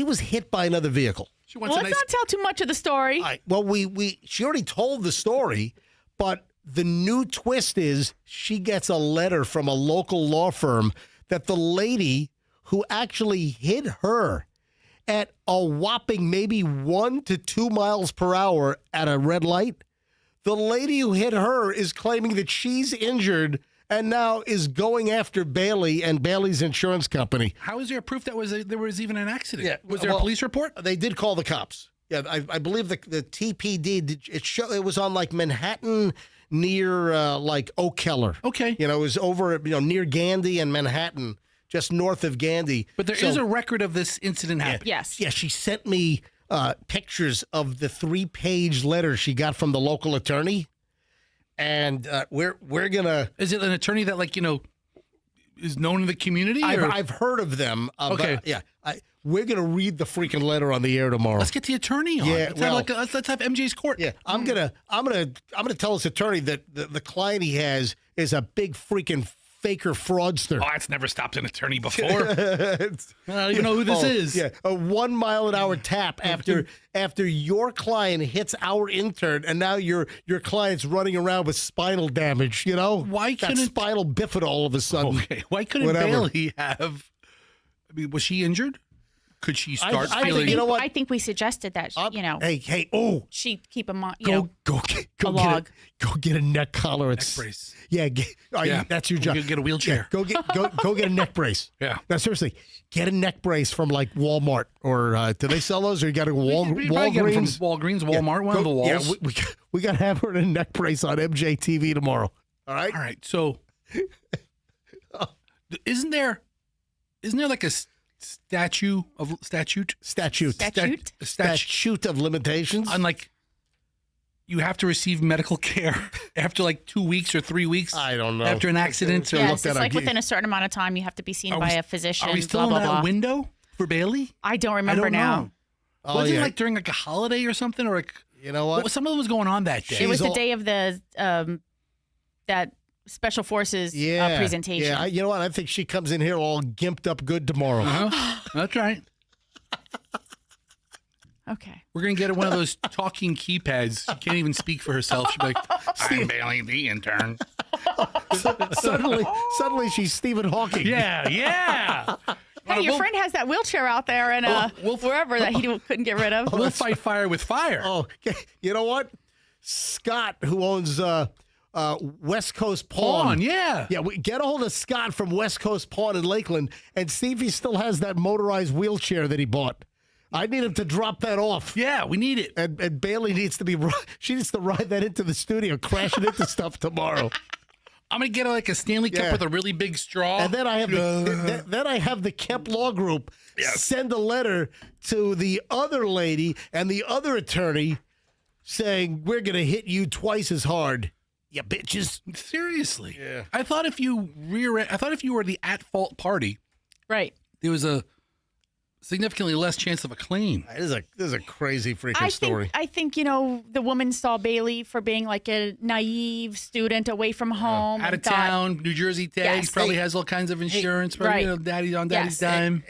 was hit by another vehicle. Let's not tell too much of the story. She already told the story, but the new twist is she gets a letter from a local law firm that the lady who actually hit her at a whopping maybe 1 to 2 miles per hour at a red light, the lady who hit her is claiming that she's injured and now is going after Bailey and Bailey's insurance company. How is there proof that there was even an accident? Yeah, Was there a police report? They did call the cops. Yeah, I believe the TPD, it was on like Manhattan near like O'Keller. Okay. It was over near Gandy and Manhattan, just north of Gandy. But there is a record of this incident happening. Yes. Yeah, she sent me pictures of the 3-page letter she got from the local attorney. And we're gonna. Is it an attorney that is known in the community? I've heard of them. Okay. We're gonna read the freaking letter on the air tomorrow. Let's get the attorney on. Yeah, let's have MJ's court. Yeah, I'm gonna tell his attorney that the client he has is a big freaking faker fraudster. Oh, that's never stopped an attorney before. I don't even know who this is. Yeah, a 1 mile an hour tap after your client hits our intern, and now your client's running around with spinal damage. Why that couldn't spinal bifida all of a sudden? Okay, why couldn't Bailey have? I mean, was she injured? Could she start feeling? I think we suggested that. Hey, she keep a go log. Go get a neck collar. Neck brace. Yeah, that's your job. Get a wheelchair. Yeah, go get a neck brace. Yeah. Now seriously, get a neck brace from like Walmart or do they sell those? Or you got a Walgreens? Walgreens, Walmart, one of the walls. Yeah, we got to have her in a neck brace on MJ TV tomorrow. All right. All right. So, isn't there like a statute of limitations? Unlike you have to receive medical care after like 2 weeks or 3 weeks. I don't know. After an accident. Yes, it's like within a certain amount of time you have to be seen by a physician. Are we still in that window for Bailey? I don't remember now. Wasn't it like during like a holiday or something, or like what? Something was going on that day. It was the day of the that Special Forces presentation. Yeah, you know what? I think she comes in here all gimped up good tomorrow. That's right. Okay. We're going to get her one of those talking keypads. She can't even speak for herself. She'll be like, I'm Bailey, the intern. Suddenly she's Stephen Hawking. Yeah. Hey, your friend has that wheelchair out there and wherever that he couldn't get rid of. We'll fight fire with fire. Oh, you know what? Scott, who owns West Coast Pawn. Yeah, we get a hold of Scott from West Coast Pawn in Lakeland and see if he still has that motorized wheelchair that he bought. I need him to drop that off. Yeah, we need it. And Bailey needs to she needs to ride that into the studio, crash it into stuff tomorrow. I'm gonna get like a Stanley Cup with a really big straw, and then I have the Kemp Law Group send a letter to the other lady and the other attorney saying we're gonna hit you twice as hard. You bitches. Seriously. Yeah. I thought if you were the at-fault party, right, there was a significantly less chance of a claim. This is a crazy freaking story. I think the woman saw Bailey for being like a naive student away from home, out of town, New Jersey tags, probably has all kinds of insurance, daddy on daddy's dime.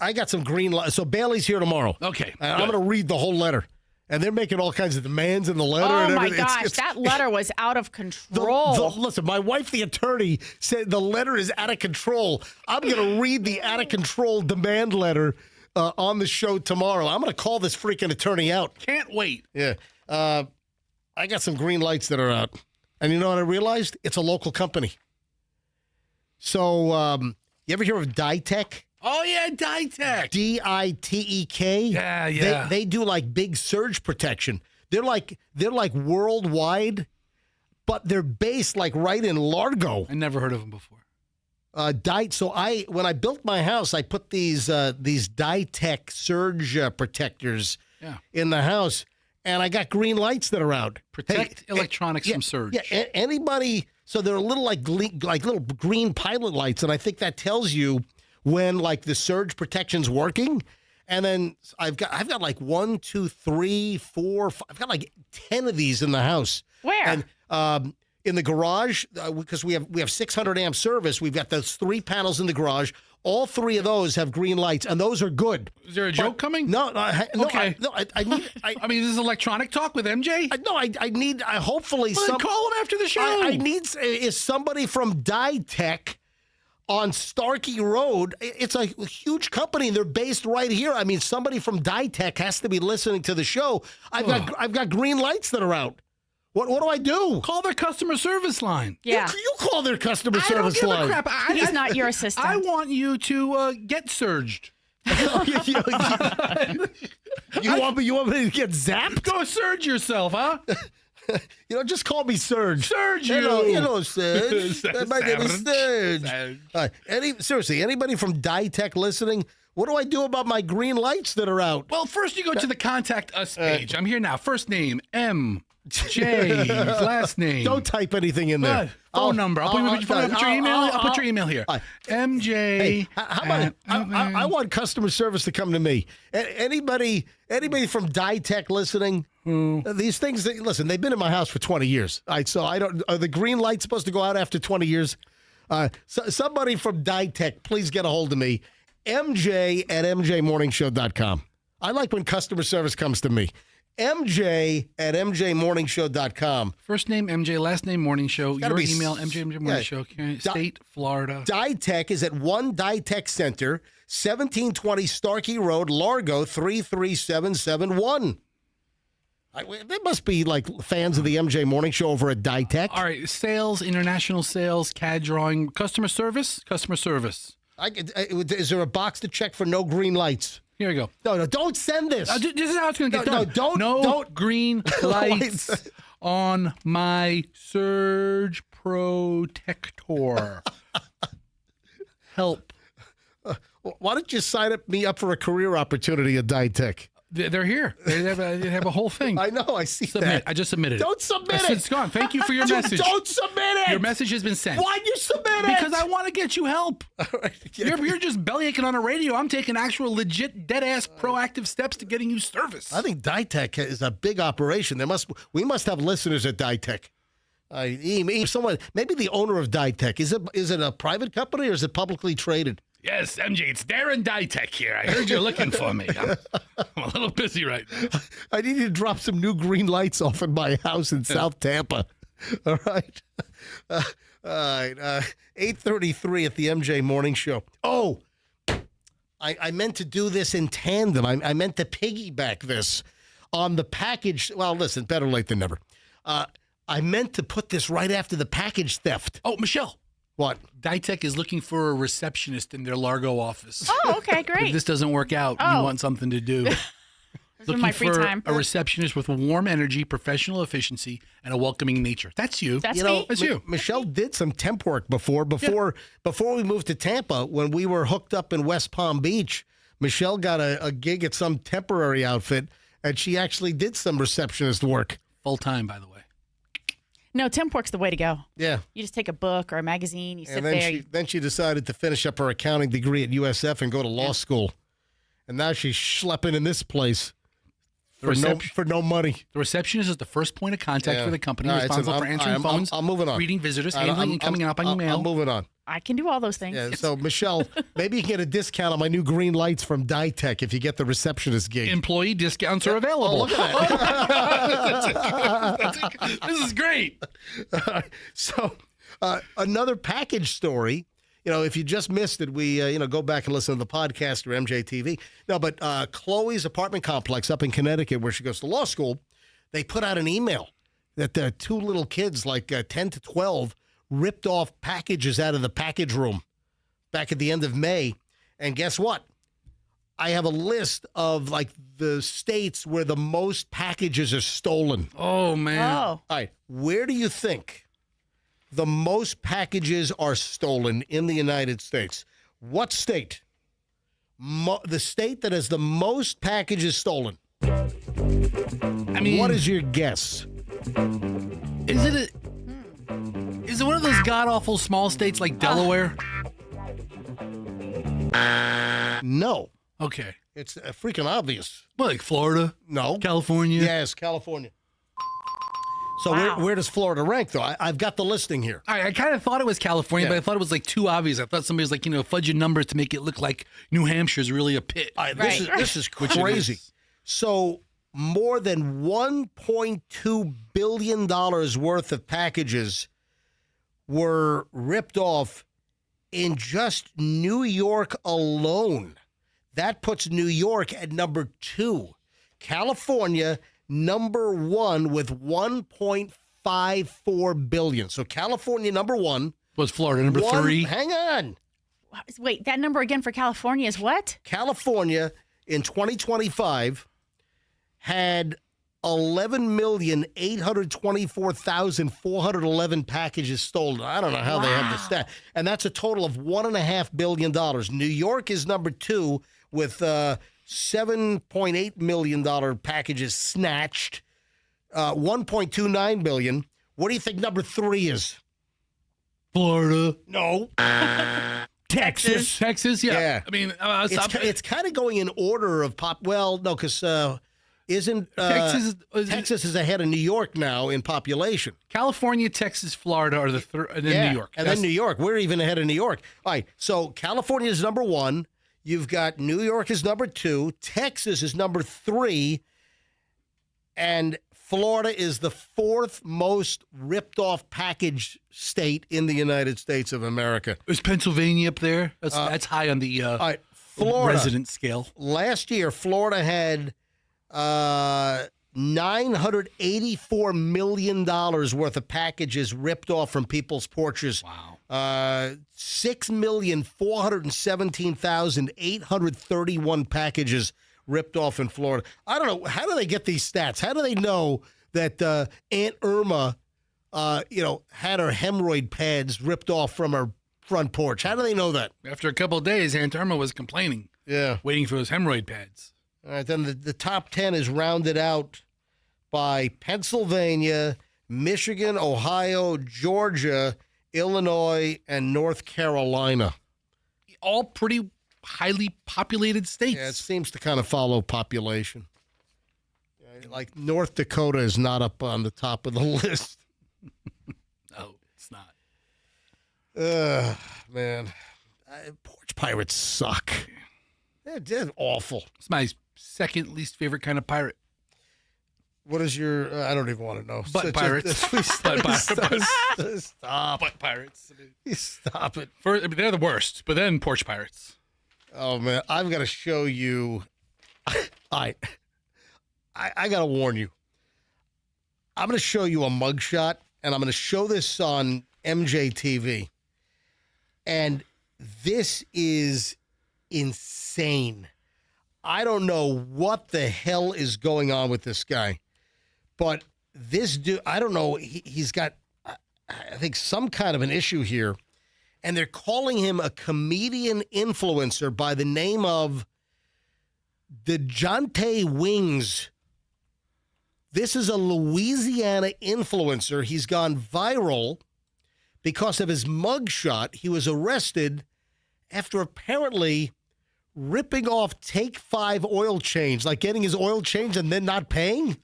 I got some green light. So Bailey's here tomorrow. Okay, I'm going to read the whole letter. And they're making all kinds of demands in the letter. Oh, and my gosh. That letter was out of control. Listen, my wife, the attorney, said the letter is out of control. I'm going to read the out of control demand letter on the show tomorrow. I'm going to call this freaking attorney out. Can't wait. Yeah. I got some green lights that are out. And you know what I realized? It's a local company. So you ever hear of Ditech? Oh, yeah, Ditech. D-I-T-E-K. Yeah. They do like big surge protection. They're like worldwide, but they're based like right in Largo. I never heard of them before. So when I built my house, I put these Dytech surge protectors in the house, and I got green lights that are out. Protect electronics from surge. Yeah, anybody. So they're a little like little green pilot lights, and I think that tells you when like the surge protection's working. And then I've got like 1, 2, 3, 4, 5, I've got like 10 of these in the house. Where? And in the garage, because we have 600 amp service, we've got those 3 panels in the garage. All 3 of those have green lights, and those are good. Is there a joke coming? No. Okay. I need. I mean, this is electronic talk with MJ. I need. Hopefully, well, call him after the show. I need is somebody from Dytech on Starkey Road. It's a huge company, and they're based right here. I mean, somebody from Dytech has to be listening to the show. I've got green lights that are out. What do I do? Call their customer service line. Yeah. You call their customer I service don't give line. a crap. He's not your assistant. I want you to get surged. You want me to get zapped? Go surge yourself, huh? Just call me Surge. Surge you. Surge. My name is Surge. Seriously, anybody from Dytech listening? What do I do about my green lights that are out? Well, first you go to the Contact Us page. I'm here now. First name, MJ. Last name. Don't type anything in there. What? Phone number. I'll put your email. I'll put your email here. MJ. Hey, how about I want customer service to come to me. Anybody from Dytech listening? These things. Listen, they've been in my house for 20 years. All right, so I don't. Are the green lights supposed to go out after 20 years? Somebody from Dytech, please get a hold of me. MJ at MJMorningShow.com. I like when customer service comes to me. MJ at MJMorningShow.com. First name MJ, last name Morning Show. Your email MJ State, Florida. Dytech is at 1 Dytech Center, 1720 Starkey Road, Largo 33771. They must be like fans of the MJ Morning Show over at Dytech. All right, sales, international sales, CAD drawing, customer service. Is there a box to check for no green lights? Here we go. No, don't send this. This is how it's going to get done. Don't green lights on my surge protector. Help. Why don't you sign me up for a career opportunity at Dytech? They're here. They have a whole thing. I know. I see that. I just submitted it. Don't submit it. It's gone. Thank you for your message. Don't submit it. Your message has been sent. Why'd you submit it? Because I want to get you help. Right. You're just bellyaching on a radio. I'm taking actual legit, dead-ass proactive steps to getting you service. I think Dytech is a big operation. We must have listeners at Dytech. Maybe the owner of Dytech. Is it a private company or is it publicly traded? Yes, MJ, it's Darren Dytech here. I heard you're looking for me. I'm a little busy right now. I need you to drop some new green lights off in my house in South Tampa. All right. All right. 8:33 at the MJ Morning Show. Oh, I meant to do this in tandem. I meant to piggyback this on the package. Well, listen, better late than never. I meant to put this right after the package theft. Oh, Michelle. What? Dytech is looking for a receptionist in their Largo office. Oh, okay, great. If this doesn't work out, you want something to do. Looking my free for time. a receptionist with warm energy, professional efficiency, and a welcoming nature. That's you. That's me. That's you. Michelle did some temp work before we moved to Tampa. When we were hooked up in West Palm Beach, Michelle got a gig at some temporary outfit, and she actually did some receptionist work. Full time, by the way. No, temp work's the way to go. Yeah. You just take a book or a magazine, you sit And then there. then she decided to finish up her accounting degree at USF and go to law school. And now she's schlepping in this place for no money. The receptionist is the first point of contact for the company, All right, responsible for answering phones, I'm moving on. reading visitors, handling incoming and outgoing mail. I'm moving on. I can do all those things. Yeah, so, Michelle, maybe you can get a discount on my new green lights from Dytech if you get the receptionist gig. Employee discounts are available. Oh, look at that. This is great. So, another package story. If you just missed it, we go back and listen to the podcast or MJTV. No, but Chloe's apartment complex up in Connecticut, where she goes to law school, they put out an email that the 2 little kids, like 10 to 12, ripped off packages out of the package room back at the end of May. And guess what? I have a list of like the states where the most packages are stolen. Oh, man. Oh. All right. Where do you think the most packages are stolen in the United States? What state? The state that has the most packages stolen. I mean, what is your guess? Is it one of those god-awful small states like Delaware? No. Okay. It's freaking obvious. What, like Florida? No. California? Yes, California. So where does Florida rank, though? I've got the listing here. I kind of thought it was California, but I thought it was like too obvious. I thought somebody was like, fudging numbers to make it look like New Hampshire is really a pit. This is crazy. So more than $1.2 billion worth of packages were ripped off in just New York alone. That puts New York at number 2. California, number 1 with $1.54 billion. So California, number 1. Was Florida number 3? Hang on. Wait, that number again for California is what? California in 2025 had 11,824,411 packages stolen. I don't know how they have the stat. And that's a total of $1.5 billion. New York is number 2 with $7.8 million packages snatched, $1.29 billion. What do you think number 3 is? Florida. No. Texas. Texas, yeah. I mean, it's kind of going in order of pop. Well, no, because isn't Texas is ahead of New York now in population. California, Texas, Florida are the third, and then New York. And then New York. We're even ahead of New York. All right, so California is number 1. You've got New York is number 2. Texas is number 3. And Florida is the 4th most ripped off package state in the United States of America. Is Pennsylvania up there? That's high on the Florida, resident scale. Last year, Florida had $984 million worth of packages ripped off from people's porches. Wow. 6,417,831 packages ripped off in Florida. I don't know. How do they get these stats? How do they know that Aunt Irma, had her hemorrhoid pads ripped off from her front porch? How do they know that? After a couple of days, Aunt Irma was complaining. Yeah. Waiting for those hemorrhoid pads. All right, then the top 10 is rounded out by Pennsylvania, Michigan, Ohio, Georgia, Illinois, and North Carolina. All pretty highly populated states. Yeah, it seems to kind of follow population. Like North Dakota is not up on the top of the list. No, it's not. Man. Porch pirates suck. They're awful. It's my second least favorite kind of pirate. What is your, I don't even want to know. Butt pirates. Stop. Butt pirates. Stop it. They're the worst, but then porch pirates. Oh, man. I've got to show you. I got to warn you. I'm going to show you a mugshot, and I'm going to show this on MJ TV. And this is insane. I don't know what the hell is going on with this guy. But this dude, I don't know, he's got, I think, some kind of an issue here. And they're calling him a comedian influencer by the name of DeJounte Wings. This is a Louisiana influencer. He's gone viral because of his mugshot. He was arrested after apparently ripping off Take 5 oil change, like getting his oil changed and then not paying.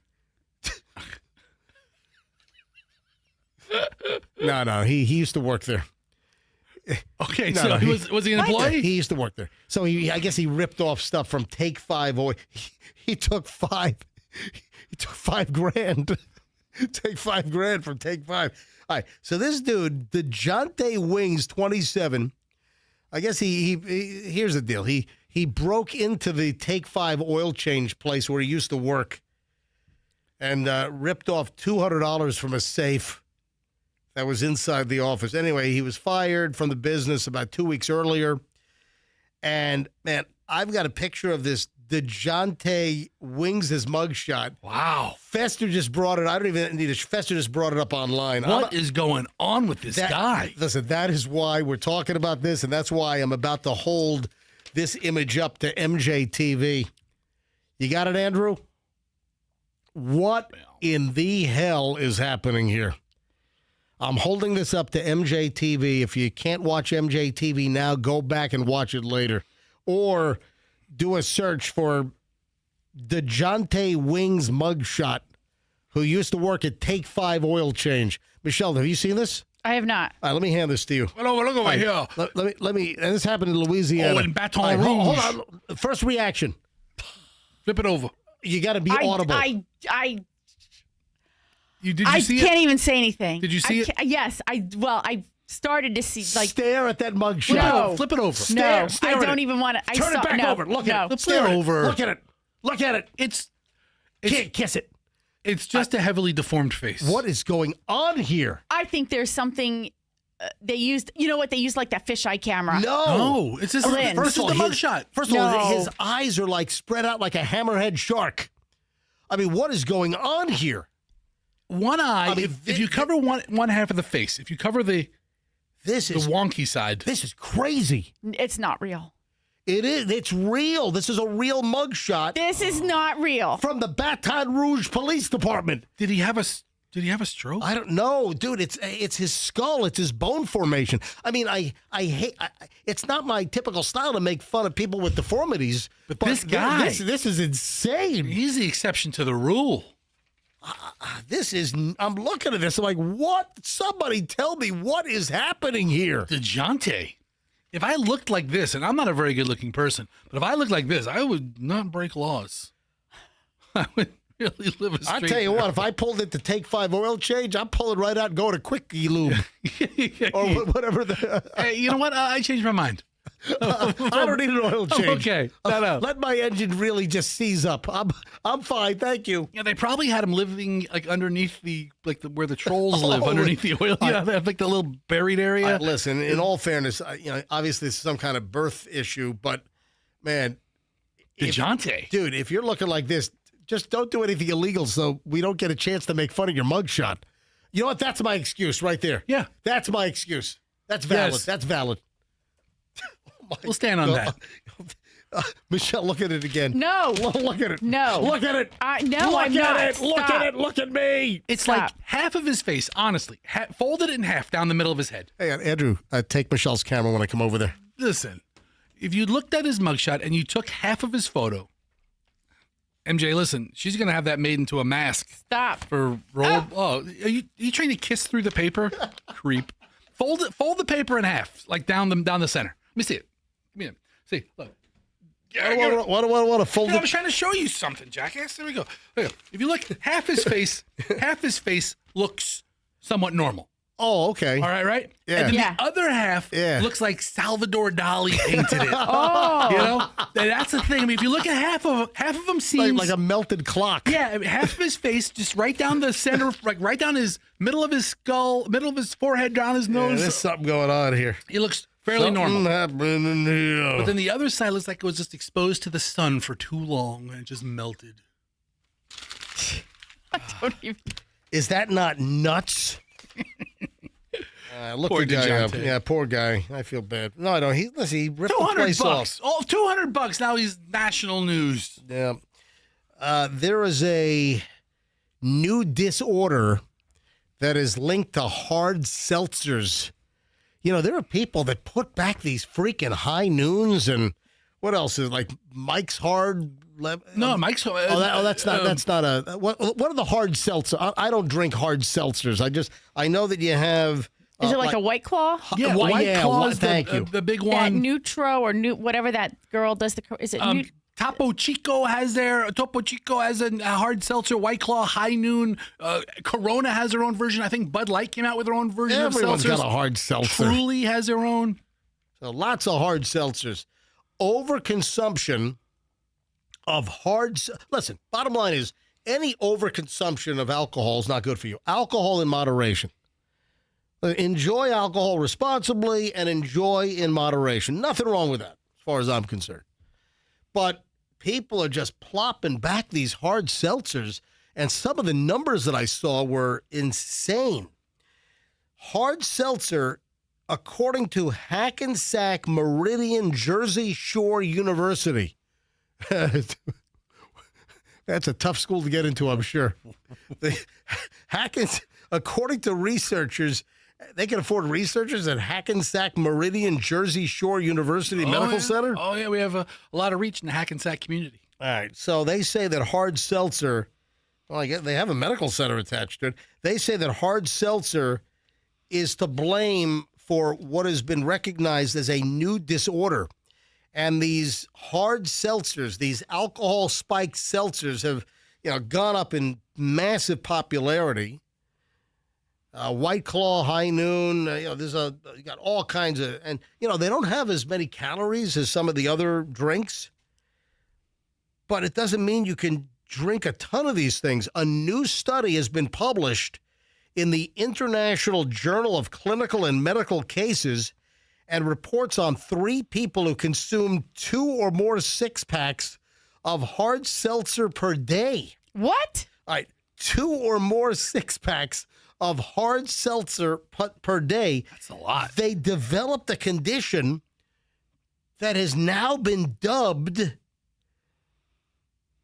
No, he used to work there. Okay, was he an employee? He used to work there. So I guess he ripped off stuff from Take 5 oil. He took $5 grand. Take $5 grand from Take 5. All right. So this dude, DeJounte Wings, 27. I guess he here's the deal. He broke into the Take 5 oil change place where he used to work and ripped off $200 from a safe that was inside the office. Anyway, he was fired from the business about 2 weeks earlier. And, man, I've got a picture of this DeJounte Wings' mugshot. Wow. Fester just brought it. I don't even need it. Fester just brought it up online. What is going on with this guy? Listen, that is why we're talking about this, and that's why I'm about to hold this image up to MJTV. You got it, Andrew? What in the hell is happening here? I'm holding this up to MJTV. If you can't watch MJTV now, go back and watch it later. Or do a search for DeJounte Wings mugshot, who used to work at Take 5 Oil Change. Michelle, have you seen this? I have not. All right, let me hand this to you. Look over here. Let me. And this happened in Louisiana. Oh, in Baton Rouge. Hold on. First reaction. Flip it over. You got to be audible. Did you see it? I can't even say anything. Did you see it? Yes. I started to see, like, stare at that mugshot. No. Flip it over. Stare I don't even want to. Turn it back over. Look at it. Stare over. Look at it. Look at it. It's can't kiss it. It's just a heavily deformed face. What is going on here? I think there's something they used. You know what? They used like that fisheye camera. No. It's just lens. First of all, the mugshot. First of all, his eyes are like spread out like a hammerhead shark. I mean, what is going on here? One eye. If you cover one half of the face, if you cover the wonky side, this is crazy. It's not real. It is. It's real. This is a real mugshot. This is not real. From the Baton Rouge Police Department. Did he have a stroke? I don't know, dude. It's his skull. It's his bone formation. I mean, I hate. It's not my typical style to make fun of people with deformities. But this guy, this is insane. He's the exception to the rule. I'm looking at this. I'm like, what? Somebody tell me what is happening here. DeJounte. If I looked like this, and I'm not a very good-looking person, but if I looked like this, I would not break laws. I would really live a straight I'll tell you what, if I pulled it to Take 5 Oil Change, I'm pulling right out and going to Quickie Lube. Or whatever. Hey, you know what? I changed my mind. I don't need an oil change. Okay. No. Let my engine really just seize up. I'm fine, thank you. Yeah, they probably had him living like underneath where the trolls live, underneath the oil. Yeah, they have like the little buried area. Listen, in all fairness, obviously it's some kind of birth issue, but man, DeJounte, dude, if you're looking like this, just don't do anything illegal so we don't get a chance to make fun of your mugshot. You know what? That's my excuse right there. Yeah, that's my excuse. That's valid. Yes. That's valid. We'll stand on that. Michelle, look at it again. No. Look at it. No. Look at it. No, look I'm not. It. Look Stop. at it. Look at me. It's Stop. like half of his face, honestly. Folded it in half down the middle of his head. Hey, Andrew, take Michelle's camera when I come over there. Listen, if you looked at his mugshot and you took half of his photo, MJ, listen, she's going to have that made into a mask. Stop. For roll. Oh, are you trying to kiss through the paper? Creep. Fold the paper in half, like down the center. Let me see it. Come here. See, look. I want to fold it. I was trying to show you something, jackass. There we go. If you look, half his face looks somewhat normal. Oh, okay. All right? Yeah. And then the other half looks like Salvador Dali painted it. Oh. You know? That's the thing. I mean, if you look at half of them seems like a melted clock. Yeah, I mean, half of his face, just right down the center, like right down his middle of his skull, middle of his forehead, down his nose. There's something going on here. He looks fairly normal. Happening here. But then the other side looks like it was just exposed to the sun for too long and it just melted. I don't even. Is that not nuts? Look Poor the guy up. DeJounte. Yeah, poor guy. I feel bad. No, I don't. He ripped the place $200. off. Oh, $200. Now he's national news. Yeah. There is a new disorder that is linked to hard seltzers. You know, there are people that put back these freaking high noons and what else is like Mike's Hard. Mike's. That's not a. What are the hard seltzers? I don't drink hard seltzers. I know that you have. Is it like a White Claw? Yeah, White Claw is thank you. The big That one. Nutro or whatever that girl does. Is it Topo Chico has a hard seltzer. White Claw, High Noon. Corona has their own version. I think Bud Light came out with their own version Everyone's of seltzers. got a hard seltzer. Truly has their own. So lots of hard seltzers. Overconsumption of listen, bottom line is any overconsumption of alcohol is not good for you. Alcohol in moderation. Enjoy alcohol responsibly and enjoy in moderation. Nothing wrong with that, as far as I'm concerned. But people are just plopping back these hard seltzers, and some of the numbers that I saw were insane. Hard seltzer, according to Hackensack Meridian Jersey Shore University. That's a tough school to get into, I'm sure. According to researchers, they can afford researchers at Hackensack Meridian Jersey Shore University Medical Center? Oh, yeah, we have a lot of reach in the Hackensack community. All right, so they say that hard seltzer, well, I guess they have a medical center attached to it. They say that hard seltzer is to blame for what has been recognized as a new disorder. And these hard seltzers, these alcohol-spiked seltzers have, gone up in massive popularity. White Claw, High Noon, you got all kinds of, and, they don't have as many calories as some of the other drinks, but it doesn't mean you can drink a ton of these things. A new study has been published in the International Journal of Clinical and Medical Cases and reports on 3 people who consumed 2 or more six-packs of hard seltzer per day. What? All right, 2 or more six-packs of hard seltzer per day. That's a lot. They developed a condition that has now been dubbed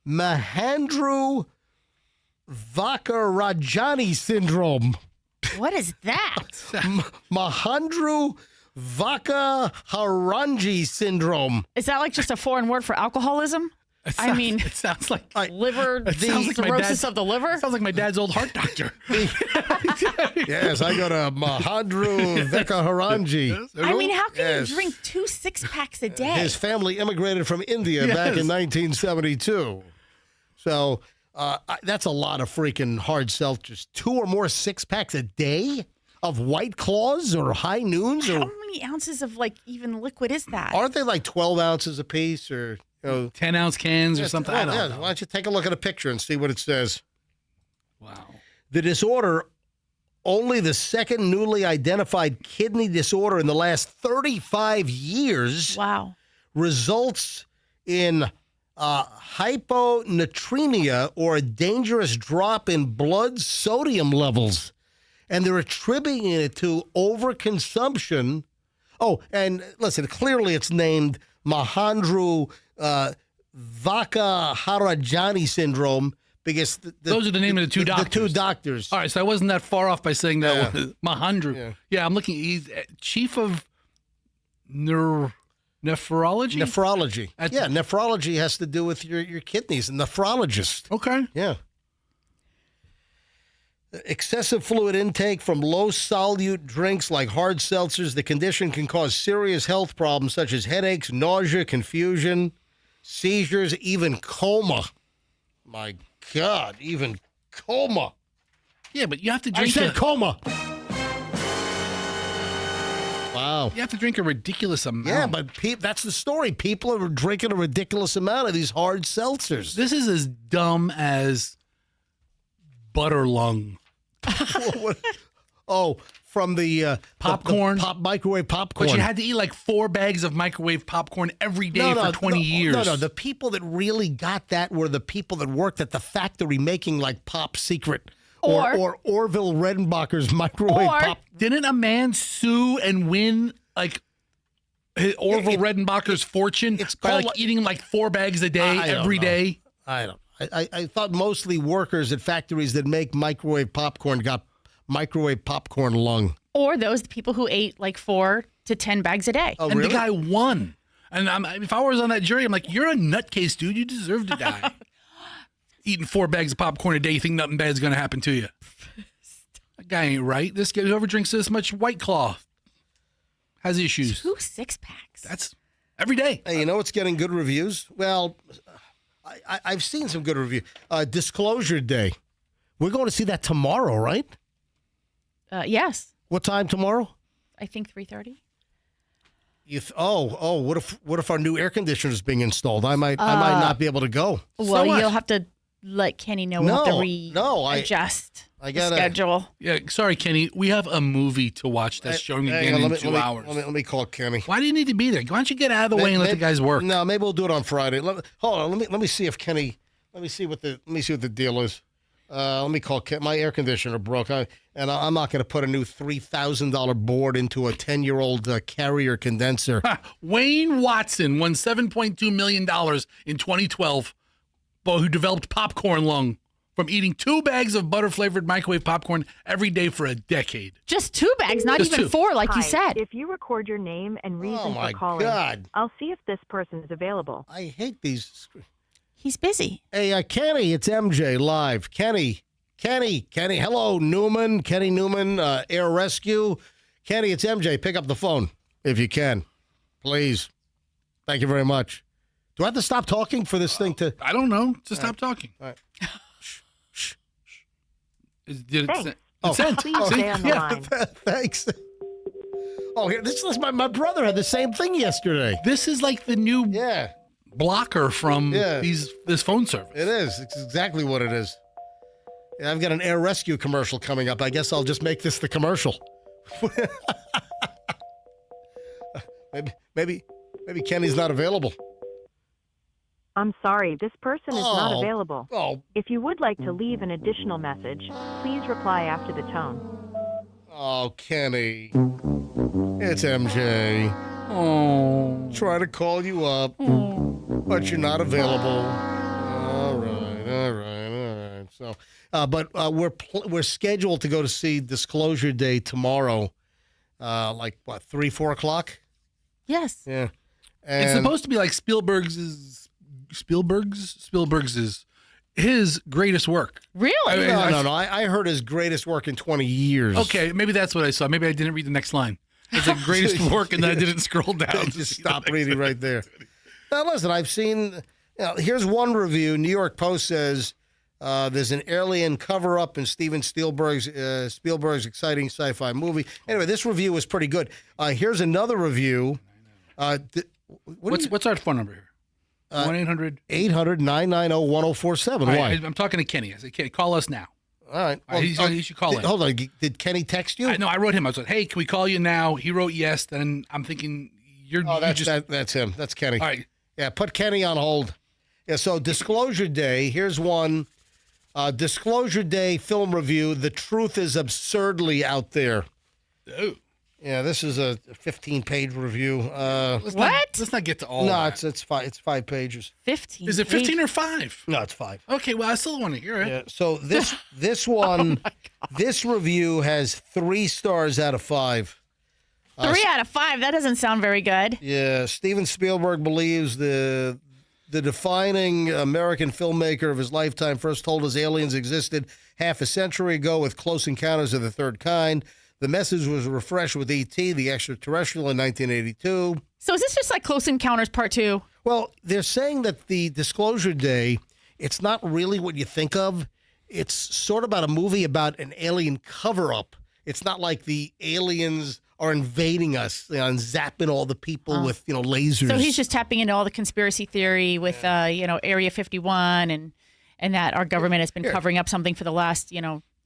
Mahendru Vakarajani syndrome. What is that? Mahendru Vakaharanji syndrome. Is that like just a foreign word for alcoholism? It sounds like liver cirrhosis of the liver. It sounds like my dad's old heart doctor. Yes, I got a Mahendru Vakaharanji. I mean, how can you drink 2 six-packs a day? His family immigrated from India back in 1972. So that's a lot of freaking hard seltzers. 2 or more six-packs a day of White Claws or High Noons? How many ounces of, even liquid is that? Aren't they like 12 ounces a piece or 10-ounce cans or something? I don't know. Why don't you take a look at a picture and see what it says? Wow. The disorder, only the second newly identified kidney disorder in the last 35 years. Wow. Results in hyponatremia, or a dangerous drop in blood sodium levels. And they're attributing it to overconsumption. Oh, and listen, clearly it's named Mahendru Vakaharajani syndrome because those are the name of the 2 doctors. The 2 doctors. All right, so I wasn't that far off by saying that was Mahendru. Yeah, I'm looking. He's chief of nephrology. Nephrology. Nephrology has to do with your kidneys. Nephrologist. Okay. Yeah. Excessive fluid intake from low solute drinks like hard seltzers. The condition can cause serious health problems such as headaches, nausea, confusion, seizures, even coma. My God, even coma. Yeah, but you have to drink. I said coma. Wow. You have to drink a ridiculous amount. Yeah, but that's the story. People are drinking a ridiculous amount of these hard seltzers. This is as dumb as butter lung. From the popcorn, microwave popcorn. But you had to eat like 4 bags of microwave popcorn every day for 20 years. No, the people that really got that were the people that worked at the factory making like Pop Secret or Orville Redenbacher's microwave pop. Didn't a man sue and win like Orville Redenbacher's fortune by eating like 4 bags a day every day? I don't. I thought mostly workers at factories that make microwave popcorn got microwave popcorn lung. Or those people who ate like 4 to 10 bags a day. Oh, and really? the guy won. And if I was on that jury, I'm like, you're a nutcase, dude. You deserve to die. Eating 4 bags of popcorn a day, you think nothing bad's going to happen to you. That guy ain't right. This guy, whoever drinks this much White Claw has issues. 2 six-packs. That's every day. Hey, you know what's getting good reviews? Well, I've seen some good reviews. Disclosure Day. We're going to see that tomorrow, right? Yes. What time tomorrow? I think 3:30. What if our new air conditioner is being installed? I might not be able to go. Well, you'll have to let Kenny know we'll have to adjust I the gotta schedule. Yeah, sorry, Kenny. We have a movie to watch that's showing again in 2 hours. Let me call Kenny. Why do you need to be there? Why don't you get out of the way and let the guys work? No, maybe we'll do it on Friday. Hold on. Let me see if Kenny. Let me see what the deal is. Let me call Kenny. My air conditioner broke, and I'm not going to put a new $3,000 board into a 10-year-old Carrier condenser. Wayne Watson won $7.2 million in 2012, who developed popcorn lung from eating 2 bags of butter-flavored microwave popcorn every day for a decade. Just 2 bags, not even 4, like you said. If you record your name and reason my for calling, God. I'll see if this person is available. I hate these. He's busy. Hey, Kenny, it's MJ live. Kenny. Hello, Newman. Kenny Newman, Air Rescue. Kenny, it's MJ. Pick up the phone if you can, please. Thank you very much. Do I have to stop talking for this thing to? I don't know. Just stop talking. All right. Did it send? Oh, Sent. Please stay on the line. Thanks. Oh, here. This is my brother had the same thing yesterday. This is like the new blocker from this phone service. It is. It's exactly what it is. Yeah, I've got an Air Rescue commercial coming up. I guess I'll just make this the commercial. maybe Kenny's not available. I'm sorry, this person is not available. Oh. If you would like to leave an additional message, please reply after the tone. Oh, Kenny. It's MJ. Oh. Try to call you up, but you're not available. All right. So, but we're scheduled to go to see Disclosure Day tomorrow, 3, 4 o'clock? Yes. Yeah. It's supposed to be like Spielberg's his greatest work. Really? No. I heard his greatest work in 20 years. Okay, maybe that's what I saw. Maybe I didn't read the next line. It's the greatest work, and then I didn't scroll down. Just stop reading right there. Now, listen, I've seen, here's one review. New York Post says there's an alien cover-up in Steven Spielberg's exciting sci-fi movie. Anyway, this review was pretty good. Here's another review. What's our phone number here? 1-800 800-990-1047. Why? I'm talking to Kenny. I said, Kenny, call us now. All right. Well, he should call in. Hold on. Did Kenny text you? No, I wrote him. I was like, hey, can we call you now? He wrote yes. Then I'm thinking, that's him. That's Kenny. All right. Yeah, put Kenny on hold. Yeah, so Disclosure Day. Here's one. Disclosure Day film review. The truth is absurdly out there. Oh. Yeah, this is a 15-page review. Let's not get to all that. It's 5 pages. 15. Is it 15 or 5? No, it's 5. Okay, well, I still want to hear it. Yeah, so this one, this review has 3 stars out of 5. 3 out of 5. That doesn't sound very good. Yeah, Steven Spielberg believes the defining American filmmaker of his lifetime first told us aliens existed half a century ago with Close Encounters of the Third Kind. The message was refreshed with E.T., the extraterrestrial, in 1982. So is this just like Close Encounters Part 2? Well, they're saying that the Disclosure Day, it's not really what you think of. It's sort of about a movie about an alien cover-up. It's not like the aliens are invading us and zapping all the people with, lasers. So he's just tapping into all the conspiracy theory with, Area 51 and that our government has been covering up something for the last,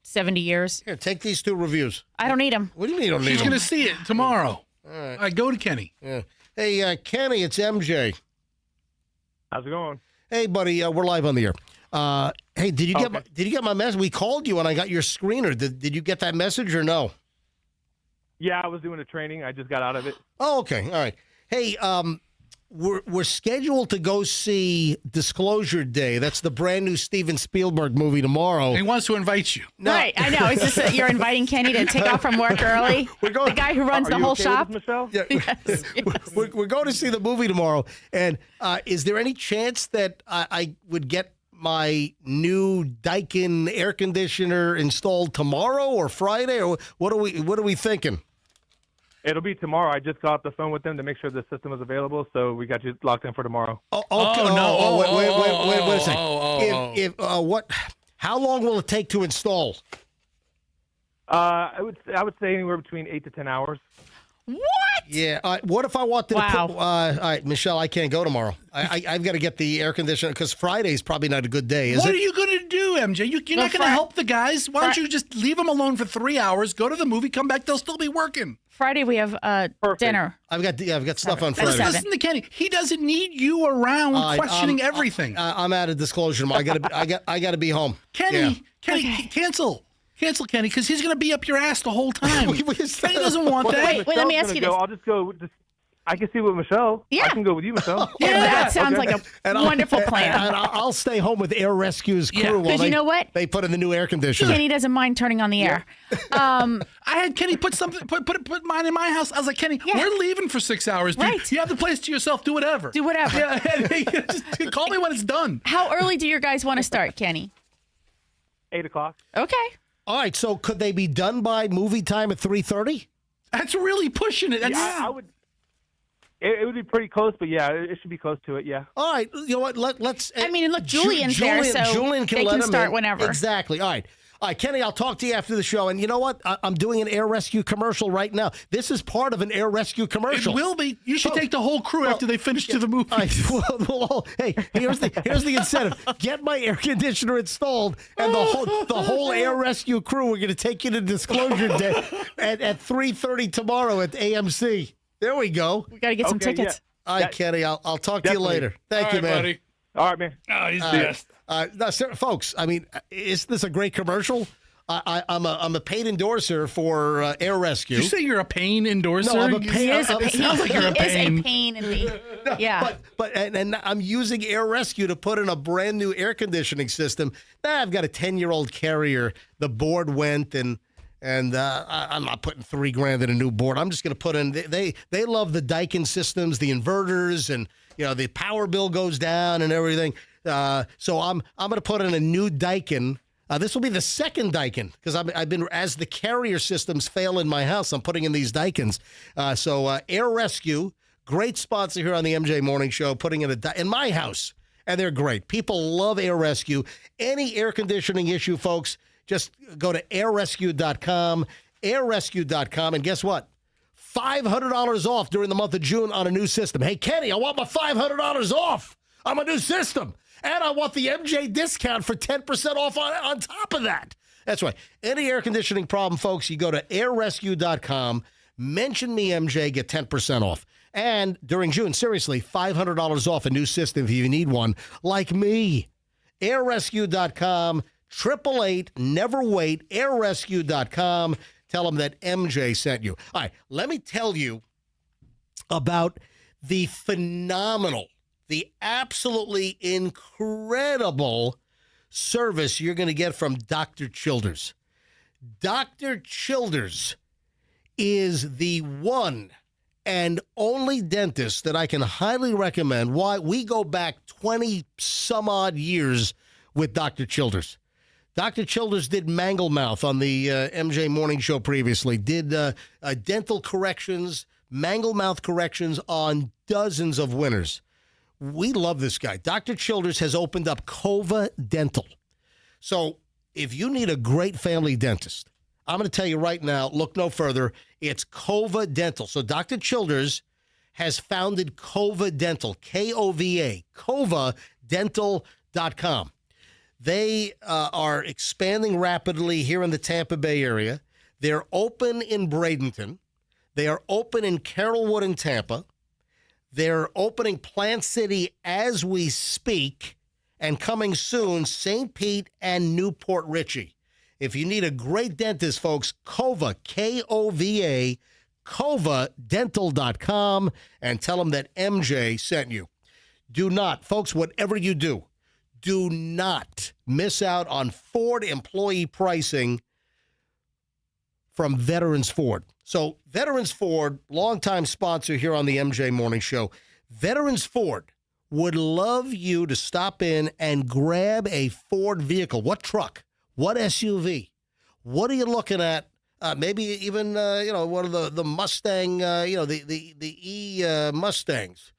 70 years. Here, take these 2 reviews. I don't need them. What do you mean you don't need them? She's going to see it tomorrow. All right. All right, go to Kenny. Yeah. Hey, Kenny, it's MJ. How's it going? Hey, buddy, we're live on the air. Hey, did you get my message? We called you and I got your screener. Did you get that message or no? Yeah, I was doing a training. I just got out of it. Oh, okay. All right. Hey, we're scheduled to go see Disclosure Day. That's the brand new Steven Spielberg movie tomorrow. He wants to invite you. No. Right, I know. It's just that you're inviting Kenny to take off from work early. The guy who runs the whole shop. Michelle? Yeah. Yes. We're going to see the movie tomorrow. And is there any chance that I would get my new Daikin air conditioner installed tomorrow or Friday? Or what are we thinking? It'll be tomorrow. I just got off the phone with them to make sure the system is available, so we got you locked in for tomorrow. Oh, okay. Wait a second. How long will it take to install? I would say anywhere between 8 to 10 hours. What? Yeah. What if I wanted to put, all right, Michelle, I can't go tomorrow. I've got to get the air conditioner because Friday's probably not a good day, is it? What are you going to MJ. You're not going to help the guys. Why don't you just leave them alone for 3 hours, go to the movie, come back, they'll still be working. Friday we have dinner. I've got stuff on And Friday. listen to Kenny. He doesn't need you around questioning everything. I'm out of disclosure. I got to be home. Kenny, cancel, Kenny, because he's going to be up your ass the whole time. Kenny doesn't want that. Wait, let me ask you this. I'll just go. I can see with Michelle. Yeah. I can go with you, Michelle. Yeah, that sounds like a wonderful plan. And I'll stay home with Air Rescue's crew while you know what? they put in the new air conditioner. Kenny doesn't mind turning on the air. I had Kenny put mine in my house. I was like, Kenny, we're leaving for 6 hours. Dude. Right. You have the place to yourself. Do whatever. Yeah, just call me when it's done. How early do your guys want to start, Kenny? 8 o'clock. Okay. All right, so could they be done by movie time at 3:30? That's really pushing it. I would. It would be pretty close, but yeah, it should be close to it. Yeah. All right, you know what? Let's. I mean, look, Julian's there, so Julian they let can him start in. whenever. Exactly. All right, Kenny. I'll talk to you after the show. And you know what? I'm doing an air rescue commercial right now. This is part of an air rescue commercial. It will be. You should take the whole crew after they finish to the movie. Hey, here's the incentive. Get my air conditioner installed, and the whole air rescue crew. We're going to take you to Disclosure Day at 3:30 tomorrow at AMC. There we go. We got to get some tickets. Yeah. All right, Kenny. I'll talk to you later. Thank you, man. Buddy. All right, man. Oh, he's the best. Now, sir, folks, I mean, isn't this a great commercial? I'm a paid endorser for Air Rescue. Did you say you're a pain endorser? No, I'm a pain. It sounds like you're a pain. He is a pain in me. Yeah. But I'm using Air Rescue to put in a brand new air conditioning system. I've got a 10-year-old Carrier. The board went and I'm not putting $3,000 in a new board. I'm just going to put in. They love the Daikin systems, the inverters, and the power bill goes down and everything. So I'm going to put in a new Daikin. This will be the second Daikin because I've been, as the Carrier systems fail in my house, I'm putting in these Daikins. So Air Rescue, great sponsor here on the MJ Morning Show, putting in my house, and they're great. People love Air Rescue. Any air conditioning issue, folks. Just go to airrescue.com, airrescue.com, and guess what? $500 off during the month of June on a new system. Hey, Kenny, I want my $500 off on my new system. And I want the MJ discount for 10% off on top of that. That's right. Any air conditioning problem, folks, you go to airrescue.com, mention me, MJ, get 10% off. And during June, seriously, $500 off a new system if you need one, like me. airrescue.com. 888, never wait, airrescue.com. Tell them that MJ sent you. All right, let me tell you about the phenomenal, the absolutely incredible service you're going to get from Dr. Childers. Dr. Childers is the one and only dentist that I can highly recommend. Why? We go back 20 some odd years with Dr. Childers. Dr. Childers did Mangle Mouth on the MJ Morning Show previously, did dental corrections, Mangle Mouth corrections on dozens of winners. We love this guy. Dr. Childers has opened up Cova Dental. So if you need a great family dentist, I'm going to tell you right now, look no further, it's Cova Dental. So Dr. Childers has founded Cova Dental, K-O-V-A, covadental.com. They are expanding rapidly here in the Tampa Bay area. They're open in Bradenton. They are open in Carrollwood and Tampa. They're opening Plant City as we speak, and coming soon, St. Pete and Newport Richey. If you need a great dentist, folks, Cova, K-O-V-A, covadental.com, and tell them that MJ sent you. Do not, folks, whatever you do not miss out on Ford employee pricing from Veterans Ford. So Veterans Ford, longtime sponsor here on the MJ Morning Show. Veterans Ford would love you to stop in and grab a Ford vehicle. What truck? What SUV? What are you looking at? Maybe even, one of the Mustang, the Mustangs.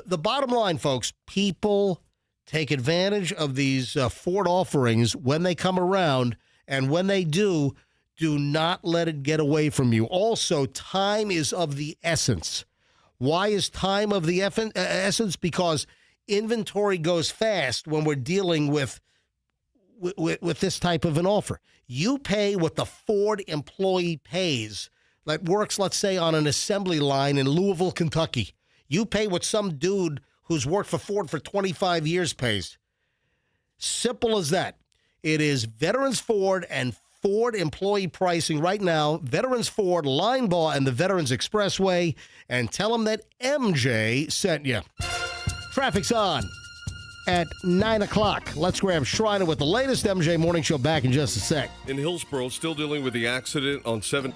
The bottom line, folks, people take advantage of these Ford offerings when they come around, and when they do not let it get away from you. Also, time is of the essence. Why is time of the essence? Because inventory goes fast when we're dealing with this type of an offer. You pay what the Ford employee pays that works, let's say, on an assembly line in Louisville, Kentucky. You pay what some dude who's worked for Ford for 25 years pays. Simple as that. It is Veterans Ford and Ford employee pricing right now. Veterans Ford, Line Bar, and the Veterans Expressway. And tell them that MJ sent you. Traffic's on at 9 o'clock. Let's grab Shriner with the latest MJ Morning Show back in just a sec. In Hillsborough, still dealing with the accident on 7.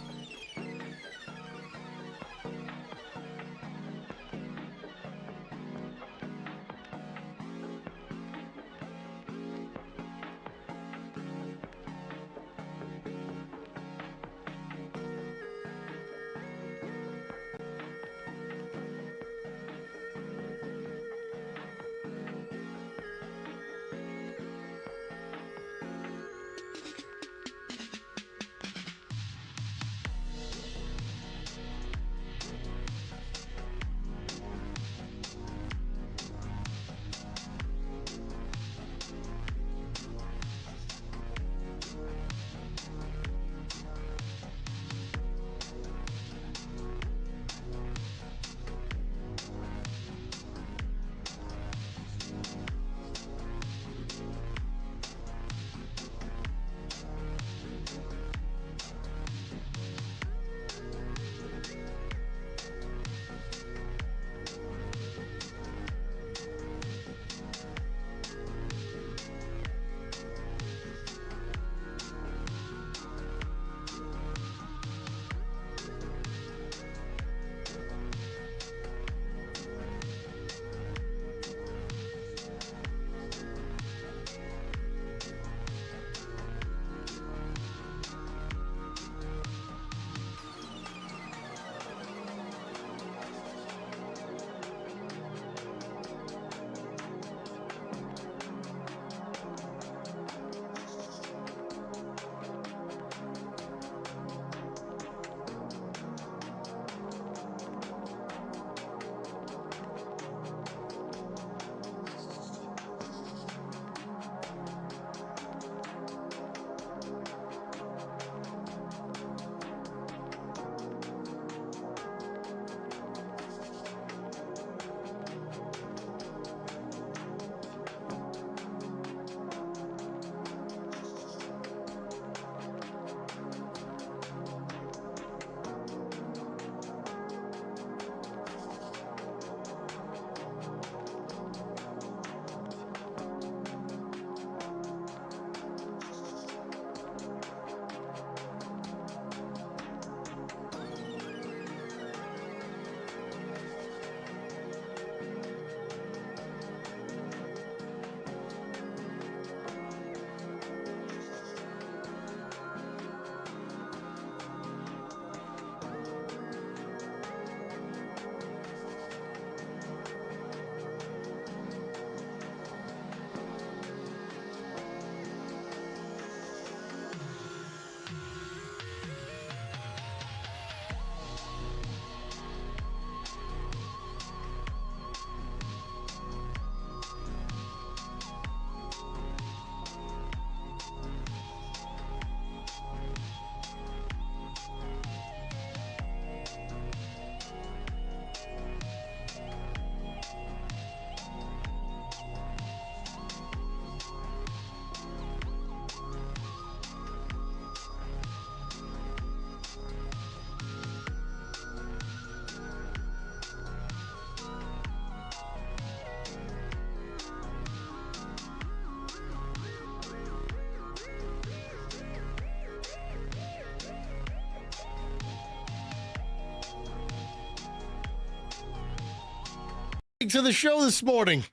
To the show this morning.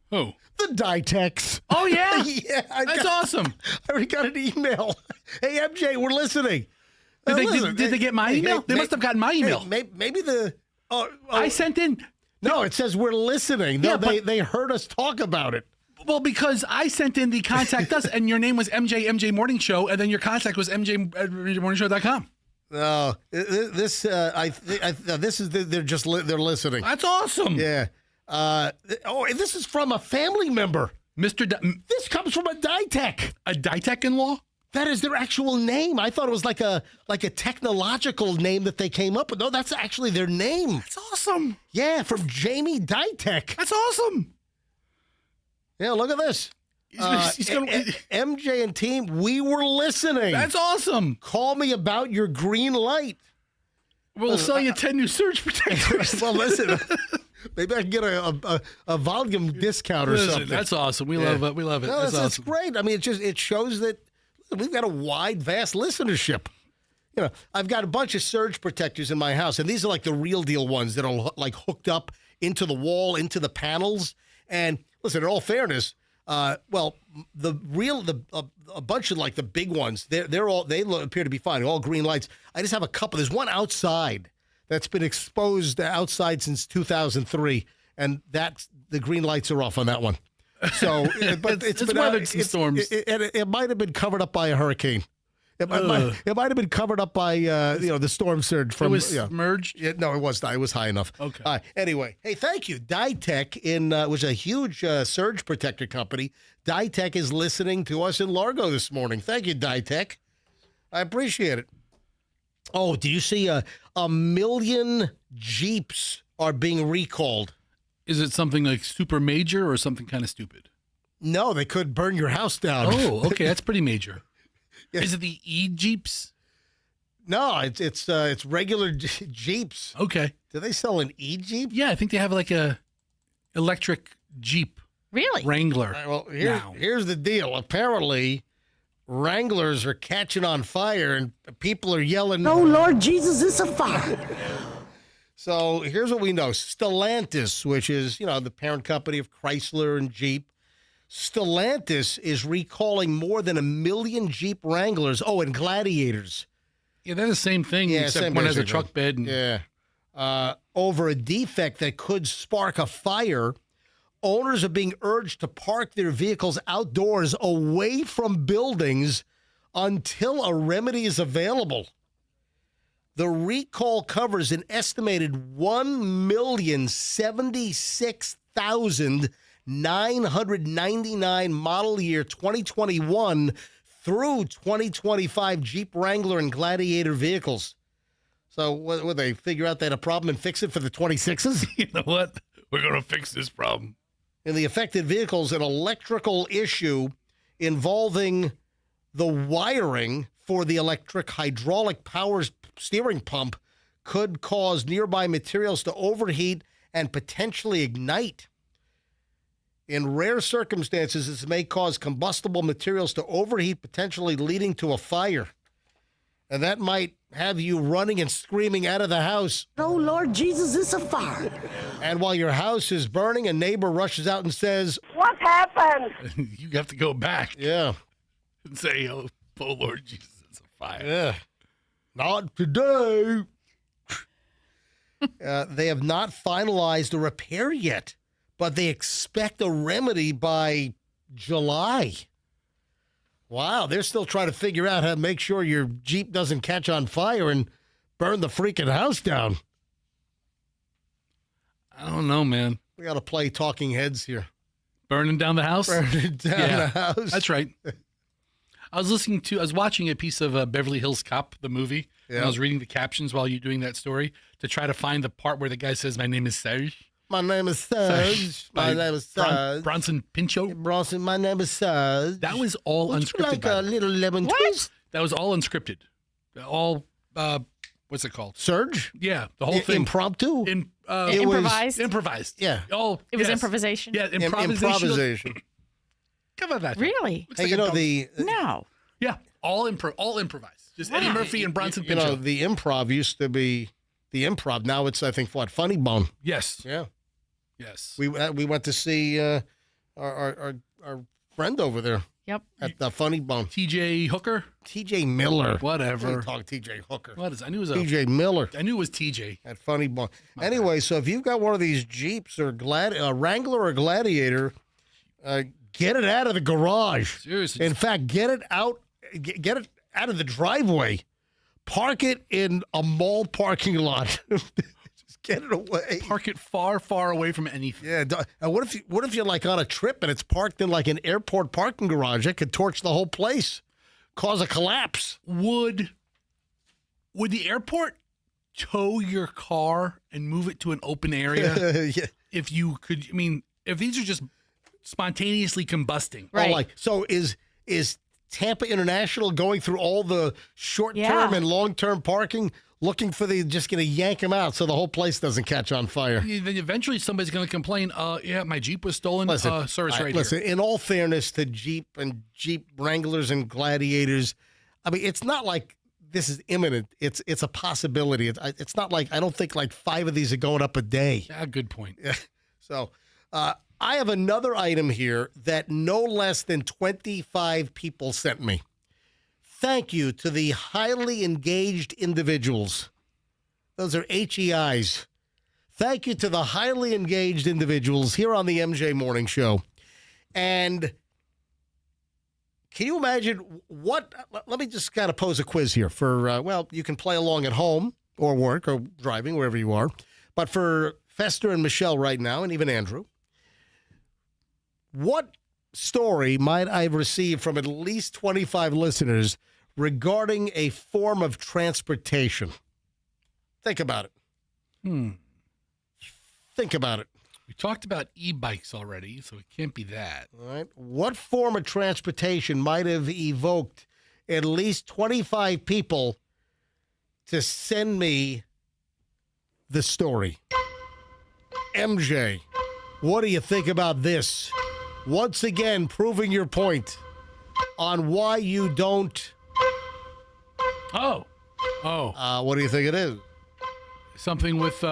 Who? The Ditex. Oh, yeah? Yeah. That's awesome. I already got an email. Hey, MJ, we're listening. Did they get my email? They must have gotten my email. Maybe the... I sent in... No, it says we're listening. No, Yeah, they heard us talk about it. Well, because I sent in the contact us, and your name was MJ Morning Show, and then your contact was MJMorningshow.com. No, this is they're listening. That's awesome. Yeah. And this is from a family member. This comes from a Ditech. A Ditech-in-law? That is their actual name. I thought it was like a technological name that they came up with. No, that's actually their name. That's awesome. Yeah, from Jamie Ditech. That's awesome. Yeah, look at this. MJ and team, we were listening. That's awesome. Call me about your green light. We'll sell you 10 new surge protectors. Well, listen. Maybe I can get a volume discount or something. That's awesome. We love it. We love it. No, that's that's awesome. great. I mean, it shows that we've got a wide, vast listenership. You know, I've got a bunch of surge protectors in my house, and these are like the real deal ones that are like hooked up into the wall, into the panels. And listen, in all fairness, a bunch of like the big ones, they appear to be fine. All green lights. I just have a couple. There's one outside that's been exposed outside since 2003, and the green lights are off on that one. So, but it's been weathered some storms. It might have been covered up by a hurricane. It might have been covered up by the storm surge from. It was submerged. No, it was not. It was high enough. Okay. Anyway, hey, thank you. Ditech was a huge surge protector company. Ditech is listening to us in Largo this morning. Thank you, Ditech. I appreciate it. Oh, do you see a million Jeeps are being recalled? Is it something like super major or something kind of stupid? No, they could burn your house down. Oh, okay, that's pretty major. Yeah. Is it the E-Jeeps? No, it's regular Jeeps. Okay. Do they sell an E-Jeep? Yeah, I think they have like a electric Jeep. Really? Wrangler. Well, here's the deal. Apparently, Wranglers are catching on fire and people are yelling, "Oh, Lord Jesus, it's a fire." So here's what we know. Stellantis, which is, the parent company of Chrysler and Jeep, Stellantis is recalling more than 1 million Jeep Wranglers. Oh, and Gladiators. Yeah, they're the same thing, except one has a truck bed. Over a defect that could spark a fire. Owners are being urged to park their vehicles outdoors away from buildings until a remedy is available. The recall covers an estimated 1,076,999 model year 2021 through 2025 Jeep Wrangler and Gladiator vehicles. So would they figure out they had a problem and fix it for the 26s? You know what? We're going to fix this problem. In the affected vehicles, an electrical issue involving the wiring for the electric hydraulic power steering pump could cause nearby materials to overheat and potentially ignite. In rare circumstances, this may cause combustible materials to overheat, potentially leading to a fire. And that might have you running and screaming out of the house. "Oh, Lord Jesus, it's a fire." And while your house is burning, a neighbor rushes out and says, "What happened?" You have to go back. Yeah. And say, oh Lord Jesus, it's a fire. Yeah. Not today. They have not finalized a repair yet, but they expect a remedy by July. Wow, they're still trying to figure out how to make sure your Jeep doesn't catch on fire and burn the freaking house down. I don't know, man. We got to play talking heads here. Burning down the house? Burning down the house. That's right. I was watching a piece of Beverly Hills Cop, the movie, and I was reading the captions while you're doing that story to try to find the part where the guy says, "My name is Serge." My name is Serge. My name is Serge. Bronson Pinchot. Bronson, my name is Serge. That was all Would unscripted. you like a little lemon twist? That was all unscripted. All, what's it called? Surge? Yeah, the whole thing. Impromptu? Improvised? Improvised. Yeah. Oh, It was improvisation? Yeah, improvisation. Come on, really? Hey, No. Yeah, all improvised. Just Eddie Murphy and Bronson Pinchot. The improv used to be the improv. Now it's, I think, what, Funny Bone? Yes. Yeah. Yes. We went to see our friend over there. Yep. At the Funny Bone. T.J. Hooker? T.J. Miller. Whatever. Talk T.J. Hooker. What is? I knew it was T.J. Miller. I knew it was T.J. At Funny Bone. Anyway, so if you've got one of these Jeeps or Wrangler or Gladiator, get it out of the garage. Seriously. In fact, get it out of the driveway. Park it in a mall parking lot. Just Get it away. Park it far, far away from anything. Yeah. What if you're like on a trip and it's parked in like an airport parking garage? It could torch the whole place, cause a collapse. Would the airport tow your car and move it to an open area? Yeah. If you could, I mean, if these are just spontaneously combusting. Right. Oh, like, so is Tampa International going through all the short-term and long-term parking, looking for just going to yank them out so the whole place doesn't catch on fire? Then eventually somebody's going to complain, yeah, my Jeep was stolen. Sir, it's right listen, here. in all fairness to Jeep and Jeep Wranglers and Gladiators, I mean, it's not like this is imminent. It's a possibility. It's not like, I don't think like 5 of these are going up a day. Yeah, good point. So I have another item here that no less than 25 people sent me. Thank you to the highly engaged individuals. Those are HEIs. Thank you to the highly engaged individuals here on the MJ Morning Show. And can you imagine let me just kind of pose a quiz here for, you can play along at home or work or driving, wherever you are. But for Fester and Michelle right now, and even Andrew, what story might I have received from at least 25 listeners regarding a form of transportation? Think about it. Think about it. We talked about e-bikes already, so it can't be that. All right. What form of transportation might have evoked at least 25 people to send me the story? MJ, what do you think about this? Once again, proving your point on why you don't. What do you think it is? Something with,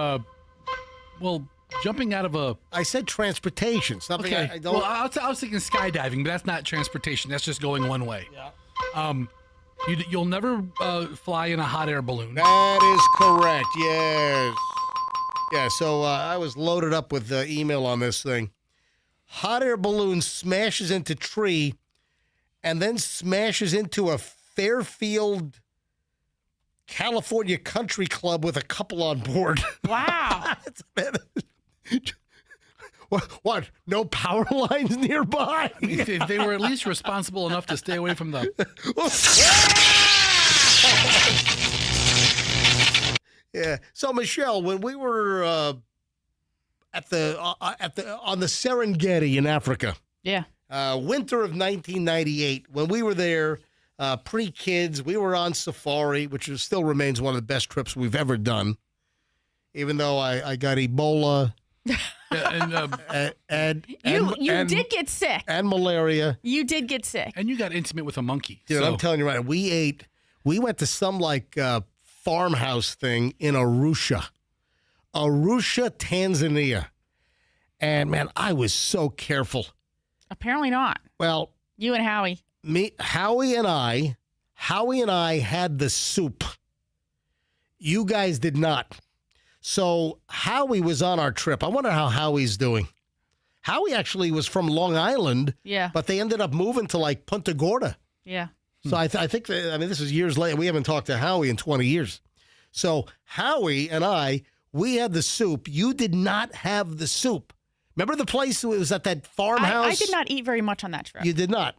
jumping out of a. I said transportation. Something okay. I don't. Well, I was thinking skydiving, but that's not transportation. That's just going one way. Yeah. You'll never fly in a hot air balloon. That is correct. Yes. Yeah. So I was loaded up with email on this thing. Hot air balloon smashes into tree, and then smashes into a Fairfield, California country club with a couple on board. Wow. What? No power lines nearby? I mean, if they were at least responsible enough to stay away from the. Yeah. So Michelle, when we were on the Serengeti in Africa, winter of 1998, when we were there, pre-kids, we were on safari, which still remains one of the best trips we've ever done. Even though I got Ebola. You did get sick. And malaria. You did get sick. And you got intimate with a monkey. Dude, I'm telling you right. We went to some farmhouse thing in Arusha, Tanzania. And man, I was so careful. Apparently not. Well, you and Howie. Howie and I had the soup. You guys did not. So Howie was on our trip. I wonder how Howie's doing. Howie actually was from Long Island. Yeah. But they ended up moving to Punta Gorda. Yeah. So I think this is years later. We haven't talked to Howie in 20 years. So Howie and we had the soup. You did not have the soup. Remember the place? It was at that farmhouse? I did not eat very much on that trip. You did not.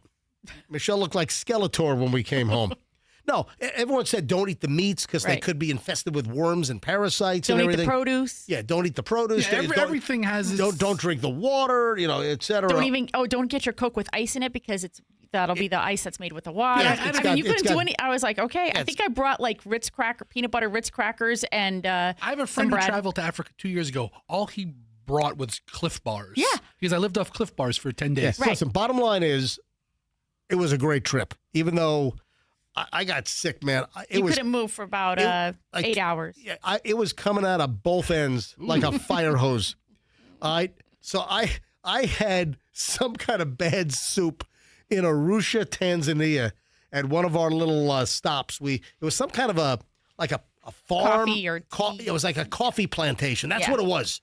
Michelle looked like Skeletor when we came home. No, everyone said don't eat the meats because they could be infested with worms and parasites and everything. Don't eat the produce. Yeah, don't eat the produce. Yeah, everything has its... Don't drink the water, et cetera. Don't get your Coke with ice in it because that'll be the ice that's made with the water. Yeah, you couldn't do any. I was like, okay, I think I brought peanut butter Ritz crackers and I have a friend who traveled to Africa 2 years ago. All he brought was Cliff Bars. Yeah. Because I lived off Cliff Bars for 10 days. Yeah. Right. Listen, bottom line is, it was a great trip, even though I got sick, man. You couldn't move for about 8 hours. Yeah, it was coming out of both ends like a fire hose. All right. So I had some kind of bad soup in Arusha, Tanzania, at one of our little stops. It was some kind of a farm. Coffee or tea. It was like a coffee plantation. That's what it was.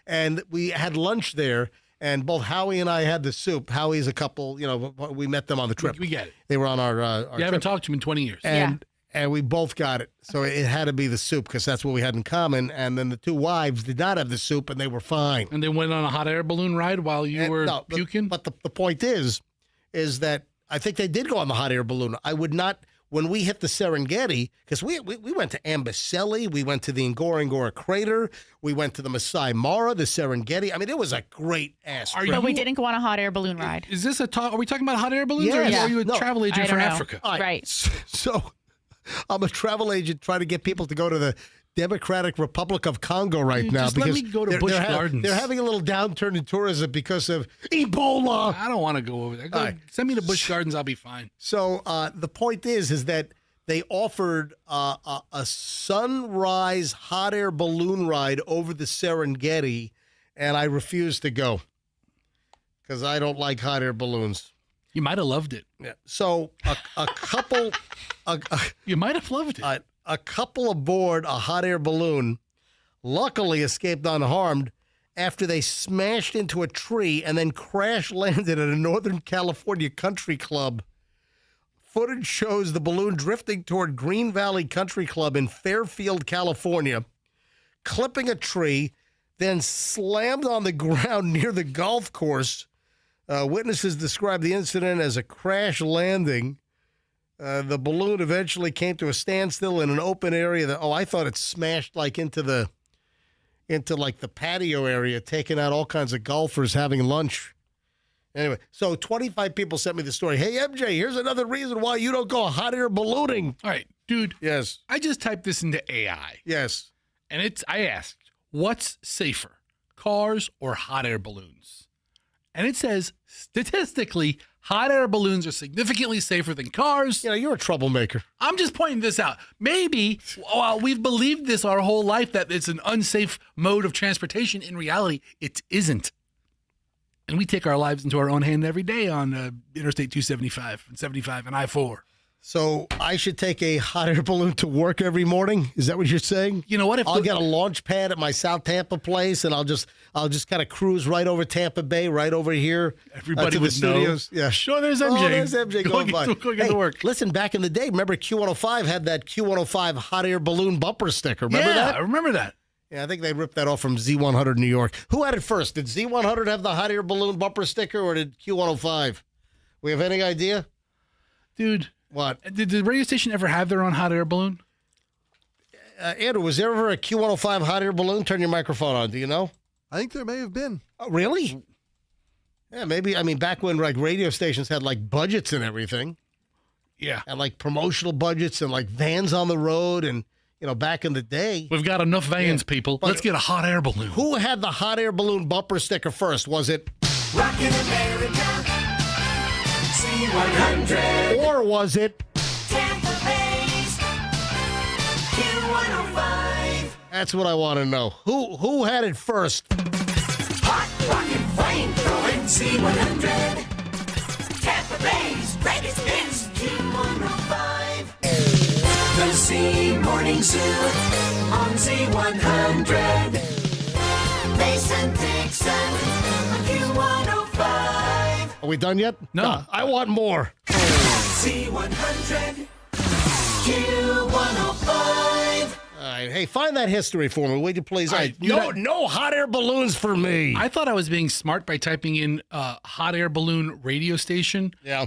And we had lunch there. And both Howie and I had the soup. Howie's a couple, we met them on the trip. We get it. They were on our You haven't talked to him in 20 years. And And we both got it. So it had to be the soup because that's what we had in common. And then the two wives did not have the soup, and they were fine. And they went on a hot air balloon ride while you were puking? But the point is that I think they did go on the hot air balloon. I would not, when we hit the Serengeti, because we went to Amboseli, we went to the Ngorongoro Crater, we went to the Masai Mara, the Serengeti. I mean, it was a great ass trip. But we didn't go on a hot air balloon ride. Is this are we talking about hot air balloons, Yes. or are you a travel agent for Africa? All right. So I'm a travel agent trying to get people to go to the Democratic Republic of Congo right now. Just let because me go to Busch Gardens. They're having a little downturn in tourism because of Ebola. I don't want to go over there. Send me to Busch Gardens. I'll be fine. So the point is that they offered a sunrise hot air balloon ride over the Serengeti, and I refused to go because I don't like hot air balloons. You might have loved it. Yeah. So a couple, you might have loved it. A couple aboard a hot air balloon luckily escaped unharmed after they smashed into a tree and then crash landed at a Northern California country club. Footage shows the balloon drifting toward Green Valley Country Club in Fairfield, California, clipping a tree, then slammed on the ground near the golf course. Witnesses described the incident as a crash landing. The balloon eventually came to a standstill in an open area. I thought it smashed like into the patio area, taking out all kinds of golfers having lunch. Anyway, so 25 people sent me the story. Hey, MJ, here's another reason why you don't go hot air ballooning. All right, dude. Yes. I just typed this into AI. Yes. And I asked, what's safer, cars or hot air balloons? And it says, statistically, hot air balloons are significantly safer than cars. You're a troublemaker. I'm just pointing this out. Maybe while we've believed this our whole life that it's an unsafe mode of transportation, in reality, it isn't. And we take our lives into our own hand every day on Interstate 275 and 75 and I-4. So I should take a hot air balloon to work every morning? Is that what you're saying? You know what? I'll get a launch pad at my South Tampa place, and I'll just kind of cruise right over Tampa Bay, right over here. Everybody to would the studios. know. Yeah. Sure, there's MJ. Oh, there's MJ going by. Go get to work. Listen, back in the day, remember Q105 had that Q105 hot air balloon bumper sticker. Remember that? I remember that. Yeah, I think they ripped that off from Z100 New York. Who had it first? Did Z100 have the hot air balloon bumper sticker, or did Q105? We have any idea? Dude. What? Did the radio station ever have their own hot air balloon? Andrew, was there ever a Q105 hot air balloon? Turn your microphone on. Do you know? I think there may have been. Oh, really? Yeah, maybe. I mean, back when like radio stations had like budgets and everything. Yeah. And like promotional budgets and like vans on the road and, back in the day. We've got enough vans, people. Let's get a hot air balloon. Who had the hot air balloon bumper sticker first? Was it Rockin' America, C100. Or was it Tampa Bay's Q105. That's what I want to know. Who had it first? Hot rockin' flame throwing C100. Tampa Bay's greatest hits Q105. The C Morning Zoo on Z100. Mason Dixon on Q105. Are we done yet? No. I want more. C100 Q105. All right. Hey, find that history for me, would you please? Right, no hot air balloons for me. I thought I was being smart by typing in hot air balloon radio station. Yeah.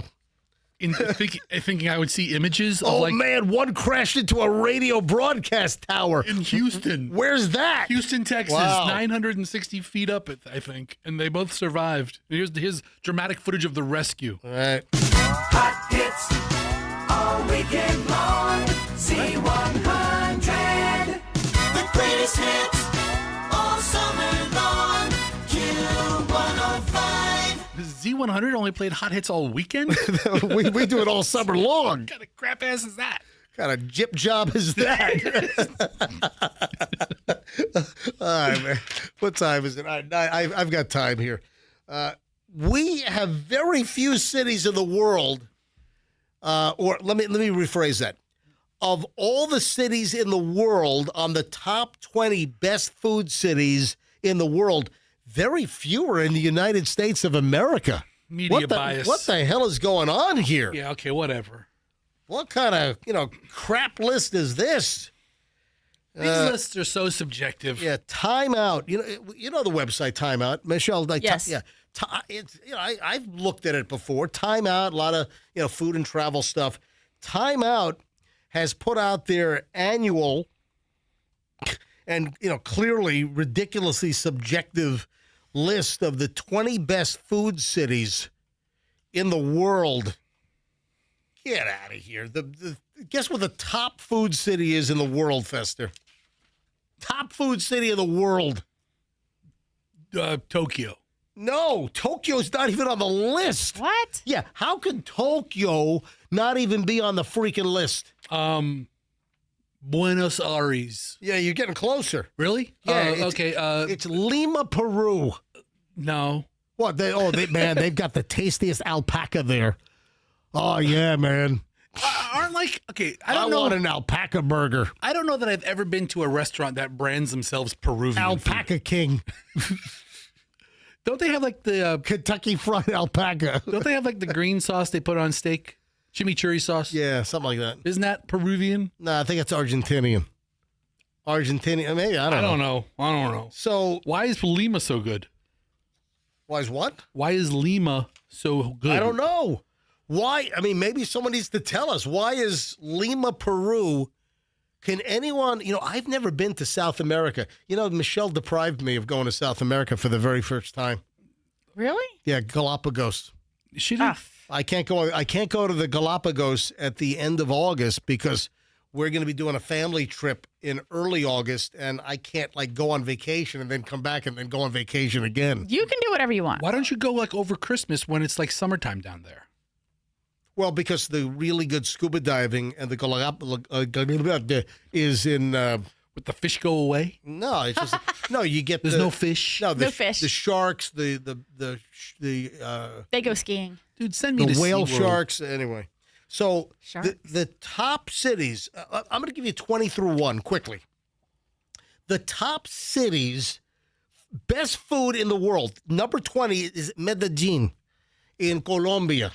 Thinking I would see images of man, one crashed into a radio broadcast tower in Houston. Where's that? Houston, Texas, Wow. 960 feet up, I think, and they both survived. Here's dramatic footage of the rescue. All right. Hot hits all weekend long. C100. The greatest hits all summer long. Q105. Z100 only played hot hits all weekend? we do it all summer long. What kind of crap ass is that? What kind of jip job is that? All right, man. What time is it? I've got time here. We have very few cities in the world, or let me rephrase that. Of all the cities in the world, on the top 20 best food cities in the world, very few are in the United States of America. Media bias. What the hell is going on here? Yeah, okay, whatever. What kind of, crap list is this? These lists are so subjective. Yeah, Time Out. You know the website Time Out, Michelle. Yes. I've looked at it before. Time Out, a lot of food and travel stuff. Time Out has put out their annual and clearly ridiculously subjective list of the 20 best food cities in the world. Get out of here. Guess what the top food city is in the world, Fester? Top food city in the world. Tokyo. No, Tokyo's not even on the list. What? Yeah, how could Tokyo not even be on the freaking list? Buenos Aires. Yeah, you're getting closer. Really? Yeah. It's Lima, Peru. No. What? Man, they've got the tastiest alpaca there. Oh yeah, man. Aren't I want an alpaca burger. I don't know that I've ever been to a restaurant that brands themselves Peruvian. Alpaca King. Don't they have the Kentucky Fried Alpaca? Don't they have the green sauce they put on steak? Chimichurri sauce? Yeah, something like that. Isn't that Peruvian? No, I think it's Argentinian. Maybe, I don't know. I don't know. So why is Lima so good? Why is what? Why is Lima so good? I don't know. Why? I mean, maybe someone needs to tell us. Why is Lima, Peru? Can anyone, I've never been to South America. Michelle deprived me of going to South America for the very first time. Really? Yeah, Galapagos. She didn't. I can't go to the Galapagos at the end of August because we're going to be doing a family trip in early August, and I can't go on vacation and then come back and then go on vacation again. You can do whatever you want. Why don't you go over Christmas when it's summertime down there? Well, because the really good scuba diving and the Galapagos is in. Would the fish go away? No, it's just no. You get there's no fish. No, no fish. The sharks, the they go skiing. Dude, send me the to whale SeaWorld. sharks. Anyway, so the top cities. I'm going to give you 20 through 1 quickly. The top cities, best food in the world. Number 20 is Medellin in Colombia.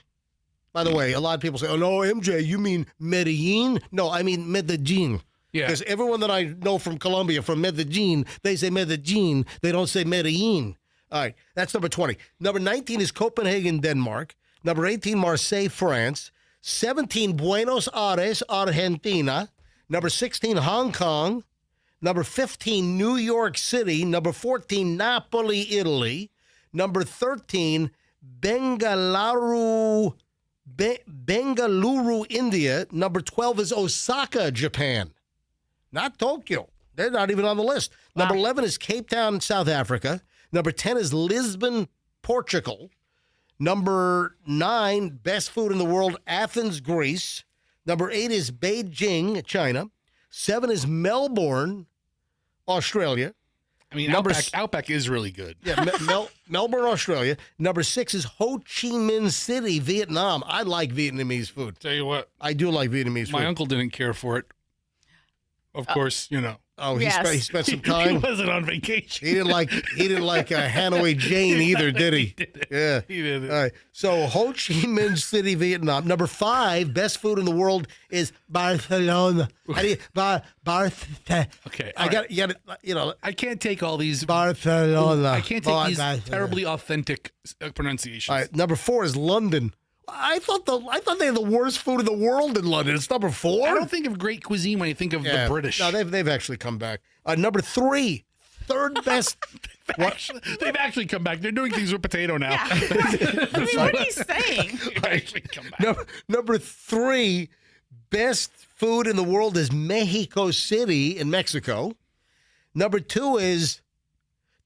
By the way, a lot of people say, "Oh no, MJ, you mean Medellin?" No, I mean Medellin. Yeah. Because everyone that I know from Colombia, from Medellin, they say Medellin. They don't say Medellin. All right, that's number 20. Number 19 is Copenhagen, Denmark. Number 18, Marseille, France. 17, Buenos Aires, Argentina. Number 16, Hong Kong. Number 15, New York City. Number 14, Napoli, Italy. Number 13, Bengaluru, India. Number 12 is Osaka, Japan. Not Tokyo. They're not even on the list. Wow. Number 11 is Cape Town, South Africa. Number 10 is Lisbon, Portugal. Number 9, best food in the world, Athens, Greece. Number 8 is Beijing, China. 7 is Melbourne, Australia. I mean, Outback is really good. Yeah, Melbourne, Australia. Number 6 is Ho Chi Minh City, Vietnam. I like Vietnamese food. Tell you what, I do like Vietnamese food. my uncle didn't care for it. Of course, Oh, he Yes. spent some time. He wasn't on vacation. He didn't like Hanoi Jane either, did he? Yeah. He did it. All right. So Ho Chi Minh City, Vietnam. Number 5, best food in the world is Barcelona. How do you Okay. I got it. I can't take all these. Barcelona. I can't take these Barcelona. terribly authentic pronunciations. All right. Number 4 is London. I thought they had the worst food in the world in London. It's number 4. I don't think of great cuisine when I think of the British. No, they've actually come back. Number 3, third best. They've actually come back. They're doing things with potato now. Yeah. I mean, what are you saying? They've actually come back. Number 3, best food in the world is Mexico City in Mexico. Number 2 is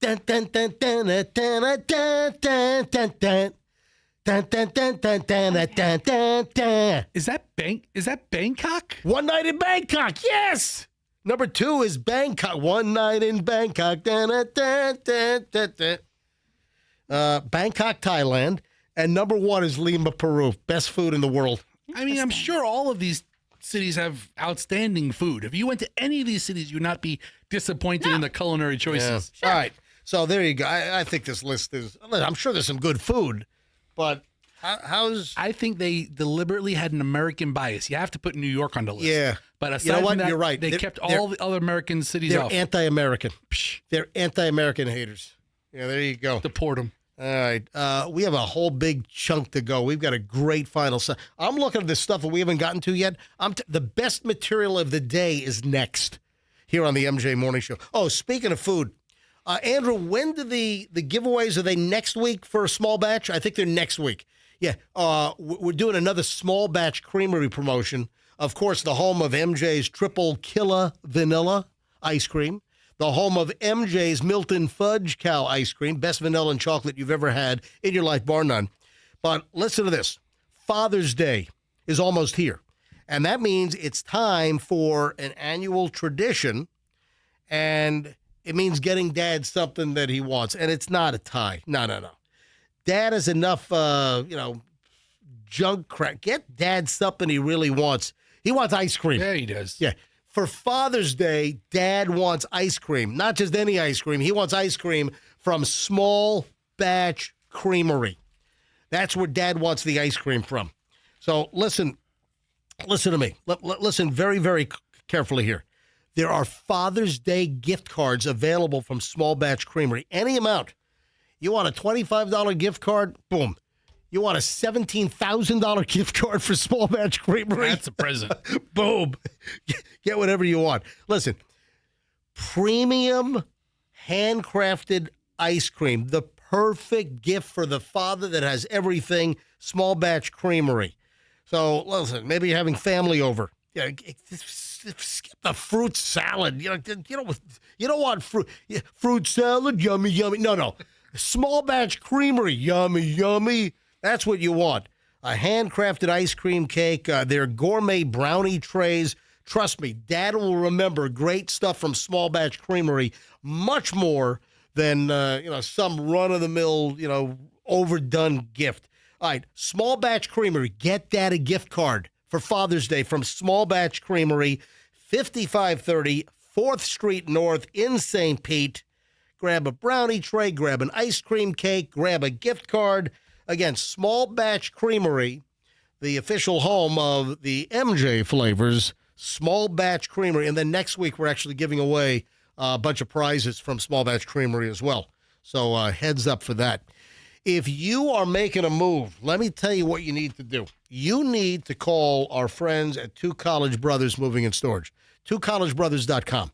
dun, dun, dun, dun, dun, dun, dun, dun, dun, dun. Dun, dun, dun, dun, dun, dun, dun, dun, dun. Is that Bangkok? One Night in Bangkok, yes. Number 2 is Bangkok. One Night in Bangkok. Dun, dun, dun, dun, dun, dun. Bangkok, Thailand. And number 1 is Lima, Peru. Best food in the world. I mean, I'm sure all of these cities have outstanding food. If you went to any of these cities, you would not be disappointed in the culinary choices. Yeah. All right. So there you go. I think this list is, I'm sure there's some good food, but I think they deliberately had an American bias. You have to put New York on the list. Yeah. But aside You know what? from that, You're right. They kept all the other American cities They're off. anti-American. They're anti-American haters. Yeah, there you go. Deport them. All right. We have a whole big chunk to go. We've got a great final set. I'm looking at this stuff that we haven't gotten to yet. The best material of the day is next here on the MJ Morning Show. Oh, speaking of food, Andrew, when do the giveaways, are they next week for a small batch? I think they're next week. Yeah. We're doing another small batch creamery promotion. Of course, the home of MJ's Triple Killa Vanilla ice cream. The home of MJ's Milton Fudge Cow ice cream. Best vanilla and chocolate you've ever had in your life, bar none. But listen to this. Father's Day is almost here. And that means it's time for an annual tradition. And it means getting Dad something that he wants. And it's not a tie. No. Dad has enough, junk crap. Get Dad something he really wants. He wants ice cream. Yeah, he does. Yeah. For Father's Day, Dad wants ice cream. Not just any ice cream. He wants ice cream from Small Batch Creamery. That's where Dad wants the ice cream from. So listen to me. Listen very, very carefully here. There are Father's Day gift cards available from Small Batch Creamery. Any amount. You want a $25 gift card? Boom. You want a $17,000 gift card for Small Batch Creamery? That's a present. Boom. Get whatever you want. Listen, premium handcrafted ice cream, the perfect gift for the father that has everything, Small Batch Creamery. So listen, maybe you're having family over. Yeah, skip the fruit salad. You don't want fruit salad, yummy, yummy. No. Small Batch Creamery, yummy, yummy. That's what you want. A handcrafted ice cream cake, their gourmet brownie trays. Trust me, Dad will remember great stuff from Small Batch Creamery much more than some run-of-the-mill, overdone gift. All right, Small Batch Creamery. Get Dad a gift card for Father's Day from Small Batch Creamery, 5530 4th Street North in St. Pete. Grab a brownie tray, grab an ice cream cake, grab a gift card. Again, Small Batch Creamery, the official home of the MJ flavors, Small Batch Creamery. And then next week, we're actually giving away a bunch of prizes from Small Batch Creamery as well. So heads up for that. If you are making a move, let me tell you what you need to do. You need to call our friends at Two College Brothers Moving and Storage, twocollegebrothers.com.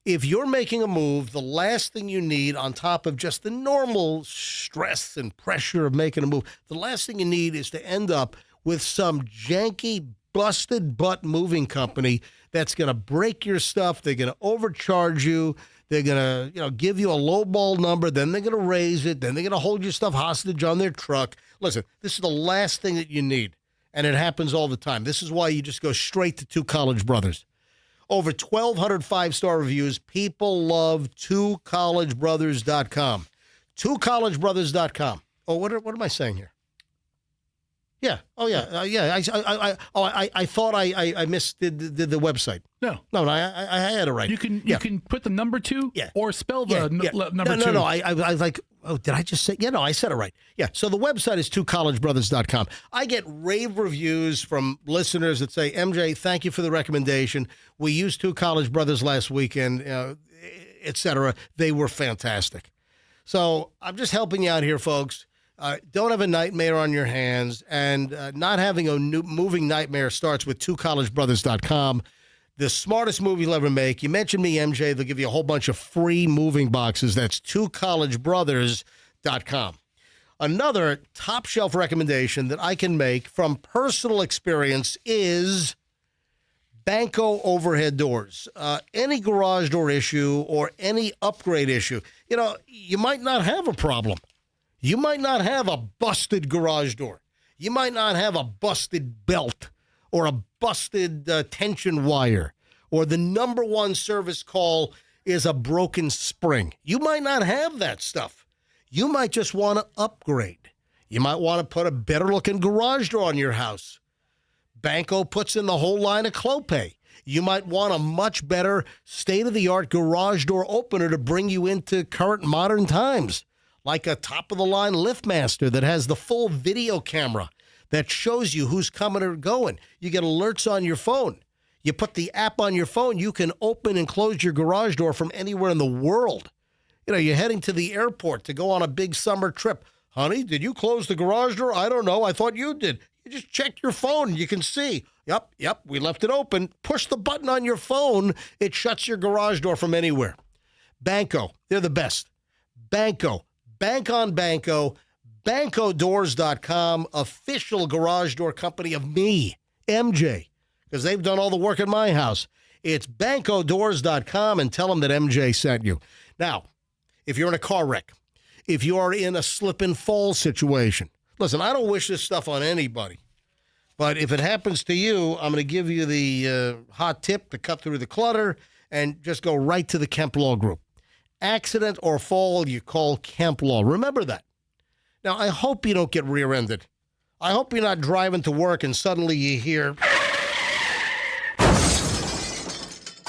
If you're making a move, the last thing you need on top of just the normal stress and pressure of making a move, the last thing you need is to end up with some janky, busted butt moving company that's going to break your stuff. They're going to overcharge you. They're going to, give you a lowball number. Then they're going to raise it. Then they're going to hold your stuff hostage on their truck. Listen, this is the last thing that you need, and it happens all the time. This is why you just go straight to Two College Brothers. Over 1,200 five-star reviews. People love twocollegebrothers.com. Twocollegebrothers.com. Oh, what am I saying here? Yeah. Oh, yeah. I thought I missed the website. No, I had it right. You can put the number 2 or spell the number 2. No. I was like, oh, did I just say? Yeah, no, I said it right. Yeah. So the website is twocollegebrothers.com. I get rave reviews from listeners that say, MJ, thank you for the recommendation. We used Two College Brothers last weekend, et cetera. They were fantastic. So I'm just helping you out here, folks. Don't have a nightmare on your hands, and not having a new moving nightmare starts with twocollegebrothers.com. The smartest move you'll ever make. You mentioned me, MJ. They'll give you a whole bunch of free moving boxes. That's twocollegebrothers.com. Another top shelf recommendation that I can make from personal experience is Banco overhead doors. Any garage door issue or any upgrade issue, you might not have a problem. You might not have a busted garage door. You might not have a busted belt or a busted tension wire, or the number one service call is a broken spring. You might not have that stuff. You might just want to upgrade. You might want to put a better-looking garage door on your house. Banco puts in the whole line of Clopay. You might want a much better state-of-the-art garage door opener to bring you into current modern times, like a top-of-the-line LiftMaster that has the full video camera that shows you who's coming or going. You get alerts on your phone. You put the app on your phone, you can open and close your garage door from anywhere in the world. You know, you're heading to the airport to go on a big summer trip. Honey, did you close the garage door? I don't know. I thought you did. You just check your phone. You can see. Yep, we left it open. Push the button on your phone. It shuts your garage door from anywhere. Banco, they're the best. Banco, bank on Banco. BancoDoors.com, official garage door company of me, MJ, because they've done all the work at my house. It's BancoDoors.com, and tell them that MJ sent you. Now, if you're in a car wreck, if you are in a slip and fall situation, listen, I don't wish this stuff on anybody, but if it happens to you, I'm going to give you the hot tip to cut through the clutter and just go right to the Kemp Law Group. Accident or fall, you call Kemp Law. Remember that. Now, I hope you don't get rear-ended. I hope you're not driving to work and suddenly you hear...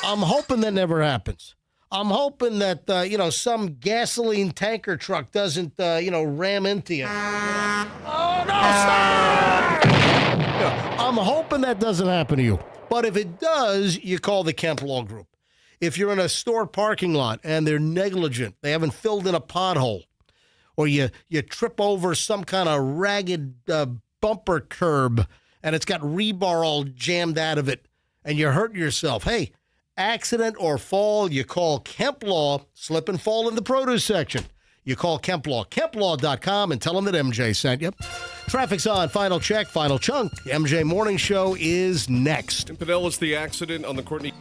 I'm hoping that never happens. I'm hoping that, some gasoline tanker truck doesn't, ram into you. Oh, no, stop! I'm hoping that doesn't happen to you. But if it does, you call the Kemp Law Group. If you're in a store parking lot and they're negligent, they haven't filled in a pothole, or you trip over some kind of ragged bumper curb and it's got rebar all jammed out of it and you hurt yourself. Hey, accident or fall, you call Kemp Law. Slip and fall in the produce section. You call Kemp Law, KempLaw.com, and tell them that MJ sent you. Traffic's on. Final check, final chunk. MJ Morning Show is next. In Pinellas, the accident on the Courtney...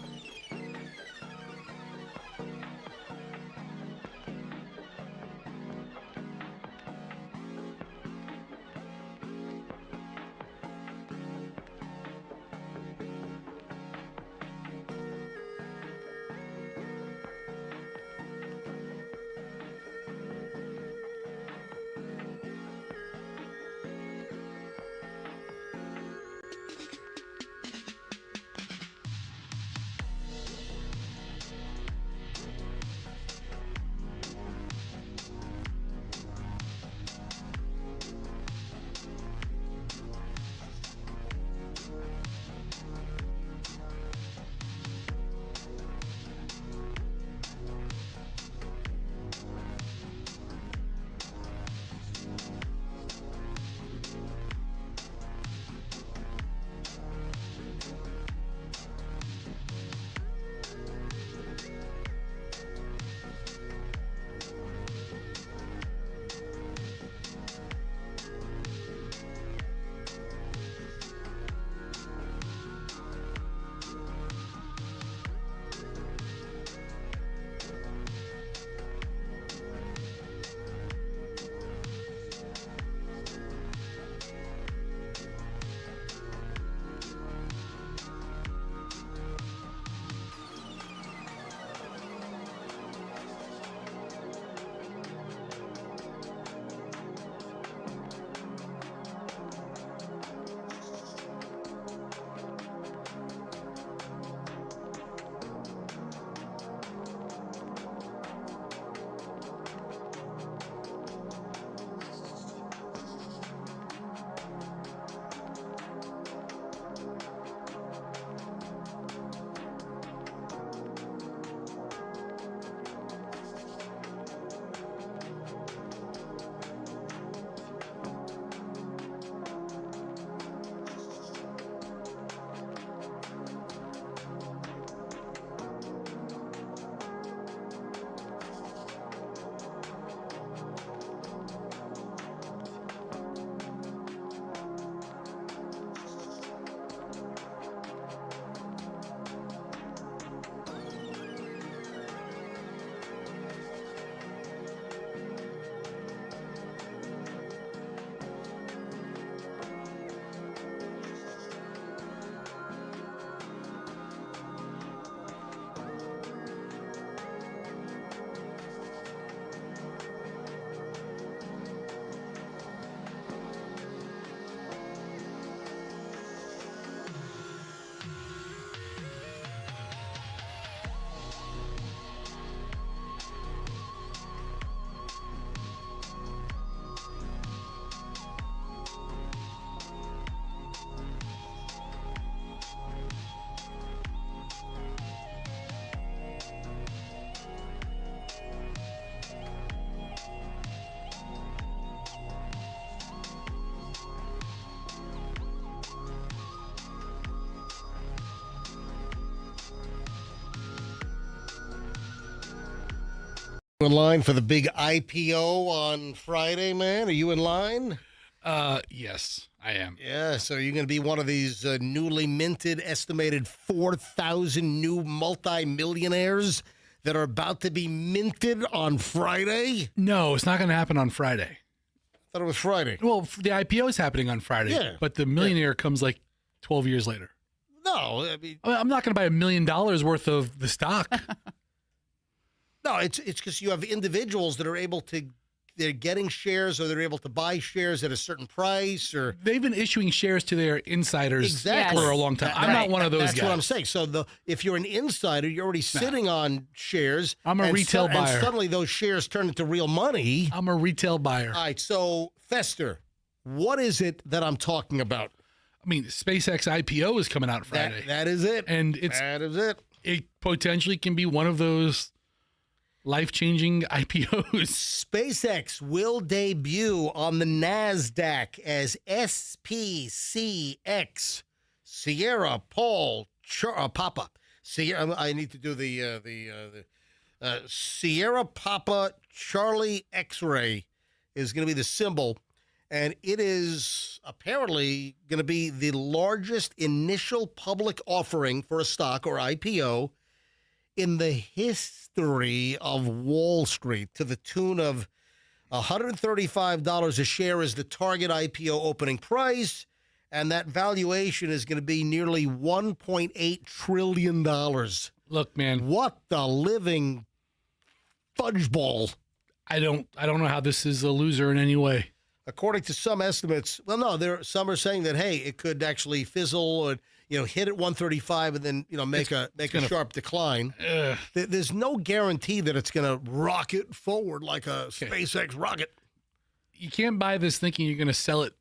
In line for the big IPO on Friday, man? Are you in line? Yes, I am. Yeah, so you're going to be one of these newly minted, estimated 4,000 new multimillionaires that are about to be minted on Friday? No, it's not going to happen on Friday. I thought it was Friday. Well, the IPO is happening on Friday, Yeah. but the millionaire comes like 12 years later. No, I mean, I'm not going to buy $1 million worth of the stock. no, it's because you have individuals that are able to, they're getting shares or they're able to buy shares at a certain price or. They've been issuing shares to their insiders Exactly. for a long time. I'm not one of those That's guys. what I'm saying. So if you're an insider, you're already sitting on shares. I'm a retail buyer. And suddenly those shares turn into real money. I'm a retail buyer. All right, so Fester, what is it that I'm talking about? I mean, SpaceX IPO is coming out Friday. That is it. And that is it. It potentially can be one of those life-changing IPOs. SpaceX will debut on the NASDAQ as SPCX, Sierra Paul Papa. Sierra, I need to do the Sierra Papa Charlie X-ray is going to be the symbol. And it is apparently going to be the largest initial public offering for a stock or IPO in the history of Wall Street, to the tune of $135 a share is the target IPO opening price, and that valuation is going to be nearly $1.8 trillion. Look, man. What the living fudge ball. I don't know how this is a loser in any way. According to some estimates, well, no, some are saying that, hey, it could actually fizzle and, hit at 135 and then, make a sharp decline. There's no guarantee that it's going to rocket forward like a SpaceX rocket. You can't buy this thinking you're going to sell it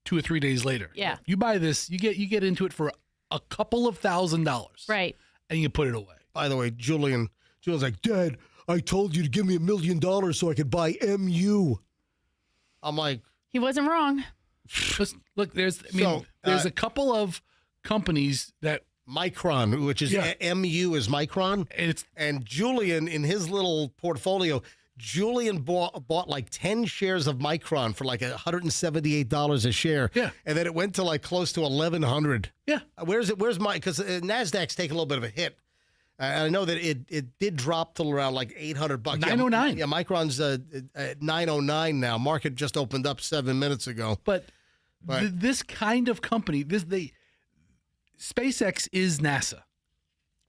2 or 3 days later. Yeah. You buy this, you get into it for a couple of $1,000s. Right. And you put it away. By the way, Julian's like, Dad, I told you to give me $1 million so I could buy MU. I'm like, he wasn't wrong. Look, there's a couple of companies that Micron, which is MU is Micron. And Julian, in his little portfolio, Julian bought like 10 shares of Micron for like $178 a share. Yeah. And then it went to like close to 1,100. Yeah. Where's because NASDAQ's taking a little bit of a hit. I know that it did drop to around like $800. 909. Yeah, Micron's at 909 now. Market just opened up 7 minutes ago. But this kind of company, SpaceX is NASA.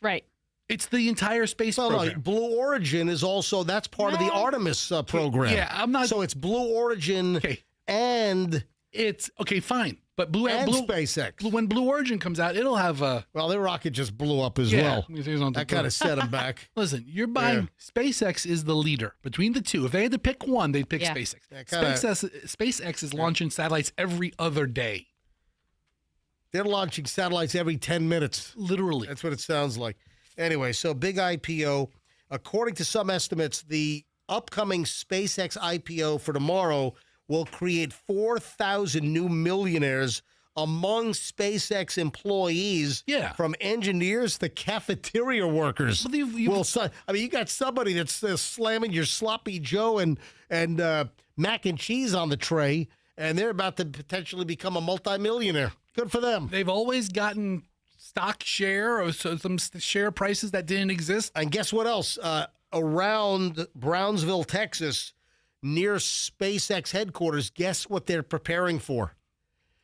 Right. It's the entire space program. No, Blue Origin is also, that's part of the Artemis program. Yeah, I'm not. So it's Blue Origin and it's okay, fine. But SpaceX. When Blue Origin comes out, it'll have a. Well, their rocket just blew up as well. That kind of set them back. Listen, you're buying SpaceX is the leader between the two. If they had to pick one, they'd pick SpaceX. SpaceX is launching satellites every other day. They're launching satellites every 10 minutes. Literally. That's what it sounds like. Anyway, so big IPO. According to some estimates, the upcoming SpaceX IPO for tomorrow will create 4,000 new millionaires among SpaceX employees, from engineers to cafeteria workers. You got somebody that's slamming your sloppy Joe and mac and cheese on the tray, and they're about to potentially become a multimillionaire. Good for them. They've always gotten stock share or some share prices that didn't exist. And guess what else? Around Brownsville, Texas, near SpaceX headquarters, guess what they're preparing for?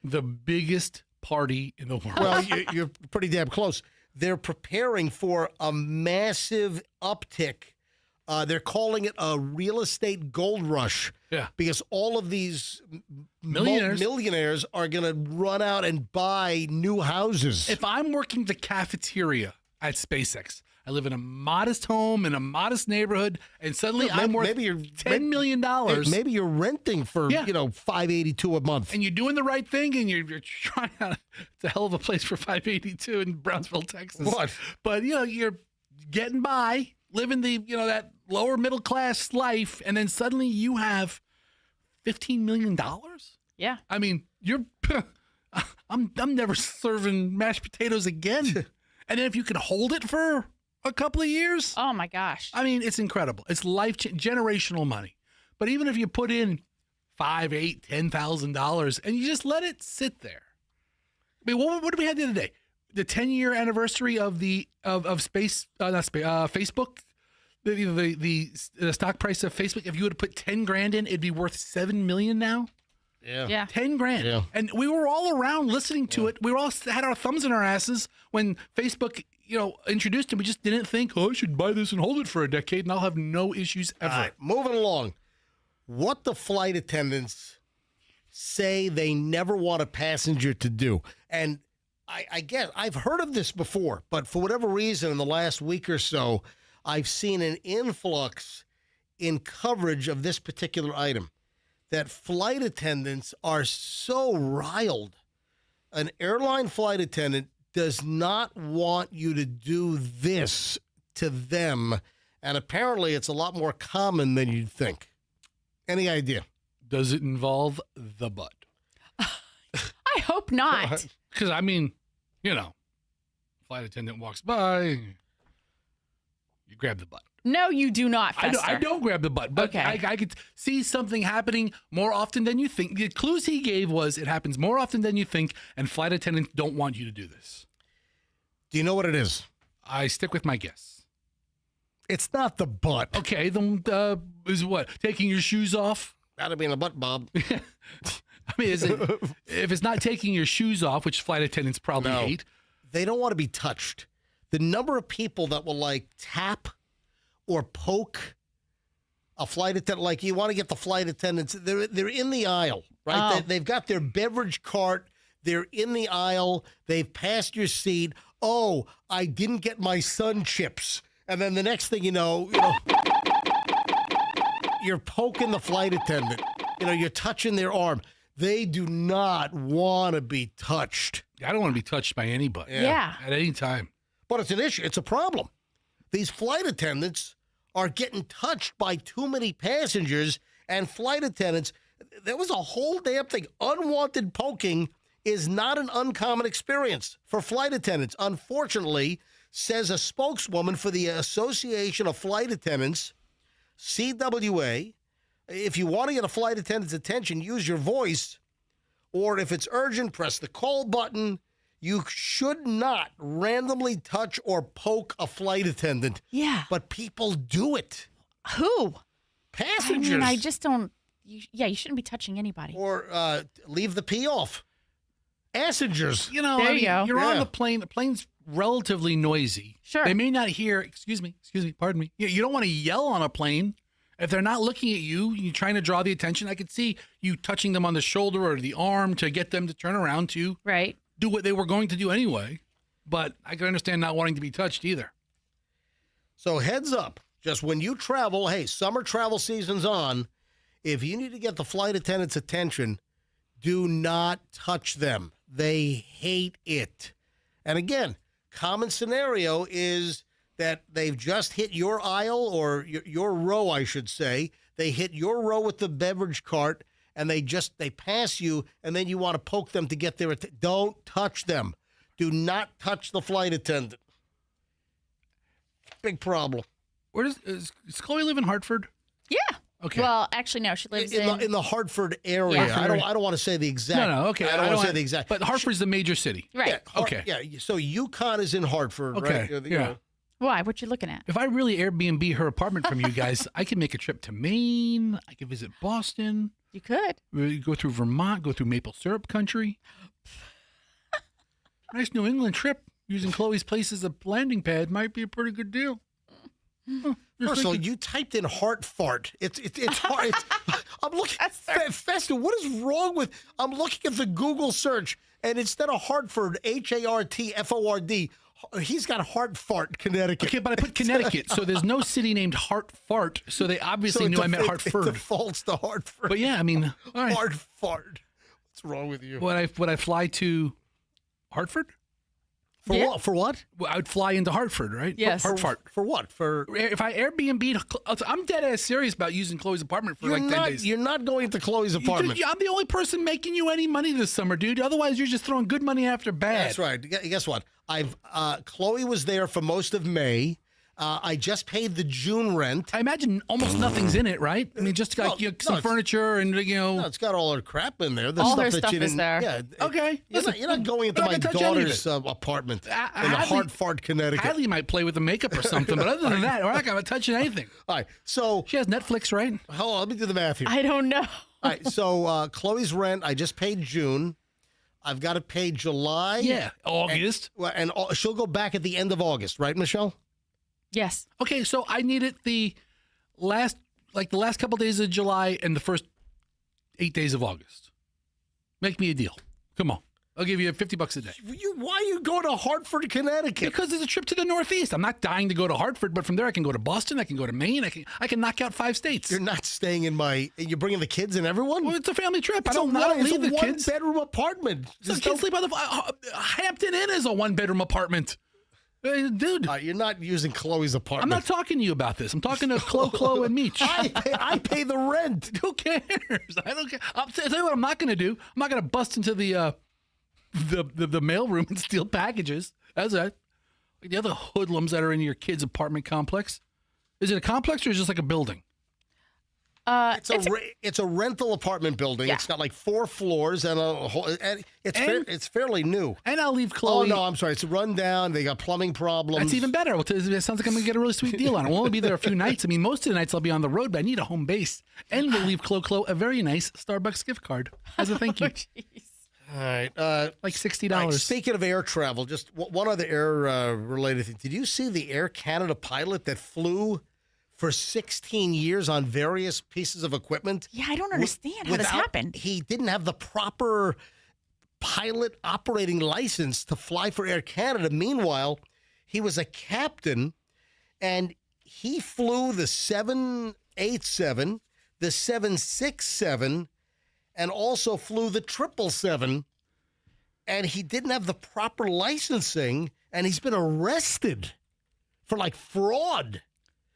The biggest party in the world. Well, you're pretty damn close. They're preparing for a massive uptick. They're calling it a real estate gold rush. Yeah. Because all of these millionaires are going to run out and buy new houses. If I'm working the cafeteria at SpaceX, I live in a modest home in a modest neighborhood, and suddenly I'm worth $10 million. Maybe you're renting for $582 a month, and you're doing the right thing, and you're trying out. It's a hell of a place for $582 in Brownsville, Texas. What? But you're getting by, living the that lower middle class life, and then suddenly you have $15 million. Yeah. I mean, I'm never serving mashed potatoes again. And then if you can hold it for a couple of years. Oh my gosh. I mean, it's incredible. It's generational money. But even if you put in $5,000, $8,000, $10,000 and you just let it sit there. I mean, what did we have the other day? The 10-year anniversary of Facebook. The stock price of Facebook. If you would have put $10,000 in, it'd be worth $7 million now. Yeah. $10,000. Yeah. And we were all around listening to it. We were all had our thumbs in our asses when Facebook, introduced it. We just didn't think, I should buy this and hold it for a decade and I'll have no issues ever. All right, moving along. What the flight attendants say they never want a passenger to do. And I guess I've heard of this before, but for whatever reason in the last week or so, I've seen an influx in coverage of this particular item. That flight attendants are so riled. An airline flight attendant does not want you to do this to them, and apparently it's a lot more common than you'd think. Any idea? Does it involve the butt? I hope not. Because, I mean, flight attendant walks by, you grab the butt. No, you do not, Fester. I don't grab the butt, but Okay. I could see something happening more often than you think. The clues he gave was it happens more often than you think, and flight attendants don't want you to do this. Do you know what it is? I stick with my guess. It's not the butt. Okay, then is what? Taking your shoes off? Gotta be in the butt, Bob. I mean, if it's not taking your shoes off, which flight attendants probably hate. They don't want to be touched. The number of people that will tap or poke a flight attendant, like you want to get the flight attendants, they're in the aisle, right? Oh. They've got their beverage cart. They're in the aisle. They've passed your seat. Oh, I didn't get my sun chips. And then the next thing you know, you're poking the flight attendant. You're touching their arm. They do not want to be touched. I don't want to be touched by anybody. Yeah. At any time. But it's an issue. It's a problem. These flight attendants are getting touched by too many passengers, and flight attendants, there was a whole damn thing. Unwanted poking is not an uncommon experience for flight attendants. Unfortunately, says a spokeswoman for the Association of Flight Attendants, CWA, if you want to get a flight attendant's attention, use your voice, or if it's urgent, press the call button. You should not randomly touch or poke a flight attendant. Yeah. But people do it. Who? Passengers. I mean, I just don't. You shouldn't be touching anybody. Or leave the pee off. Passengers. There you go. You're on the plane. The plane's relatively noisy. Sure. They may not hear, excuse me, pardon me. You don't want to yell on a plane. If they're not looking at you, you're trying to draw the attention. I could see you touching them on the shoulder or the arm to get them to turn around to do what they were going to do anyway. But I can understand not wanting to be touched either. So heads up, just when you travel, hey, summer travel season's on. If you need to get the flight attendant's attention, do not touch them. They hate it. And again, common scenario is that they've just hit your aisle or your row, I should say. They hit your row with the beverage cart, and they pass you, and then you want to poke them to get their attention. Don't touch them. Do not touch the flight attendant. Big problem. Where does Chloe live in Hartford? Yeah. Okay. Well, actually, no. She lives in the Hartford area. Yeah. I don't want to say the exact. No, okay. I don't want to say the exact. But Hartford's the major city. Right. Yeah, Okay. Yeah. So Yukon is in Hartford, Okay. right? Yeah. Why? What you looking at? If I really Airbnb her apartment from you guys, I could make a trip to Maine. I could visit Boston. You could. We go through Vermont, go through maple syrup country. Nice New England trip using Chloe's place as a landing pad might be a pretty good deal. First of all, you typed in heart fart. It's hard. I'm looking. Fester, what is wrong with? I'm looking at the Google search, and instead of Hartford, HARTFORD, he's got Hartford, Connecticut. Okay, but I put Connecticut, so there's no city named Hartford, so they obviously knew I meant Hartford. It defaults to Hartford. But yeah, I mean, all right. Hartford. What's wrong with you? Would I fly to Hartford? For what? For what? Well, I would fly into Hartford, right? Yes. Hartford. For what? For if I Airbnb, I'm dead ass serious about using Chloe's apartment for 10 days. You're not going to Chloe's apartment. I'm the only person making you any money this summer, dude. Otherwise, you're just throwing good money after bad. That's right. Guess what? Chloe was there for most of May. I just paid the June rent. I imagine almost nothing's in it, right? I mean, just like some furniture and No, it's got all her crap in there. The All stuff her that stuff you is didn't, there. Yeah. Okay. You're not going into We're my not gonna touch any of daughter's apartment in Hadley- Hartford, Connecticut. Hadley might play with the makeup or something, but other than that, we're not going to touch anything. All right. So she has Netflix, right? Hold on, let me do the math here. I don't know. All right. So Chloe's rent, I just paid June. I've got to pay July. Yeah, August. And she'll go back at the end of August, right, Michelle? Yes. Okay, so I need it the last couple days of July and the first 8 days of August. Make me a deal. Come on. I'll give you $50 a day. Why are you going to Hartford, Connecticut? Because it's a trip to the Northeast. I'm not dying to go to Hartford, but from there I can go to Boston. I can go to Maine. I can knock out 5 states. You're not staying in you're bringing the kids and everyone? Well, it's a family trip. It's I don't leave the it's a kids. one-bedroom apartment. So the kids sleep on the Hampton Inn is a 1-bedroom apartment. Dude. You're not using Chloe's apartment. I'm not talking to you about this. I'm talking to Chloe and Meech. I pay the rent. Who cares? I don't care. I'll tell you what I'm not going to do. I'm not going to bust into the mailroom and steal packages. That's it. Like the other hoodlums that are in your kid's apartment complex. Is it a complex or is it just like a building? It's a rental apartment building. Yeah. It's got like 4 floors and it's fairly new. And I'll leave Chloe. Oh no, I'm sorry. It's run down. They got plumbing problems. That's even better. It sounds like I'm going to get a really sweet deal on it. We'll only be there a few nights. I mean, most of the nights I'll be on the road, but I need a home base. And we'll leave Chloe a very nice Starbucks gift card as a thank you. All right. Like $60. Right, speaking of air travel, just one other air related thing. Did you see the Air Canada pilot that flew for 16 years on various pieces of equipment? Yeah, I don't understand how this happened. He didn't have the proper pilot operating license to fly for Air Canada. Meanwhile, he was a captain, and he flew the 787, the 767, and also flew the 777, and he didn't have the proper licensing, and he's been arrested for fraud.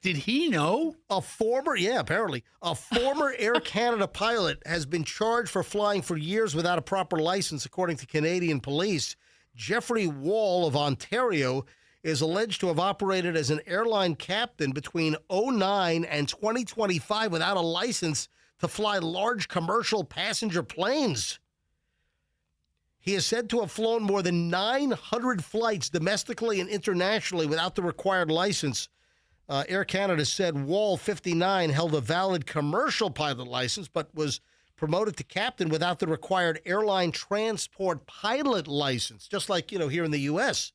Did he know? Apparently. A former Air Canada pilot has been charged for flying for years without a proper license, according to Canadian police. Jeffrey Wall of Ontario is alleged to have operated as an airline captain between 2009 and 2025 without a license to fly large commercial passenger planes. He is said to have flown more than 900 flights domestically and internationally without the required license. Air Canada said Wall, 59, held a valid commercial pilot license, but was promoted to captain without the required airline transport pilot license, just like, here in the U.S.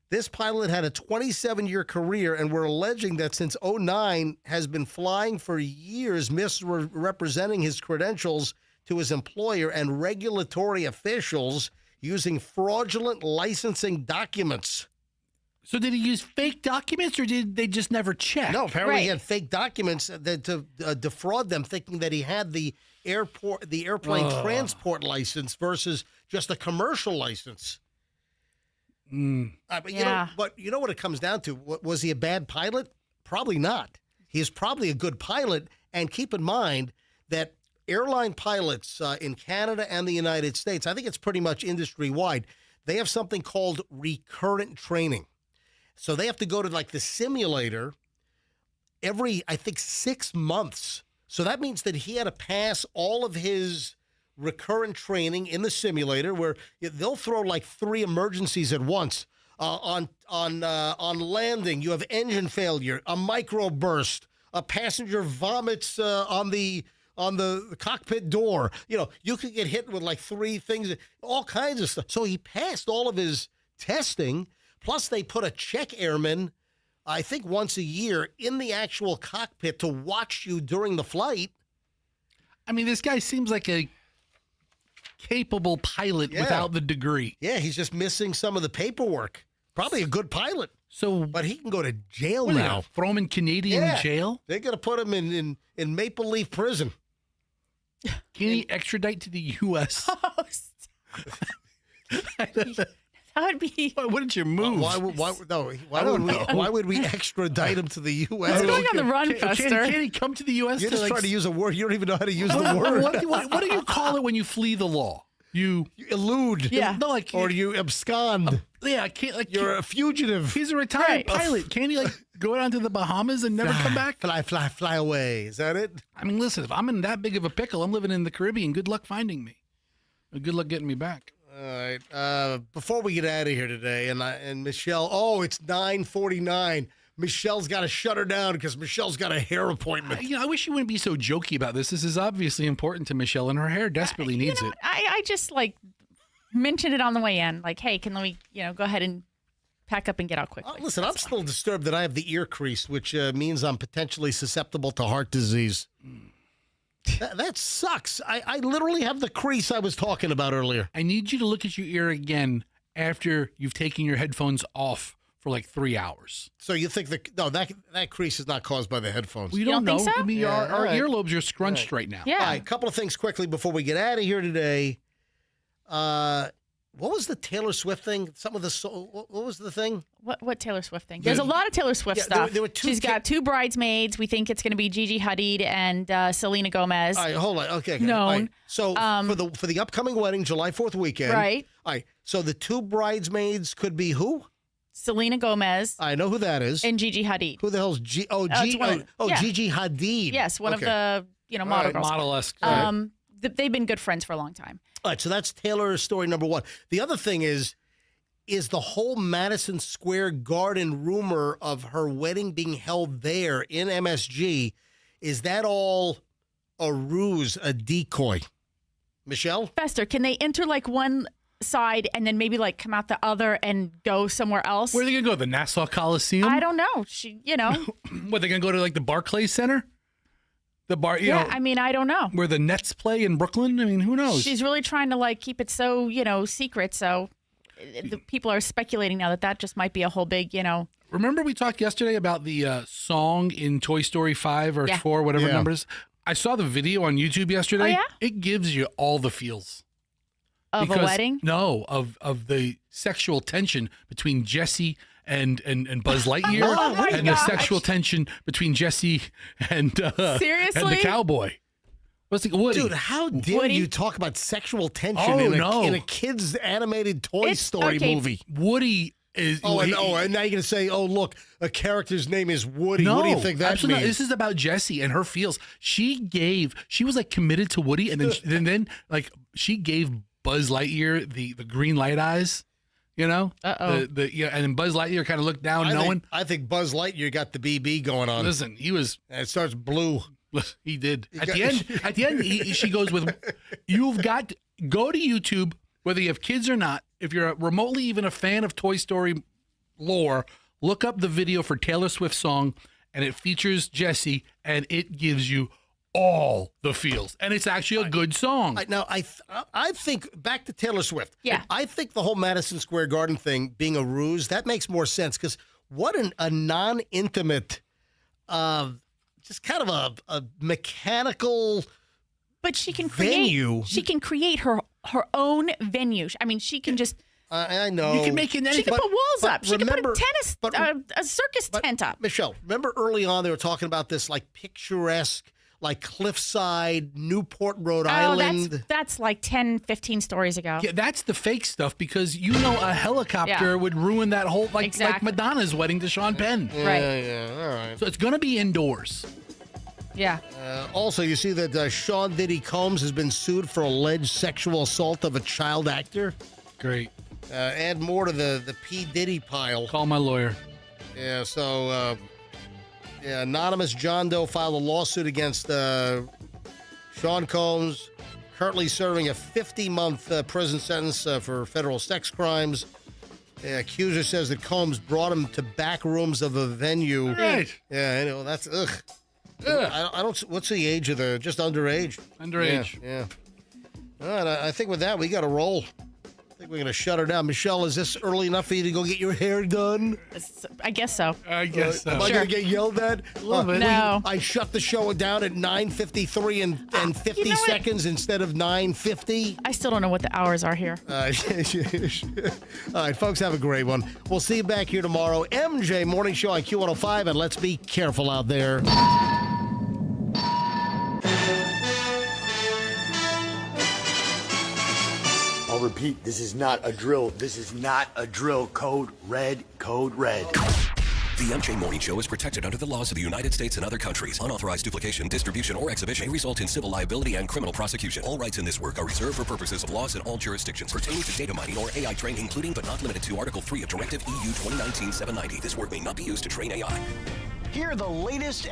This pilot had a 27-year career, and we're alleging that since 2009 has been flying for years, misrepresenting his credentials to his employer and regulatory officials using fraudulent licensing documents. So did he use fake documents, or did they just never check? No, apparently he had fake documents to defraud them, thinking that he had the airplane transport license versus just a commercial license. But you know what it comes down to? Was he a bad pilot? Probably not. He is probably a good pilot. And keep in mind that airline pilots in Canada and the United States, I think it's pretty much industry-wide, they have something called recurrent training. So they have to go to the simulator every, I think, 6 months. So that means that he had to pass all of his recurrent training in the simulator, where they'll throw 3 emergencies at once. On landing, you have engine failure, a microburst, a passenger vomits on the cockpit door. You could get hit with 3 things, all kinds of stuff. So he passed all of his testing. Plus, they put a check airman, I think once a year, in the actual cockpit to watch you during the flight. I mean, this guy seems like a capable pilot without the degree. Yeah, he's just missing some of the paperwork. Probably a good pilot. But he can go to jail now. Throw him in Canadian jail? They're going to put him in Maple Leaf Prison. Can he extradite to the U.S.? That would be. What did you move? Why would we extradite him to the U.S.? He's going on the run, Buster. Can he come to the U.S.? You're just trying to use a word. You don't even know how to use the word. What do you call it when you flee the law? You elude. Yeah. No, like Or you abscond. yeah, I can't like You're a fugitive. he's a retired pilot. Can't he like go down to the Bahamas and never come back? Fly away. Is that it? I mean, listen, if I'm in that big of a pickle, I'm living in the Caribbean. Good luck finding me. Good luck getting me back. All right. Before we get out of here today, and Michelle, it's 9:49. Michelle's got to shut her down because Michelle's got a hair appointment. I wish you wouldn't be so jokey about this. This is obviously important to Michelle, and her hair desperately needs it. I just like mentioned it on the way in. Like, hey, can we, go ahead and pack up and get out quickly? Listen, I'm still disturbed that I have the ear crease, which means I'm potentially susceptible to heart disease. That sucks. I literally have the crease I was talking about earlier. I need you to look at your ear again after you've taken your headphones off for like 3 hours. So you think that crease is not caused by the headphones? We don't know. think so? I mean, Yeah, our all right. earlobes are scrunched right now. Yeah. All right, a couple of things quickly before we get out of here today. What was the Taylor Swift thing? Some of the what was the thing? What Taylor Swift thing? There's a lot of Taylor Swift stuff. There were two She's got two bridesmaids. We think it's going to be Gigi Hadid and Selena Gomez. All right, hold on. Okay. Known. All right. So for the upcoming wedding, July 4th weekend. Right. All right. So the two bridesmaids could be who? Selena Gomez. I know who that is. And Gigi Hadid. Who the hell's Gigi Hadid. Yes, one of the model girls. Model-esque. They've been good friends for a long time. All right, so that's Taylor's story number one. The other thing is the whole Madison Square Garden rumor of her wedding being held there in MSG, is that all a ruse, a decoy? Michelle? Fester, can they enter like one side and then maybe like come out the other and go somewhere else? Where are they going to go? The Nassau Coliseum? I don't know. What, they going to go to like the Barclays Center? The bar, I mean, I don't know. Where the Nets play in Brooklyn? I mean, who knows? She's really trying to like keep it so, secret. So the people are speculating now that just might be a whole big, Remember we talked yesterday about the song in Toy Story 5 or 4, whatever numbers? I saw the video on YouTube yesterday. Oh, yeah? It gives you all the feels. Of a wedding? No, of the sexual tension between Jesse and Buzz Lightyear, and the sexual tension between Jesse and Seriously? and the cowboy. What's Woody? Dude, how dare you talk about sexual tension in a kid's animated Toy Story movie? Woody is. And now you're going to say, look, a character's name is Woody. No, what do you think that absolutely means? Not. This is about Jessie and her feels. She was like committed to Woody, and then like she gave Buzz Lightyear the green light eyes. And then Buzz Lightyear kind of looked down, knowing. I think Buzz Lightyear got the BB going on. Listen, he was. And it starts blue. He did. At the end, she goes with, "You've got to go to YouTube, whether you have kids or not. If you're remotely even a fan of Toy Story lore, look up the video for Taylor Swift's song, and it features Jessie, and it gives you all the feels, and it's actually a good song." Now, I think back to Taylor Swift. Yeah, I think the whole Madison Square Garden thing being a ruse, that makes more sense because what a non-intimate, just kind of a mechanical. But she can venue. She can create her own venue. I mean, she can just. I know. You can make it anything. She can put walls up. She can put a circus tent up. Michelle, remember early on they were talking about this like picturesque, like cliffside, Newport, Rhode Island. That's like 10, 15 stories ago. Yeah, that's the fake stuff because a helicopter would ruin that whole like Madonna's wedding to Sean Penn. Right. Yeah. All right. So it's going to be indoors. Yeah. Also, you see that Sean Diddy Combs has been sued for alleged sexual assault of a child actor. Great. Add more to the P. Diddy pile. Call my lawyer. Yeah, so anonymous John Doe filed a lawsuit against Sean Combs, currently serving a 50-month prison sentence for federal sex crimes. The accuser says that Combs brought him to back rooms of a venue. Right. Yeah, I know. That's ugh. I don't. What's the age of just underage? Underage. Yeah. All right. I think with that we got to roll. I think we're going to shut her down. Michelle, is this early enough for you to go get your hair done? I guess so. I guess so. Am I going to get yelled at? A little bit. No. I shut the show down at 9:53 and 50 seconds instead of 9:50. I still don't know what the hours are here. All right, folks, have a great one. We'll see you back here tomorrow. MJ Morning Show on Q105, and let's be careful out there. repeat, this is not a drill. This is not a drill. Code red, code red. The MJ Morning Show is protected under the laws of the United States and other countries. Unauthorized duplication, distribution, or exhibition may result in civil liability and criminal prosecution. All rights in this work are reserved for purposes of laws in all jurisdictions pertaining to data mining or AI training, including but not limited to Article 3 of Directive EU 2019-790. This work may not be used to train AI. Here are the latest...